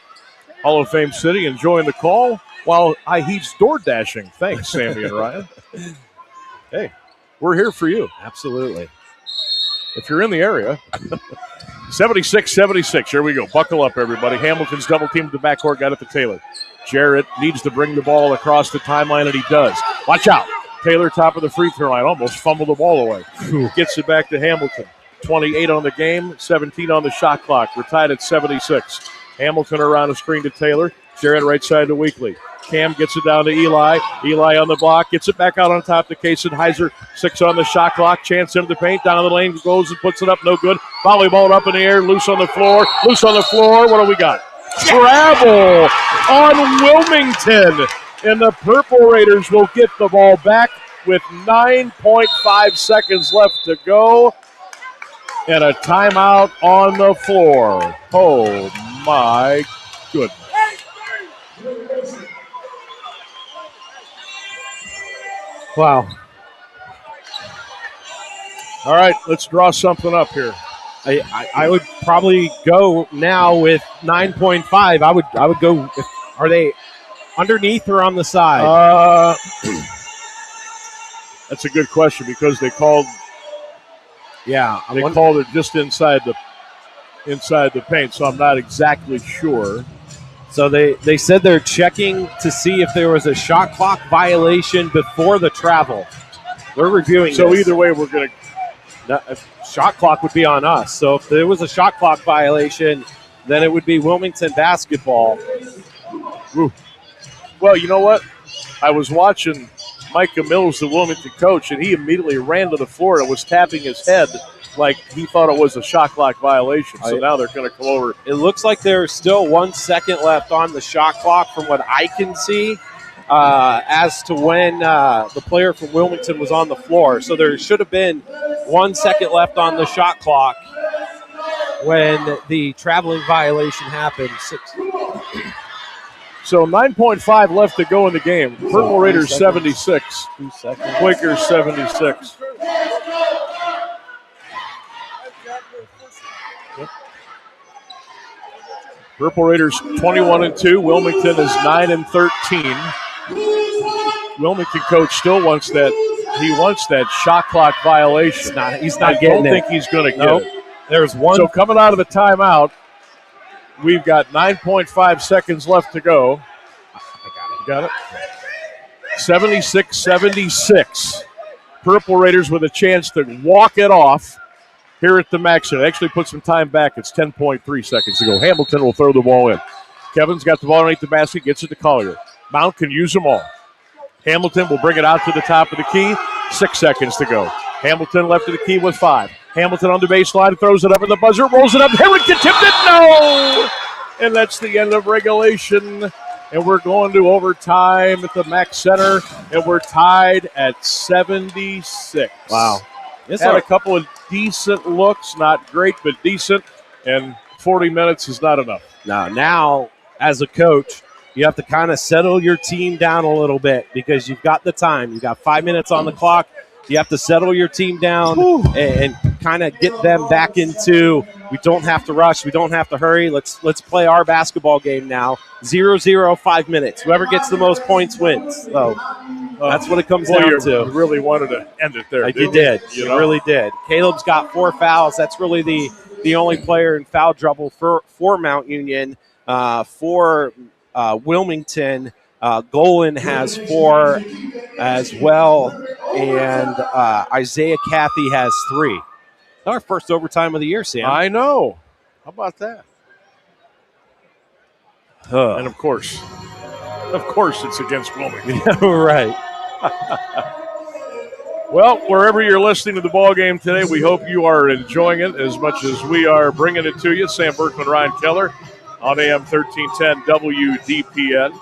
Hall of Fame City enjoying the call while he's door dashing. Thanks, Sammy and Ryan. Hey, we're here for you. Absolutely. If you're in the area. 76-76. Here we go. Buckle up, everybody. Hamilton's double team to the backcourt. Got it to Taylor. Jarrett needs to bring the ball across the timeline, and he does. Watch out. Taylor, top of the free throw line. Almost fumbled the ball away. Gets it back to Hamilton. 28 on the game, 17 on the shot clock. We're tied at 76. Hamilton around a screen to Taylor. Jarrett right side to Weekly. Cam gets it down to Eli. Eli on the block. Gets it back out on top to Kasenheiser. 6 on the shot clock. Chance into the paint. Down the lane. Goes and puts it up. No good. Volleyball up in the air. Loose on the floor. Loose on the floor. What do we got? Travel on Wilmington. And the Purple Raiders will get the ball back with 9.5 seconds left to go. And a timeout on the floor. Oh, my goodness. Wow. All right, let's draw something up here. I would probably go now with 9.5. I would go. Are they underneath or on the side? That's a good question because they called. Yeah, they called it just inside the paint, so I'm not exactly sure. So they said they're checking to see if there was a shot clock violation before the travel. They're reviewing. So this. either way, we're going to. Shot clock would be on us. So if there was a shot clock violation, then it would be Wilmington basketball. Ooh. Well, you know what? I was watching Micah Mills, the Wilmington coach, and he immediately ran to the floor and was tapping his head like he thought it was a shot clock violation. So now they're going to come over. It looks like there's still 1 second left on the shot clock from what I can see as to when the player from Wilmington was on the floor. So there should have been 1 second left on the shot clock when the traveling violation happened. So 9.5 left to go in the game. Purple Raiders 76. Quakers 76. Purple Raiders 21-2. Wilmington is 9-13. Wilmington coach still wants that. He wants that shot clock violation. He's not getting it. I don't think he's going to get it. There's one. So coming out of the timeout, we've got 9.5 seconds left to go. I got it. 76-76. Purple Raiders with a chance to walk it off here at the Max Center. Actually put some time back. It's 10.3 seconds to go. Hamilton will throw the ball in. Kevin's got the ball underneath the basket, gets it to Collier. Mount can use them all. Hamilton will bring it out to the top of the key. 6 seconds to go. Hamilton left of the key with 5. Hamilton on the baseline, throws it up at the buzzer, rolls it up. Harrington tipped it. No! And that's the end of regulation. And we're going to overtime at the Max Center. And we're tied at 76. Wow. Had a couple of decent looks, not great, but decent. And 40 minutes is not enough. Now, as a coach, you have to kind of settle your team down a little bit because you've got the time. You've got 5 minutes on the clock. You have to settle your team down and kind of get them back into, we don't have to rush. We don't have to hurry. Let's play our basketball game now. 0-0, 5 minutes. Whoever gets the most points wins. So that's what it comes down to. You really wanted to end it there. You did. You really did. Caleb's got 4 fouls. That's really the only player in foul trouble for Mount Union. For Wilmington, Golan has 4 as well, and Isaiah Cathy has 3. Our first overtime of the year, Sam. I know. How about that? And of course, it's against Wilmington. Right. Well, wherever you're listening to the ball game today, we hope you are enjoying it as much as we are bringing it to you. Sam Bourquin and Ryan Keller on AM 1310 WDPN.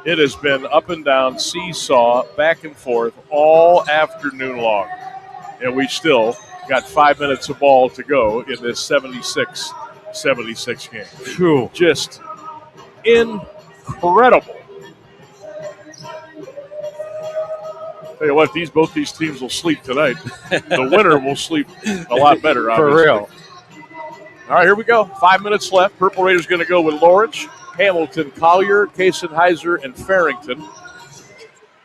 It has been up and down, seesaw, back and forth all afternoon long. And we still got 5 minutes of ball to go in this 76 game. True. Just incredible. Tell you what, both these teams will sleep tonight. The winner will sleep a lot better, obviously. For real. All right, here we go. 5 minutes left. Purple Raiders going to go with Lorich, Hamilton, Collier, Kaysen-Heiser, and Farrington.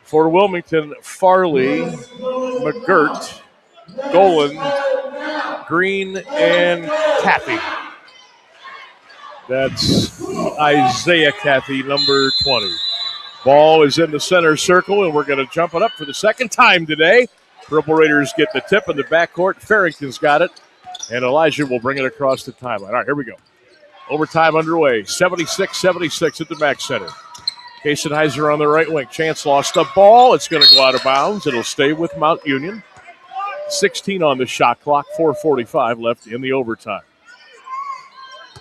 For Wilmington, Farley, McGirt, Golan, Green, and Cathy. That's Isaiah Cathy, number 20. Ball is in the center circle, and we're going to jump it up for the second time today. Purple Raiders get the tip in the backcourt. Farrington's got it, and Elijah will bring it across the timeline. All right, here we go. Overtime underway, 76-76 at the Max Center. Kaysen-Heiser on the right wing. Chance lost the ball. It's going to go out of bounds. It'll stay with Mount Union. 16 on the shot clock, 4:45 left in the overtime.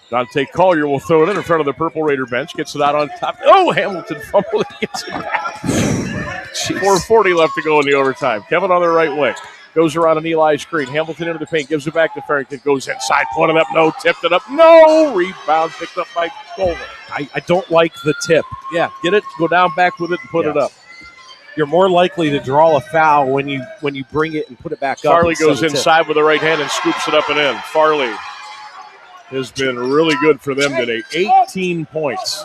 Dante Collier will throw it in front of the Purple Raider bench. Gets it out on top. Oh, Hamilton fumbled. Gets it back. 4:40 left to go in the overtime. Kevin on the right wing. Goes around an Eli screen. Hamilton into the paint. Gives it back to Farrington. Goes inside. Put it up. No. Tipped it up. No. Rebound picked up by Golan. I don't like the tip. Yeah. Get it. Go down back with it and put it up. you're more likely to draw a foul when you bring it and put it back up. Farley goes inside with the right hand and scoops it up and in. Farley has been really good for them today. 18 points.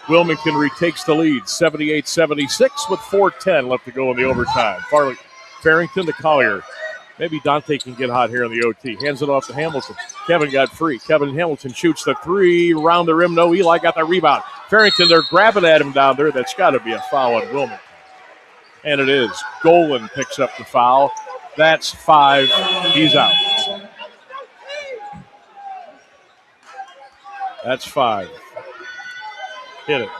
Wilmington retakes the lead, 78-76 with 4:10 left to go in the overtime. Farrington to Collier. Maybe Dante can get hot here in the OT. Hands it off to Hamilton. Kevin got free. Kevin Hamilton shoots the three. Round the rim. No, Eli got the rebound. Farrington, they're grabbing at him down there. That's got to be a foul on Wilmington. And it is. Golan picks up the foul. That's 5. He's out. That's 5. Hit it.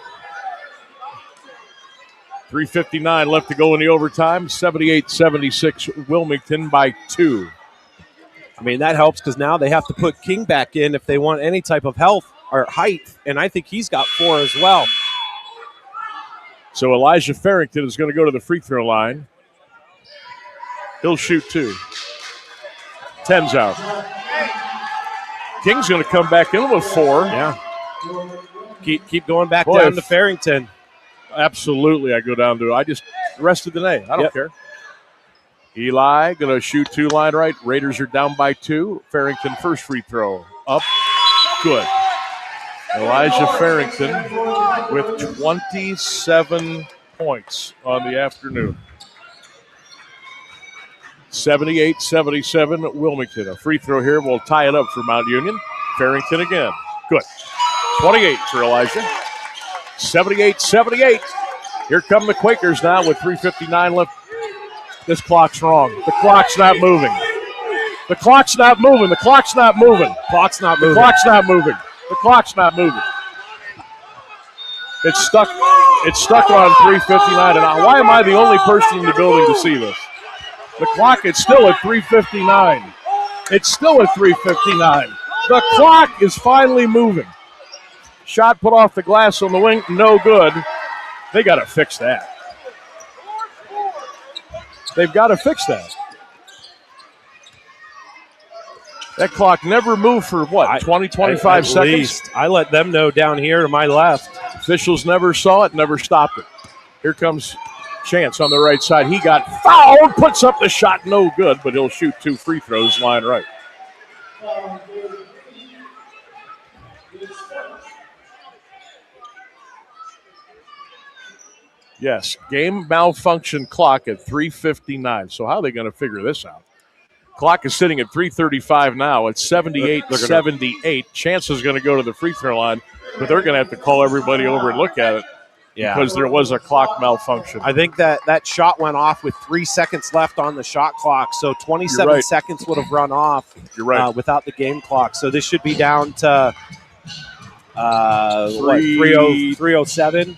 3:59 left to go in the overtime. 78-76 Wilmington by 2. I mean, that helps because now they have to put King back in if they want any type of health or height, and I think he's got 4 as well. So Elijah Farrington is going to go to the free throw line. He'll shoot 2. 10's out. King's going to come back in with 4. Yeah. Keep going back down to Farrington. Absolutely, I go down to it. I just rested the day. I don't care. Eli going to shoot 2 line right. Raiders are down by 2. Farrington first free throw. Up. Good. Elijah Farrington with 27 points on the afternoon. 78-77 Wilmington. A free throw here will tie it up for Mount Union. Farrington again. Good. 28 for Elijah. 78-78. Here come the Quakers now with 3:59 left. This clock's wrong. The clock's not moving. The clock's not moving. The clock's not moving. Clock's not moving. The clock's not moving. The clock's not moving. It's stuck. It's stuck on 3:59. And why am I the only person in the building to see this? The clock is still at 3:59. It's still at 3:59. The clock is finally moving. Shot put off the glass on the wing, no good. They got to fix that. They've got to fix that. That clock never moved for, 20, 25 seconds? Least. I let them know down here to my left. Officials never saw it, never stopped it. Here comes Chance on the right side. He got fouled, puts up the shot, no good, but he'll shoot 2 free throws, line right. Yes, game malfunction clock at 3:59. So how are they going to figure this out? Clock is sitting at 3:35 now. It's 78-78. Chance is going to go to the free throw line, but they're going to have to call everybody over and look at it because there was a clock malfunction. I think that shot went off with 3 seconds left on the shot clock, so 27 seconds would have run off without the game clock. So this should be down to 3:07.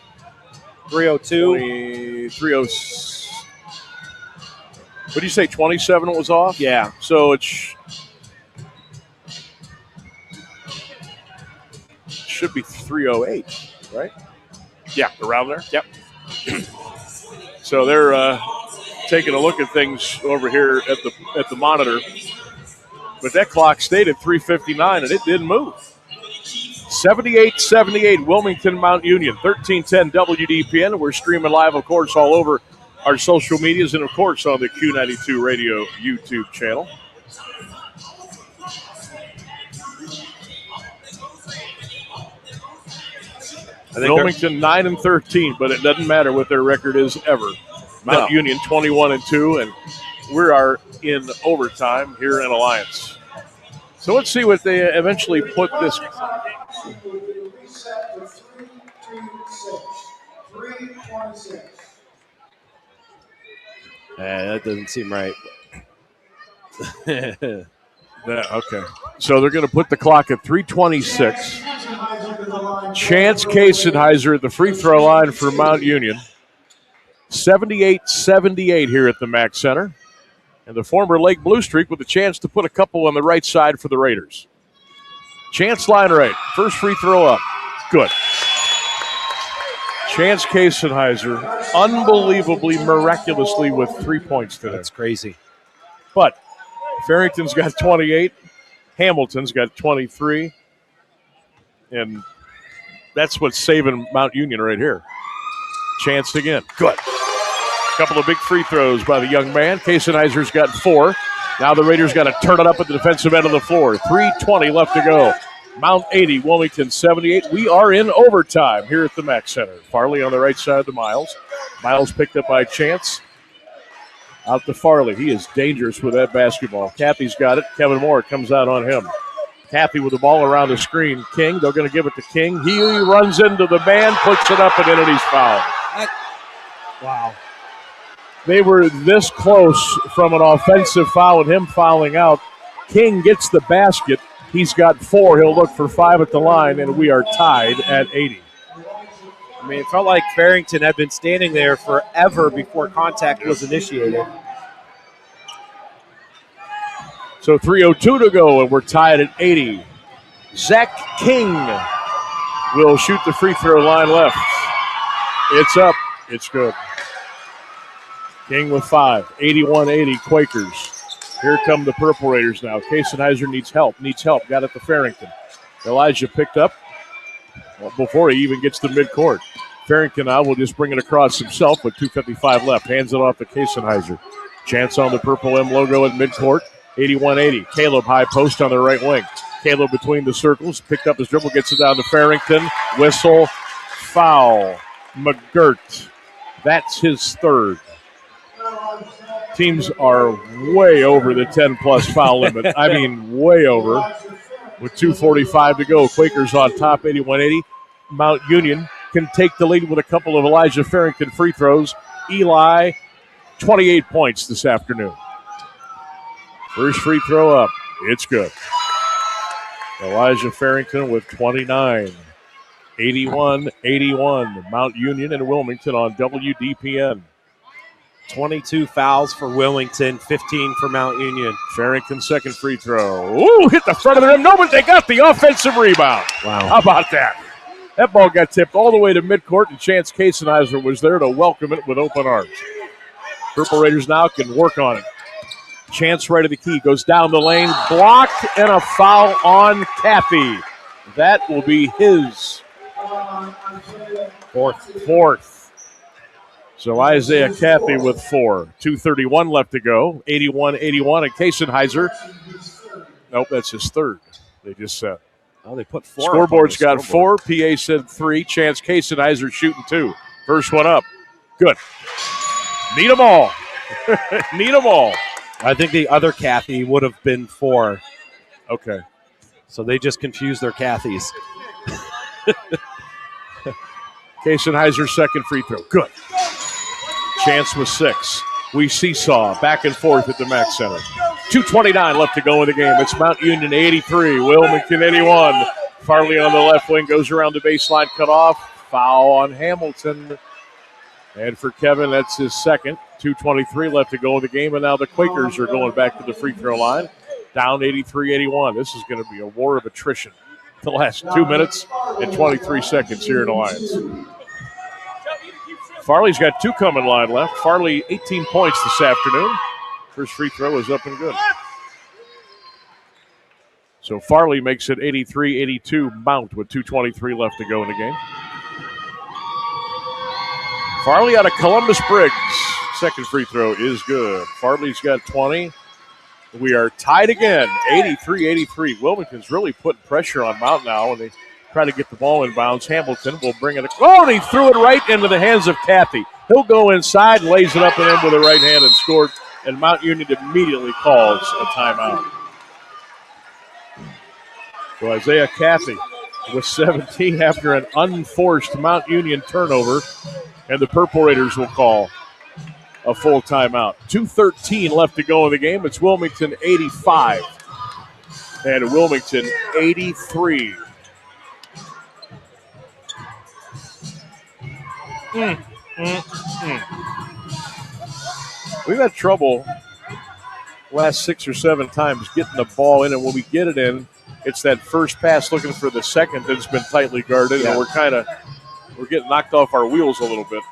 3:02. 3:06. What did you say, 27 was off? Yeah. So it should be 3:08, right? Yeah. Around there? Yep. So they're taking a look at things over here at the monitor. But that clock stayed at 3:59, and it didn't move. 78-78 Wilmington Mount Union, 1310 WDPN. We're streaming live, of course, all over our social medias and, of course, on the Q92 Radio YouTube channel. Wilmington 9-13, but it doesn't matter what their record is ever. Mount Union 21-2, and we are in overtime here in Alliance. So let's see what they eventually put this. That doesn't seem right. Okay. So they're going to put the clock at 3:26. Chance Kasenheiser at the free throw line for Mount Union. 78-78 here at the Mack Center. And the former Lake Blue Streak with a chance to put a couple on the right side for the Raiders. Chance line right. First free throw up. Good. Chance Kasenheiser, unbelievably, miraculously with 3 points today. That's crazy. But Farrington's got 28. Hamilton's got 23. And that's what's saving Mount Union right here. Chance again. Good. Couple of big free throws by the young man. Kaseniser's got 4. Now the Raiders got to turn it up at the defensive end of the floor. 3:20 left to go. Mount 80, Wilmington 78. We are in overtime here at the Mac Center. Farley on the right side to Miles. Miles picked up by Chance. Out to Farley. He is dangerous with that basketball. Cathy's got it. Kevin Moore comes out on him. Cathy with the ball around the screen. King, they're going to give it to King. He runs into the man, puts it up, and in it he's fouled. Wow. They were this close from an offensive foul and him fouling out. King gets the basket. He's got 4. He'll look for 5 at the line, and we are tied at 80. I mean, it felt like Farrington had been standing there forever before contact was initiated. So 3:02 to go, and we're tied at 80. Zach King will shoot the free throw line left. It's up. It's good. King with 5. 81-80 Quakers. Here come the Purple Raiders now. Kaseniser needs help. Got it to Farrington. Elijah picked up before he even gets to midcourt. Farrington now will just bring it across himself with 2:55 left. Hands it off to Kaseniser. Chance on the Purple M logo at midcourt. 81-80. Caleb high post on the right wing. Caleb between the circles. Picked up his dribble. Gets it down to Farrington. Whistle. Foul. McGirt. That's his 3rd. Teams are way over the 10-plus foul limit. I mean, way over. With 2:45 to go. Quakers on top, 81-80. Mount Union can take the lead with a couple of Elijah Farrington free throws. Eli, 28 points this afternoon. First free throw up. It's good. Elijah Farrington with 29. 81-81. Mount Union and Wilmington on WDPN. 22 fouls for Wilmington, 15 for Mount Union. Farrington's second free throw. Ooh, hit the front of the rim. No, but they got the offensive rebound. Wow. How about that? That ball got tipped all the way to midcourt, and Chance Kaseniser was there to welcome it with open arms. Purple Raiders now can work on it. Chance right of the key. Goes down the lane. Blocked, and a foul on Cathy. That will be his fourth. So Isaiah Cathy with 4. 2:31 left to go. 81-81. And Kaseniser. Nope, that's his 3rd. They just said. Oh, they put 4. Scoreboard's got 4. PA said 3. Chance Kaseniser shooting 2. First one up. Good. Need them all. Need them all. I think the other Cathy would have been 4. Okay. So they just confused their Cathys. Kaseniser's second free throw. Good. Chance with 6. We seesaw back and forth at the Mac Center. 2:29 left to go in the game. It's Mount Union 83, Wilmington 81. Farley on the left wing goes around the baseline, cut off. Foul on Hamilton. And for Kevin, that's his second. 2:23 left to go in the game, and now the Quakers are going back to the free throw line. Down 83-81. This is going to be a war of attrition. The last 2 minutes and 23 seconds here in Alliance. Farley's got 2 coming line left. Farley, 18 points this afternoon. First free throw is up and good. So Farley makes it 83-82 Mount with 2:23 left to go in the game. Farley out of Columbus Briggs. Second free throw is good. Farley's got 20. We are tied again, 83-83. Wilmington's really putting pressure on Mount now, and they try to get the ball in bounds. Hamilton will bring it. Oh, and he threw it right into the hands of Cathy. He'll go inside, lays it up and in with the right hand and scored, and Mount Union immediately calls a timeout. So Isaiah Cathy with 17 after an unforced Mount Union turnover, and the Purple Raiders will call a full timeout. 2:13 left to go in the game. It's Wilmington 85 and Wilmington 83. We've had trouble last 6 or 7 times getting the ball in, and when we get it in, it's that first pass looking for the second that's been tightly guarded, and we're getting knocked off our wheels a little bit.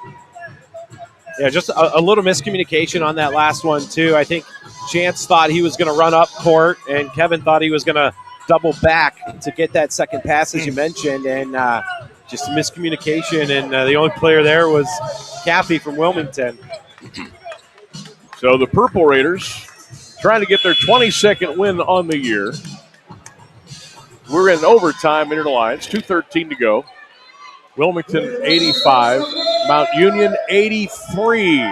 Yeah, just a little miscommunication on that last one, too. I think Chance thought he was going to run up court, and Kevin thought he was going to double back to get that second pass, as you mentioned, and just miscommunication, and the only player there was Cathy from Wilmington. So the Purple Raiders trying to get their 22nd win on the year. We're in overtime in the Alliance, 2:13 to go. Wilmington 85, Mount Union 83.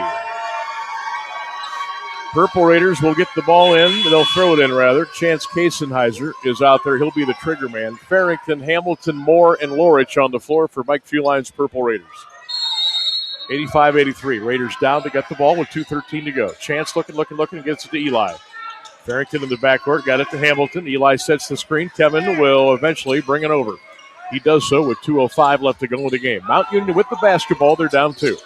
Purple Raiders will get the ball in. They'll throw it in, rather. Chance Kasenheiser is out there. He'll be the trigger man. Farrington, Hamilton, Moore, and Lorich on the floor for Mike Fuline's Purple Raiders. 85-83. Raiders down. They got the ball with 2:13 to go. Chance looking, gets it to Eli. Farrington in the backcourt, got it to Hamilton. Eli sets the screen. Kevin will eventually bring it over. He does so with 2:05 left to go in the game. Mount Union with the basketball. They're down 2.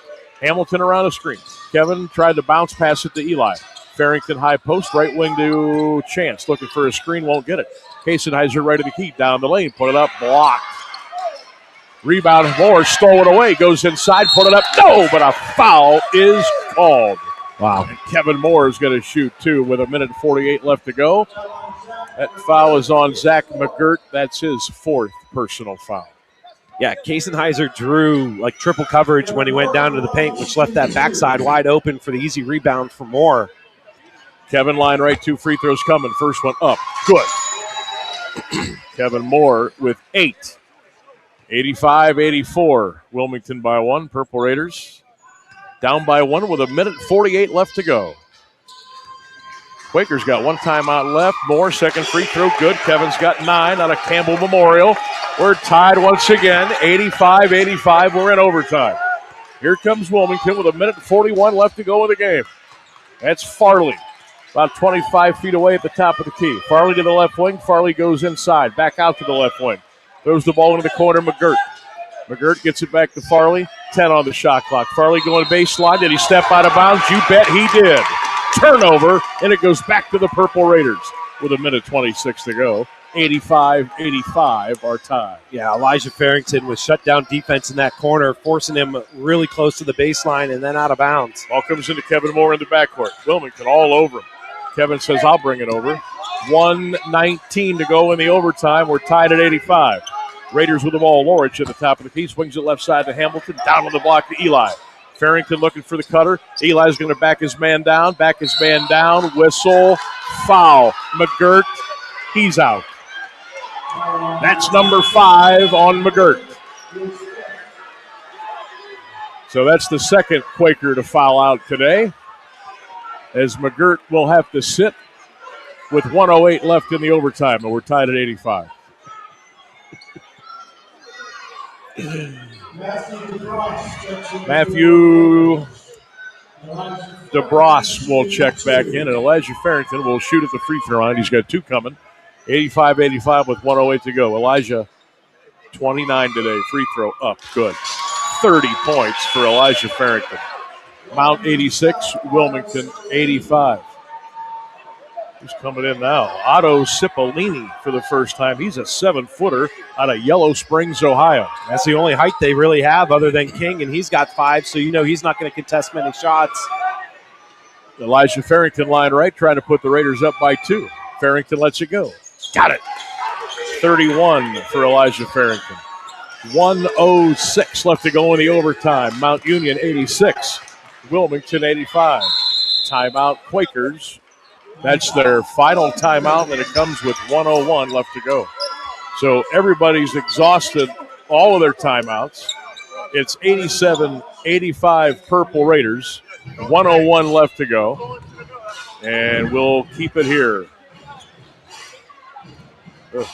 Hamilton around a screen. Kevin tried to bounce pass it to Eli. Farrington high post, right wing to Chance. Looking for a screen, won't get it. Kasenheiser right of the key, down the lane. Put it up, blocked. Rebound, Moore stole it away. Goes inside, put it up. No, but a foul is called. Wow. And Kevin Moore is going to shoot, too, with 1:48 left to go. That foul is on Zach McGirt. That's his 4th personal foul. Yeah, Kasenheiser drew like triple coverage when he went down to the paint, which left that backside wide open for the easy rebound for Moore. Kevin line right, 2 free throws coming. First one up. Good. Kevin Moore with 8. 85-84. Wilmington by 1. Purple Raiders down by 1 with 1:48 left to go. Quakers got 1 timeout left. Moore, second free throw, good. Kevin's got 9 out of Campbell Memorial. We're tied once again, 85-85. We're in overtime. Here comes Wilmington with 1:41 left to go in the game. That's Farley, about 25 feet away at the top of the key. Farley to the left wing. Farley goes inside, back out to the left wing. Throws the ball into the corner, McGirt. McGirt gets it back to Farley. 10 on the shot clock. Farley going baseline. Did he step out of bounds? You bet he did. Turnover, and it goes back to the Purple Raiders with 1:26 to go. 85-85 our tie. Yeah, Elijah Farrington with shutdown defense in that corner, forcing him really close to the baseline and then out of bounds. Ball comes into Kevin Moore in the backcourt. Wilmington all over him. Kevin says, I'll bring it over. 1:19 to go in the overtime. We're tied at 85. Raiders with the ball. Lorich at the top of the key. Swings it left side to Hamilton. Down on the block to Eli. Farrington looking for the cutter. Eli's going to back his man down. Whistle. Foul. McGirt. He's out. That's number 5 on McGirt. So that's the second Quaker to foul out today, as McGirt will have to sit with 1:08 left in the overtime, and we're tied at 85. Matthew DeBross will check back in, and Elijah Farrington will shoot at the free throw line. He's got 2 coming. 85-85 with 1:08 to go. Elijah, 29 today. Free throw up. Good. 30 points for Elijah Farrington. Mount 86, Wilmington 85. Who's coming in now? Otto Cipollini for the first time. He's a 7-footer out of Yellow Springs, Ohio. That's the only height they really have other than King, and he's got 5, so you know he's not going to contest many shots. Elijah Farrington line right, trying to put the Raiders up by 2. Farrington lets it go. Got it. 31 for Elijah Farrington. 1:06 left to go in the overtime. Mount Union 86, Wilmington 85. Timeout Quakers. That's their final timeout, and it comes with 1:01 left to go. So everybody's exhausted all of their timeouts. It's 87-85 Purple Raiders. 1:01 left to go. And we'll keep it here. Ugh.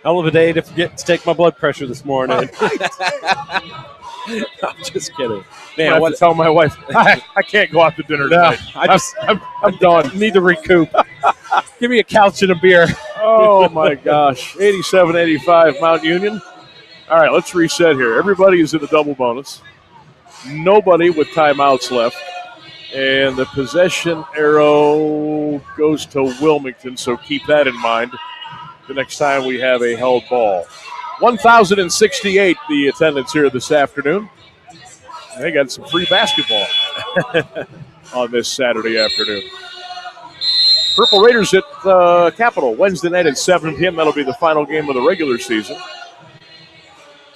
Hell of a day to forget to take my blood pressure this morning. I'm just kidding. Man, I want to tell my wife, I can't go out to dinner tonight. I'm done. Need to recoup. Give me a couch and a beer. Oh, my gosh. 87-85 Mount Union. All right, let's reset here. Everybody is in the double bonus. Nobody with timeouts left. And the possession arrow goes to Wilmington, so keep that in mind the next time we have a held ball. 1,068 the attendance here this afternoon. They got some free basketball on this Saturday afternoon. Purple Raiders at Capitol Wednesday night at 7 p.m. That'll be the final game of the regular season.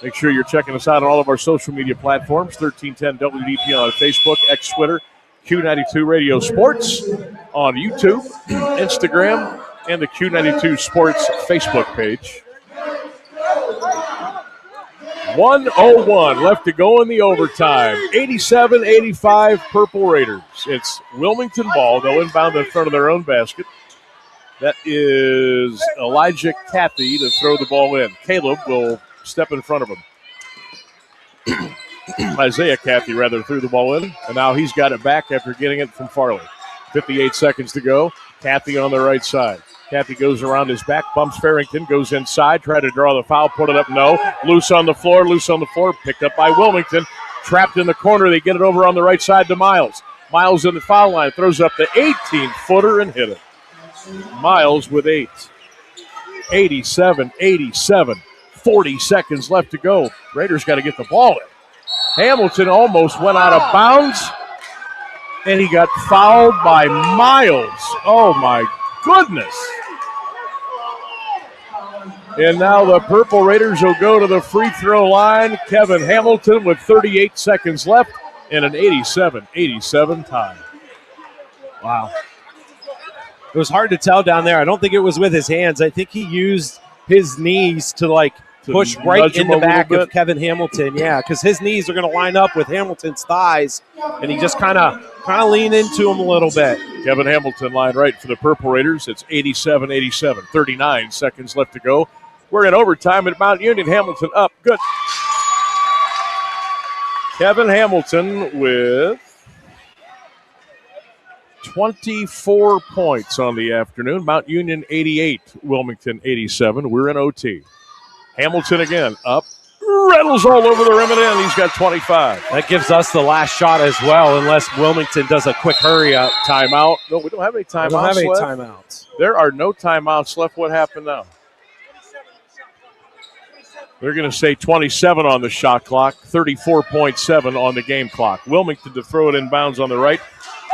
Make sure you're checking us out on all of our social media platforms, 1310 WDPN on Facebook, X, Twitter, Q92 Radio Sports on YouTube, Instagram, and the Q92 Sports Facebook page. 1:01 left to go in the overtime. 87-85 Purple Raiders. It's Wilmington ball. They'll inbound in front of their own basket. That is Elijah Cathy to throw the ball in. Caleb will step in front of him. Isaiah Cathy, rather, threw the ball in, and now he's got it back after getting it from Farley. 58 seconds to go. Cathy on the right side. Cathy goes around his back, bumps Farrington, goes inside, try to draw the foul, put it up, no. Loose on the floor, picked up by Wilmington. Trapped in the corner, they get it over on the right side to Miles. Miles in the foul line, throws up the 18-footer and hit it. Miles with 8. 87-87. 40 seconds left to go. Raiders got to get the ball in. Hamilton almost went out of bounds, and he got fouled by Miles. Oh, my goodness. And now the Purple Raiders will go to the free throw line. Kevin Hamilton with 38 seconds left and an 87-87 tie. Wow. It was hard to tell down there. I don't think it was with his hands. I think he used his knees to push right in the back of Kevin Hamilton. Yeah, because his knees are going to line up with Hamilton's thighs, and he just kind of leaned into him a little bit. Kevin Hamilton line right for the Purple Raiders. It's 87-87. 39 seconds left to go. We're in overtime at Mount Union. Hamilton up. Good. Kevin Hamilton with 24 points on the afternoon. Mount Union 88, Wilmington 87. We're in OT. Hamilton again up. Rattles all over the rim and in. He's got 25. That gives us the last shot as well, unless Wilmington does a quick hurry up. Timeout. No, we don't have any timeouts left. Timeouts. There are no timeouts left. What happened now? They're going to say 27 on the shot clock, 34.7 on the game clock. Wilmington to throw it in bounds on the right.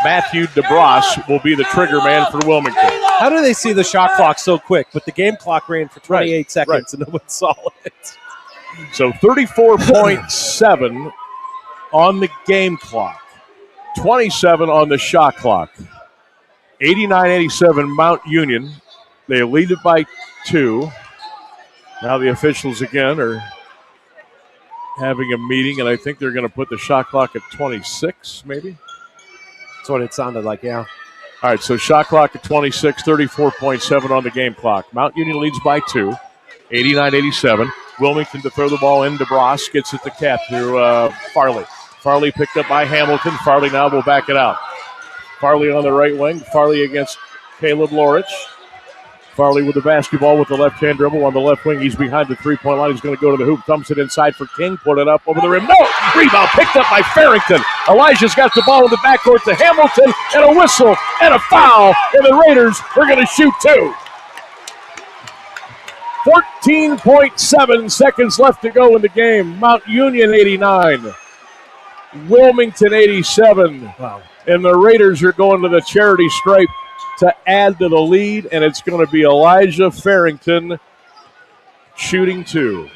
Matthew DeBras will be the trigger man for Wilmington. How do they see the shot clock so quick? But the game clock ran for 28 seconds and no one saw it. So 34.7 on the game clock, 27 on the shot clock. 89-87 Mount Union. They lead it by 2. Now the officials again are having a meeting, and I think they're going to put the shot clock at 26, maybe. That's what it sounded like, yeah. All right, so shot clock at 26, 34.7 on the game clock. Mount Union leads by 2, 89-87. Wilmington to throw the ball in. DeBras gets it to Cap through Farley. Farley picked up by Hamilton. Farley now will back it out. Farley on the right wing. Farley against Caleb Lorich. Farley with the basketball with the left-hand dribble on the left wing. He's behind the three-point line. He's going to go to the hoop. Thumps it inside for King. Put it up over the rim. No! Rebound picked up by Farrington. Elijah's got the ball in the backcourt to Hamilton. And a whistle and a foul. And the Raiders are going to shoot 2. 14.7 seconds left to go in the game. Mount Union 89. Wilmington 87. Wow. And the Raiders are going to the charity stripe to add to the lead, and it's going to be Elijah Farrington shooting 2.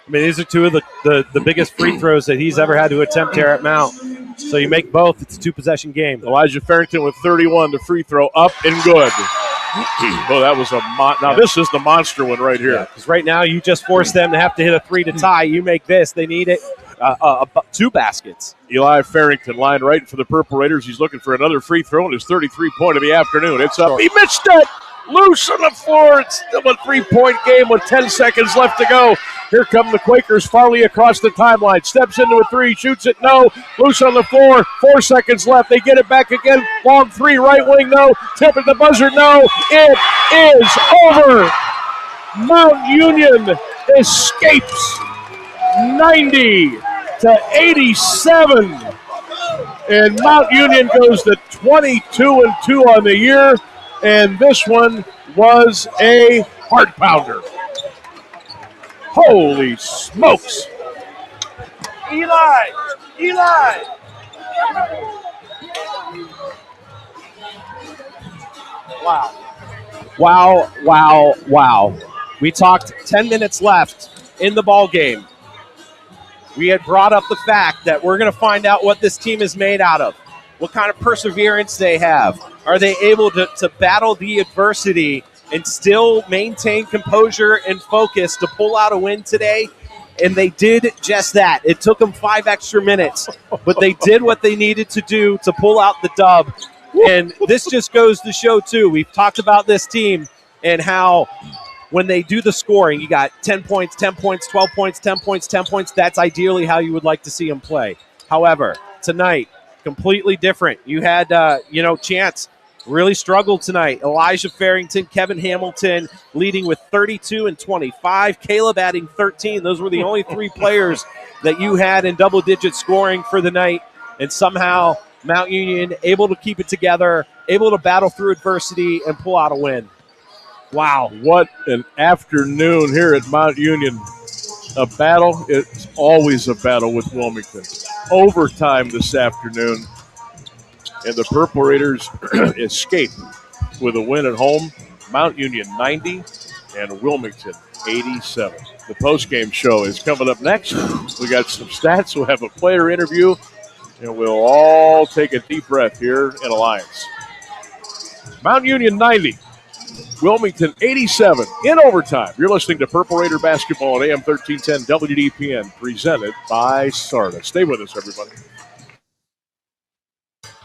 I mean, these are two of the biggest free throws that he's ever had to attempt here at Mount. So you make both. It's a two-possession game. Elijah Farrington with 31, the free throw up and good. Oh, that was now this is the monster one right here. Because right now you just force them to have to hit a 3 to tie. You make this. They need it. 2 baskets. Eli Farrington line right for the Purple Raiders. He's looking for another free throw, and his 33-point of the afternoon. It's up. He missed it. Loose on the floor. It's still a 3-point game with 10 seconds left to go. Here come the Quakers. Farley across the timeline. Steps into a 3. Shoots it. No. Loose on the floor. 4 seconds left. They get it back again. Long 3. Right wing. No. Tip at the buzzer. No. It is over. Mount Union escapes 90-87. And Mount Union goes to 22-2 on the year. And this one was a heart pounder. Holy smokes. Eli. Wow. We talked 10 minutes left. in the ball game, we had brought up the fact that we're going to find out what this team is made out of, what kind of perseverance they have. Are they able to battle the adversity and still maintain composure and focus to pull out a win today? And they did just that. It took them 5 extra minutes, but they did what they needed to do to pull out the dub. And this just goes to show, too, we've talked about this team and how when they do the scoring, you got 10 points, 10 points, 12 points, 10 points, 10 points. That's ideally how you would like to see them play. However, tonight, completely different. You had, Chance really struggled tonight. Elijah Farrington, Kevin Hamilton leading with 32 and 25. Caleb adding 13. Those were the only 3 players that you had in double-digit scoring for the night. And somehow Mount Union able to keep it together, able to battle through adversity and pull out a win. Wow, what an afternoon here at Mount Union. A battle, it's always a battle with Wilmington. Overtime this afternoon, and the Purple Raiders escape with a win at home. Mount Union 90 and Wilmington 87. The postgame show is coming up next. We got some stats. We'll have a player interview, and we'll all take a deep breath here in Alliance. Mount Union 90. Wilmington 87 in overtime. You're listening to Purple Raider Basketball at AM 1310 WDPN, presented by SARTA. Stay with us, everybody.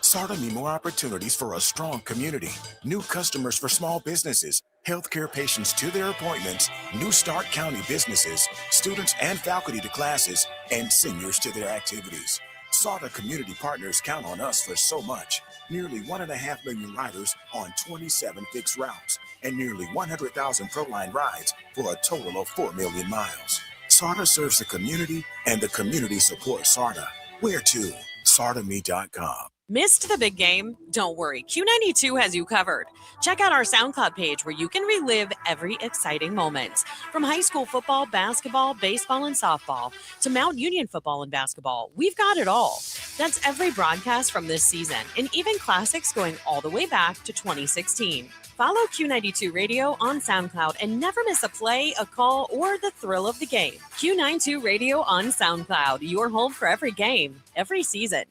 SARTA need more opportunities for a strong community, new customers for small businesses, healthcare patients to their appointments, New Start County businesses, students and faculty to classes, and seniors to their activities. SARTA community partners count on us for so much. Nearly 1.5 million riders on 27 fixed routes, and nearly 100,000 ProLine rides for a total of 4 million miles. SARTA serves the community, and the community supports SARTA. Where to? SARTAMe.com. Missed the big game? Don't worry, Q92 has you covered. Check out our SoundCloud page where you can relive every exciting moment. From high school football, basketball, baseball, and softball to Mount Union football and basketball, we've got it all. That's every broadcast from this season, and even classics going all the way back to 2016. Follow Q92 Radio on SoundCloud and never miss a play, a call, or the thrill of the game. Q92 Radio on SoundCloud, your home for every game, every season.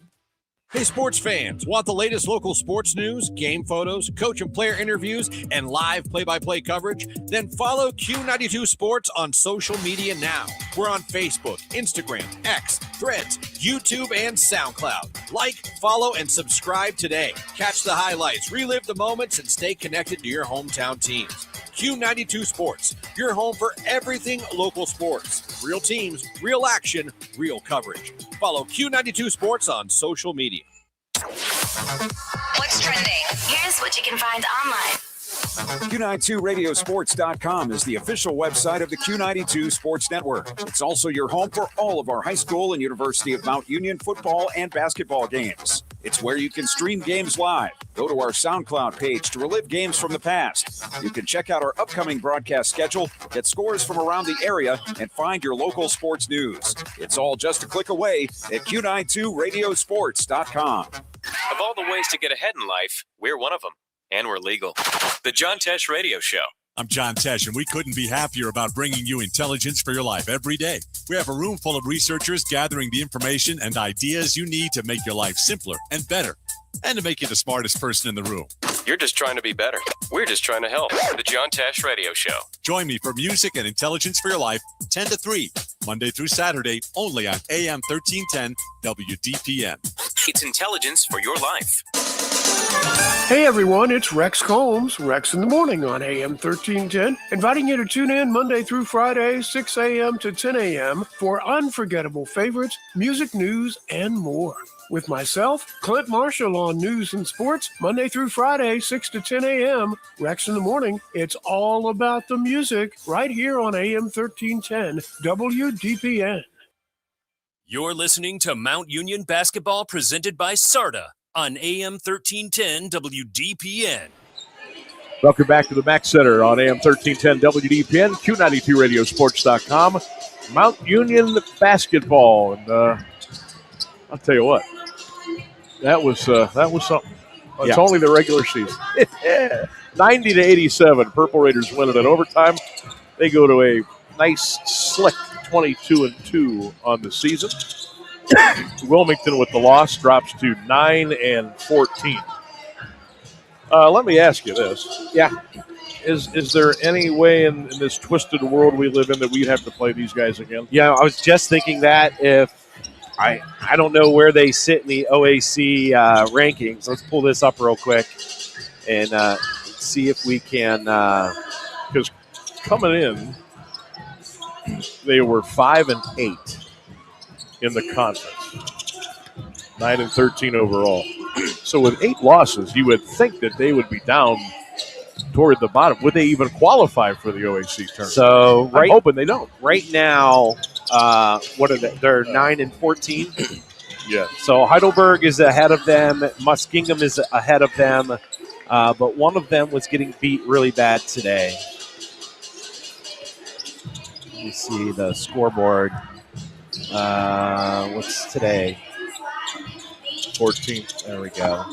Hey, sports fans, want the latest local sports news, game photos, coach and player interviews, and live play-by-play coverage? Then follow Q92 Sports on social media now. We're on Facebook, Instagram, X, Threads, YouTube, and SoundCloud. Like, follow, and subscribe today. Catch the highlights, relive the moments, and stay connected to your hometown teams. Q92 Sports, your home for everything local sports. Real teams, real action, real coverage. Follow Q92 Sports on social media. What's trending? Here's what you can find online. Q92radiosports.com is the official website of the Q92 Sports Network. It's also your home for all of our high school and University of Mount Union football and basketball games. It's where you can stream games live. Go to our SoundCloud page to relive games from the past. You can check out our upcoming broadcast schedule, get scores from around the area, and find your local sports news. It's all just a click away at Q92radiosports.com. Of all the ways to get ahead in life, we're one of them. And we're legal. The John Tesh Radio Show. I'm John Tesh, and we couldn't be happier about bringing you intelligence for your life every day. We have a room full of researchers gathering the information and ideas you need to make your life simpler and better, and to make you the smartest person in the room. You're just trying to be better. We're just trying to help. The John Tesh Radio Show. Join me for music and intelligence for your life, 10 to 3, Monday through Saturday, only on AM 1310 WDPN. It's intelligence for your life. Hey everyone, it's Rex Combs, Rex in the Morning on AM 1310, inviting you to tune in Monday through Friday, 6 a.m. to 10 a.m. for unforgettable favorites, music news, and more. With myself, Clint Marshall on News and Sports, Monday through Friday, 6 to 10 a.m. Rex in the Morning, it's all about the music right here on AM 1310 WDPN. You're listening to Mount Union Basketball presented by SARTA on AM 1310 WDPN. Welcome back to the Mac Center on AM 1310 WDPN, Q92radiosports.com. Mount Union basketball. And I'll tell you what, that was something. It's only the regular season. 90 to 87. Purple Raiders win it in overtime. They go to a nice, slick 22-2 on the season. Wilmington with the loss drops to 9-14. Let me ask you this. Yeah. Is there any way in this twisted world we live in that we'd have to play these guys again? Yeah, I was just thinking that if I don't know where they sit in the OAC rankings. Let's pull this up real quick and see if we can. Because coming in, they were 5-8 in the conference, 9-13 overall. So with 8 losses, you would think that they would be down toward the bottom. Would they even qualify for the OAC tournament? So I'm hoping they don't. Right now, what are they? They're 9-14. Yeah. So Heidelberg is ahead of them. Muskingum is ahead of them. But one of them was getting beat really bad today. Let me see the scoreboard. What's today? 14th. There we go.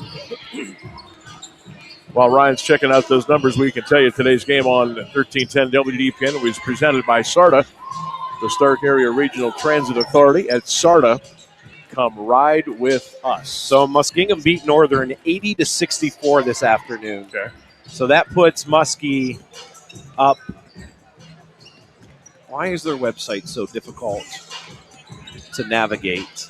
While Ryan's checking out those numbers, we can tell you today's game on 1310 WDPN was presented by SARTA, the Stark Area Regional Transit Authority. At SARTA, come ride with us. So Muskingum beat Northern 80-64 this afternoon. Okay. So that puts Muskie up. Why is their website so difficult to navigate?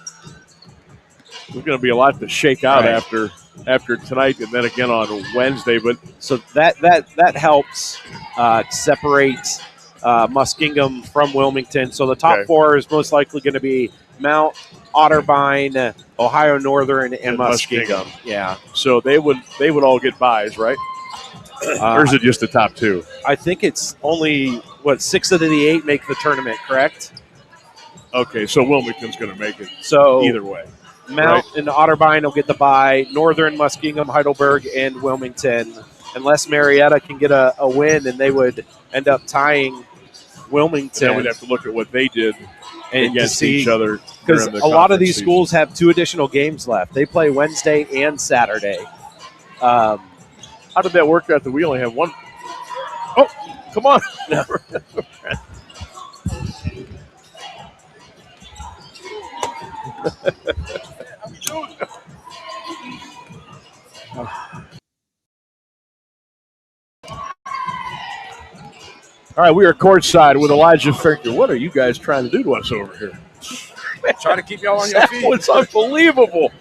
There's going to be a lot to shake out Right. after tonight and then again on Wednesday. But so that helps separate Muskingum from Wilmington. So the top 4 is most likely going to be Mount, Otterbein, Ohio Northern, and Muskingum. Yeah. So they would all get buys, right? Or is it just the top 2? I think it's only 6 of the 8 make the tournament, correct? Okay, so Wilmington's going to make it. So either way. Mount and Otterbein will get the bye. Northern, Muskingum, Heidelberg, and Wilmington. Unless Marietta can get a win, and they would end up tying Wilmington. Then we'd have to look at what they did and against see, each other. Because a lot of these schools have 2 additional games left. They play Wednesday and Saturday. How did that work out that we only have one? Oh, come on. All right, we are courtside with Elijah Finker. What are you guys trying to do to us over here? Trying to keep y'all on your feet. It's unbelievable.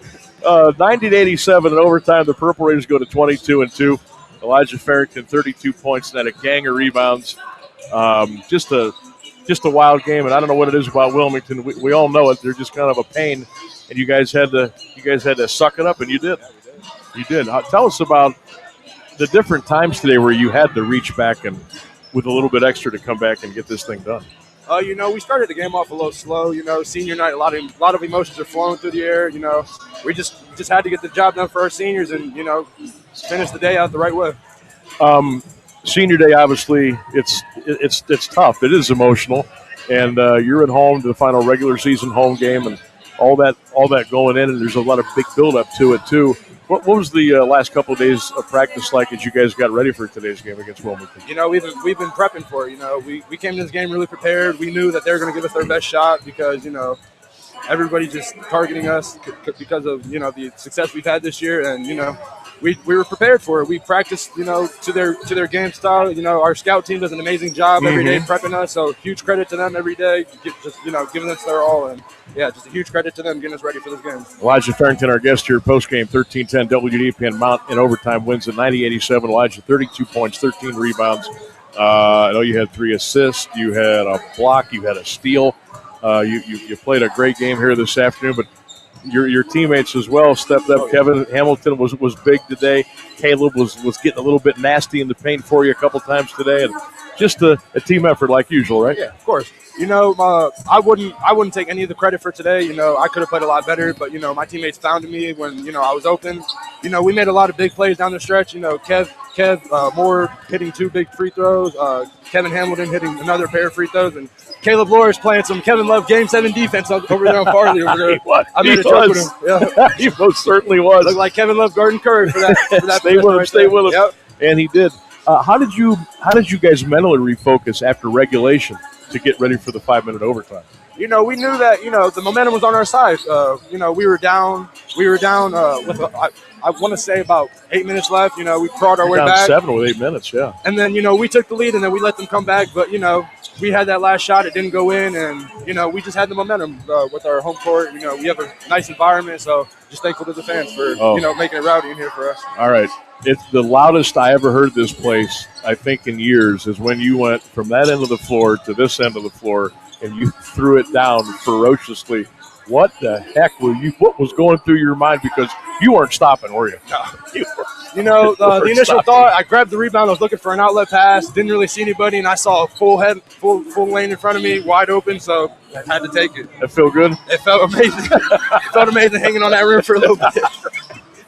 90-87 in overtime. The Purple Raiders go to 22-2. Elijah Farrington, 32 points, and then a gang of rebounds. Just a wild game, and I don't know what it is about Wilmington. We all know it. They're just kind of a pain, and you guys had to suck it up, and you did. You did. Tell us about the different times today where you had to reach back and with a little bit extra to come back and get this thing done. We started the game off a little slow. Senior night, a lot of emotions are flowing through the air. We just had to get the job done for our seniors, and finish the day out the right way. Senior day, obviously, it's tough. It is emotional, and you're at home to the final regular season home game, and all that going in, and there's a lot of big build-up to it too. What was the last couple of days of practice like as you guys got ready for today's game against Wilmington? We've been prepping for it. We came to this game really prepared. We knew that they were going to give us their best shot because everybody just targeting us because of the success we've had this year, and we were prepared for it. We practiced to their game style. Our scout team does an amazing job every day prepping us. So huge credit to them every day, just giving us their all, and just a huge credit to them getting us ready for this game. Elijah Farrington, our guest here, post-game, 13-10 WDPN Mount in overtime wins at 90-87. Elijah, 32 points, 13 rebounds. I know you had 3 assists. You had a block. You had a steal. You played a great game here this afternoon, but your teammates as well stepped up. Kevin Hamilton was big today. Caleb was getting a little bit nasty in the paint for you a couple times today, and just a team effort like usual, right? Yeah, of course. I wouldn't take any of the credit for today. I could have played a lot better, but my teammates found me when I was open. We made a lot of big plays down the stretch. Kev Moore hitting 2 big free throws. Kevin Hamilton hitting another pair of free throws, and Caleb Loris playing some Kevin Love Game 7 defense over there on Farley over there. I made a joke with him. Yeah. He most certainly was. Looked like Kevin Love Garden Curry for that. Stay with him. Yep. And he did. How did you guys mentally refocus after regulation? to get ready for the 5-minute overtime? We knew that, the momentum was on our side. We were down with, I want to say about 8 minutes left. We crawled our way Down back. 7 with 8 minutes, yeah. And then, we took the lead and then we let them come back. But, we had that last shot. It didn't go in. And, we just had the momentum with our home court. We have a nice environment. So just thankful to the fans for, making it rowdy in here for us. All right. It's the loudest I ever heard this place, I think, in years, is when you went from that end of the floor to this end of the floor and you threw it down ferociously. What the heck what was going through your mind? Because you weren't stopping, were you? No. The initial thought, I grabbed the rebound. I was looking for an outlet pass. Didn't really see anybody, and I saw a full lane in front of me, wide open, so I had to take it. It felt good? It felt amazing. It felt amazing hanging on that rim for a little bit.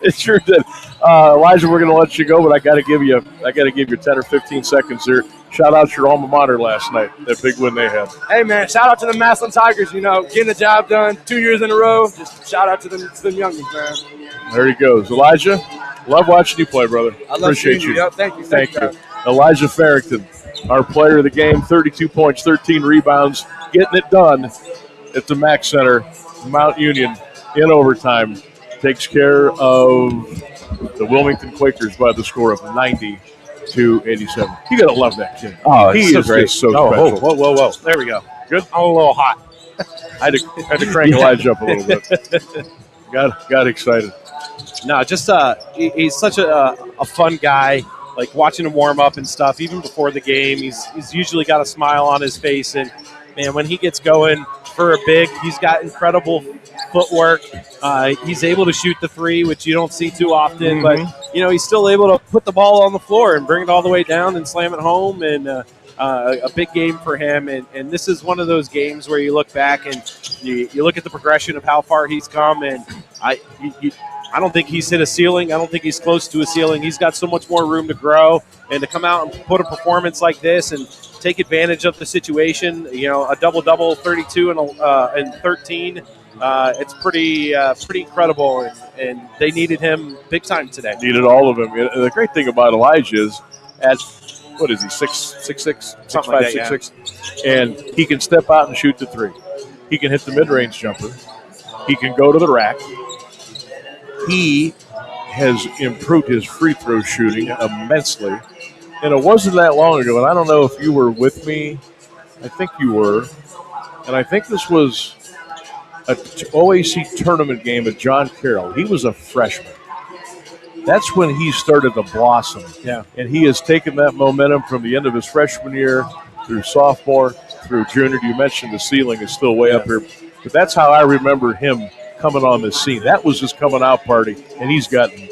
It sure did. Elijah, we're going to let you go, but I got to give you 10 or 15 seconds here. Shout out your alma mater last night, that big win they had. Hey, man, shout out to the Massillon Tigers, getting the job done 2 years in a row. Just shout out to them youngins, man. There he goes. Elijah, love watching you play, brother. I love Appreciate seeing you. Yep, thank you. Thank you. Elijah Farrington, our player of the game, 32 points, 13 rebounds, getting it done at the Mack Center. Mount Union in overtime takes care of the Wilmington Quakers by the score of 90-87. You gotta love that kid. Oh, he so is great. just so special. Whoa. There we go. Good. I'm a little hot. I had to crank Elijah up a little bit. Got excited. No, just he's such a fun guy. Like watching him warm up and stuff, even before the game, he's usually got a smile on his face. And man, when he gets going for a big, he's got incredible footwork. He's able to shoot the three, which you don't see too often. But he's still able to put the ball on the floor and bring it all the way down and slam it home. And a big game for him. And this is one of those games where you look back and you look at the progression of how far he's come. And I don't think he's hit a ceiling. I don't think he's close to a ceiling. He's got so much more room to grow. And to come out and put a performance like this and take advantage of the situation, a double-double, 32 and 13, it's pretty incredible. And they needed him big time today. Needed all of him. And the great thing about Elijah is at – what is he, 6'6", 6'5", like that, 6'6", and he can step out and shoot the three. He can hit the mid-range jumper. He can go to the rack. He has improved his free throw shooting immensely. And it wasn't that long ago, and I don't know if you were with me. I think you were. And I think this was an OAC tournament game at John Carroll. He was a freshman. That's when he started to blossom. Yeah. And he has taken that momentum from the end of his freshman year through sophomore, through junior. You mentioned the ceiling is still way up here. But that's how I remember him coming on this scene. That was his coming out party, and he's gotten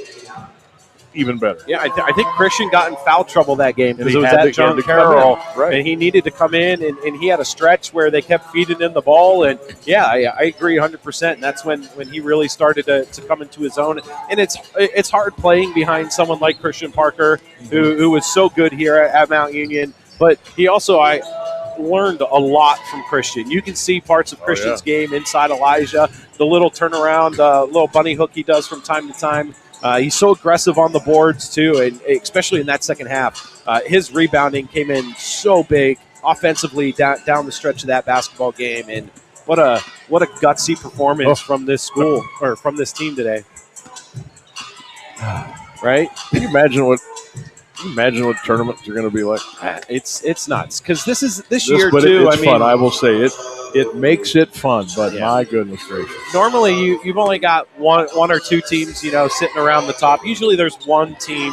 even better. Yeah, I think Christian got in foul trouble that game because And it he was had at to- had John to come Carroll, in, right. and he needed to come in, and he had a stretch where they kept feeding him the ball, and I agree 100%. And that's when he really started to come into his own. And it's hard playing behind someone like Christian Parker, who was so good here at Mount Union, but he also I learned a lot from Christian. You can see parts of Christian's game inside Elijah, the little turnaround, little bunny hook he does from time to time. He's so aggressive on the boards, too, and especially in that second half. His rebounding came in so big offensively down the stretch of that basketball game. And what a gutsy performance from this school or from this team today. Right? Can you imagine what tournaments are going to be like? It's nuts because this year, but too. It's fun. I will say it. It makes it fun, but my goodness gracious. Normally, you've only got one or two teams, sitting around the top. Usually, there's one team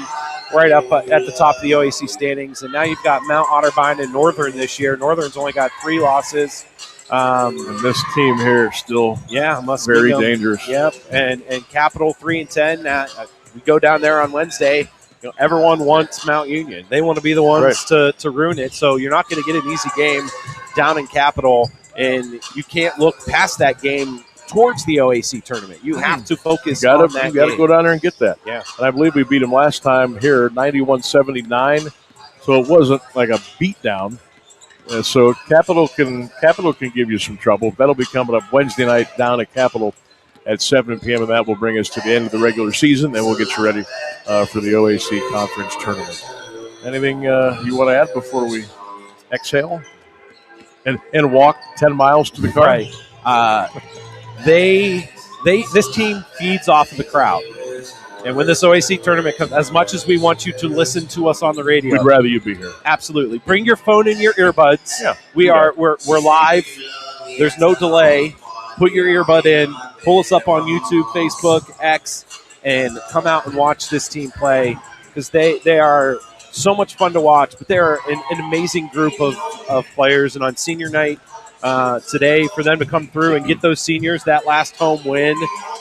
right up at the top of the OAC standings, and now you've got Mount Otterbein and Northern this year. Northern's only got 3 losses. And this team here is still very dangerous. Yep, and Capital 3-10. We go down there on Wednesday. Everyone wants Mount Union. They want to be the ones to ruin it. So you're not going to get an easy game down in Capital. And you can't look past that game towards the OAC tournament. You have to focus on that You got to go down there and get that. Yeah. And I believe we beat them last time here, 91-79. So it wasn't like a beatdown. So Capital can give you some trouble. That'll be coming up Wednesday night down at Capital at 7 p.m., and that will bring us to the end of the regular season. Then we'll get you ready for the OAC Conference Tournament. Anything you want to add before we exhale? and walk 10 miles to the car. Right. This team feeds off of the crowd. And when this OAC tournament comes, as much as we want you to listen to us on the radio, We'd rather you be here. Absolutely. Bring your phone in your earbuds. Yeah. We're live. There's no delay. Put your earbud in. Pull us up on YouTube, Facebook, X, and come out and watch this team play, because they are so much fun to watch. But they're an amazing group of players. And on senior night today, for them to come through and get those seniors that last home win,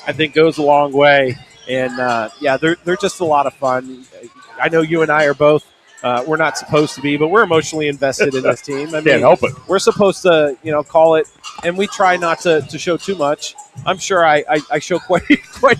I think goes a long way. And, they're just a lot of fun. I know you and I are both, we're not supposed to be, but we're emotionally invested in this team. I mean, Can't help it. We're supposed to, call it, and we try not to show too much. I'm sure I show quite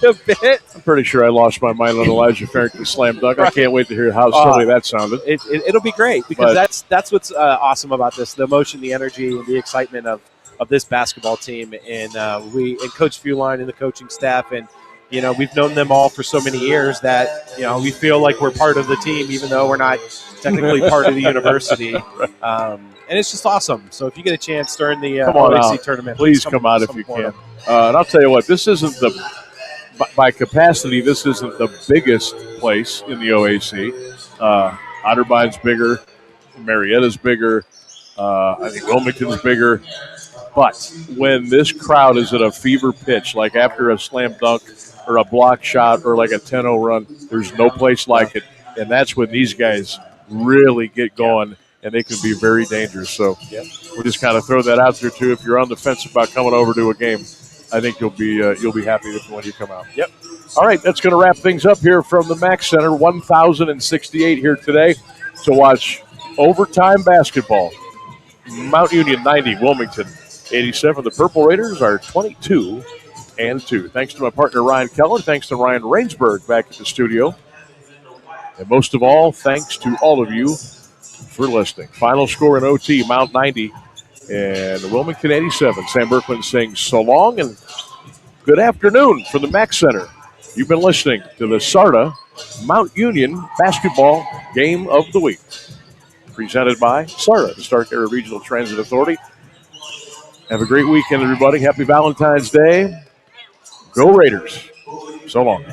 a bit. I'm pretty sure I lost my mind on Elijah Farrington's slam dunk. I can't wait to hear how silly that sounded. It'll be great, because that's what's awesome about this, the emotion, the energy, and the excitement of this basketball team. And Coach Feuline and the coaching staff, and we've known them all for so many years that, we feel like we're part of the team, even though we're not technically part of the university. And it's just awesome. So if you get a chance during the OAC tournament, please come out if you can. And I'll tell you what, this isn't by capacity, this isn't the biggest place in the OAC. Otterbeind's bigger. Marietta's bigger. I think Wilmington's bigger. But when this crowd is at a fever pitch, like after a slam dunk or a block shot or like a 10-0 run, there's no place like it. And that's when these guys really get going, and they can be very dangerous. So we'll just kind of throw that out there, too. If you're on the fence about coming over to a game, I think you'll be happy when you come out. Yep. All right, that's going to wrap things up here from the Mack Center. 1,068 here today to watch overtime basketball. Mount Union 90, Wilmington 87. The Purple Raiders are 22-2. Thanks to my partner, Ryan Keller. Thanks to Ryan Rainsberg back at the studio. And most of all, thanks to all of you for listening. Final score in OT, Mount 90 and Wilmington 87. Sam Bourquin saying so long and good afternoon from the Mack Center. You've been listening to the SARTA Mount Union Basketball Game of the Week. Presented by SARTA, the Stark Area Regional Transit Authority. Have a great weekend, everybody. Happy Valentine's Day. Go Raiders. So long.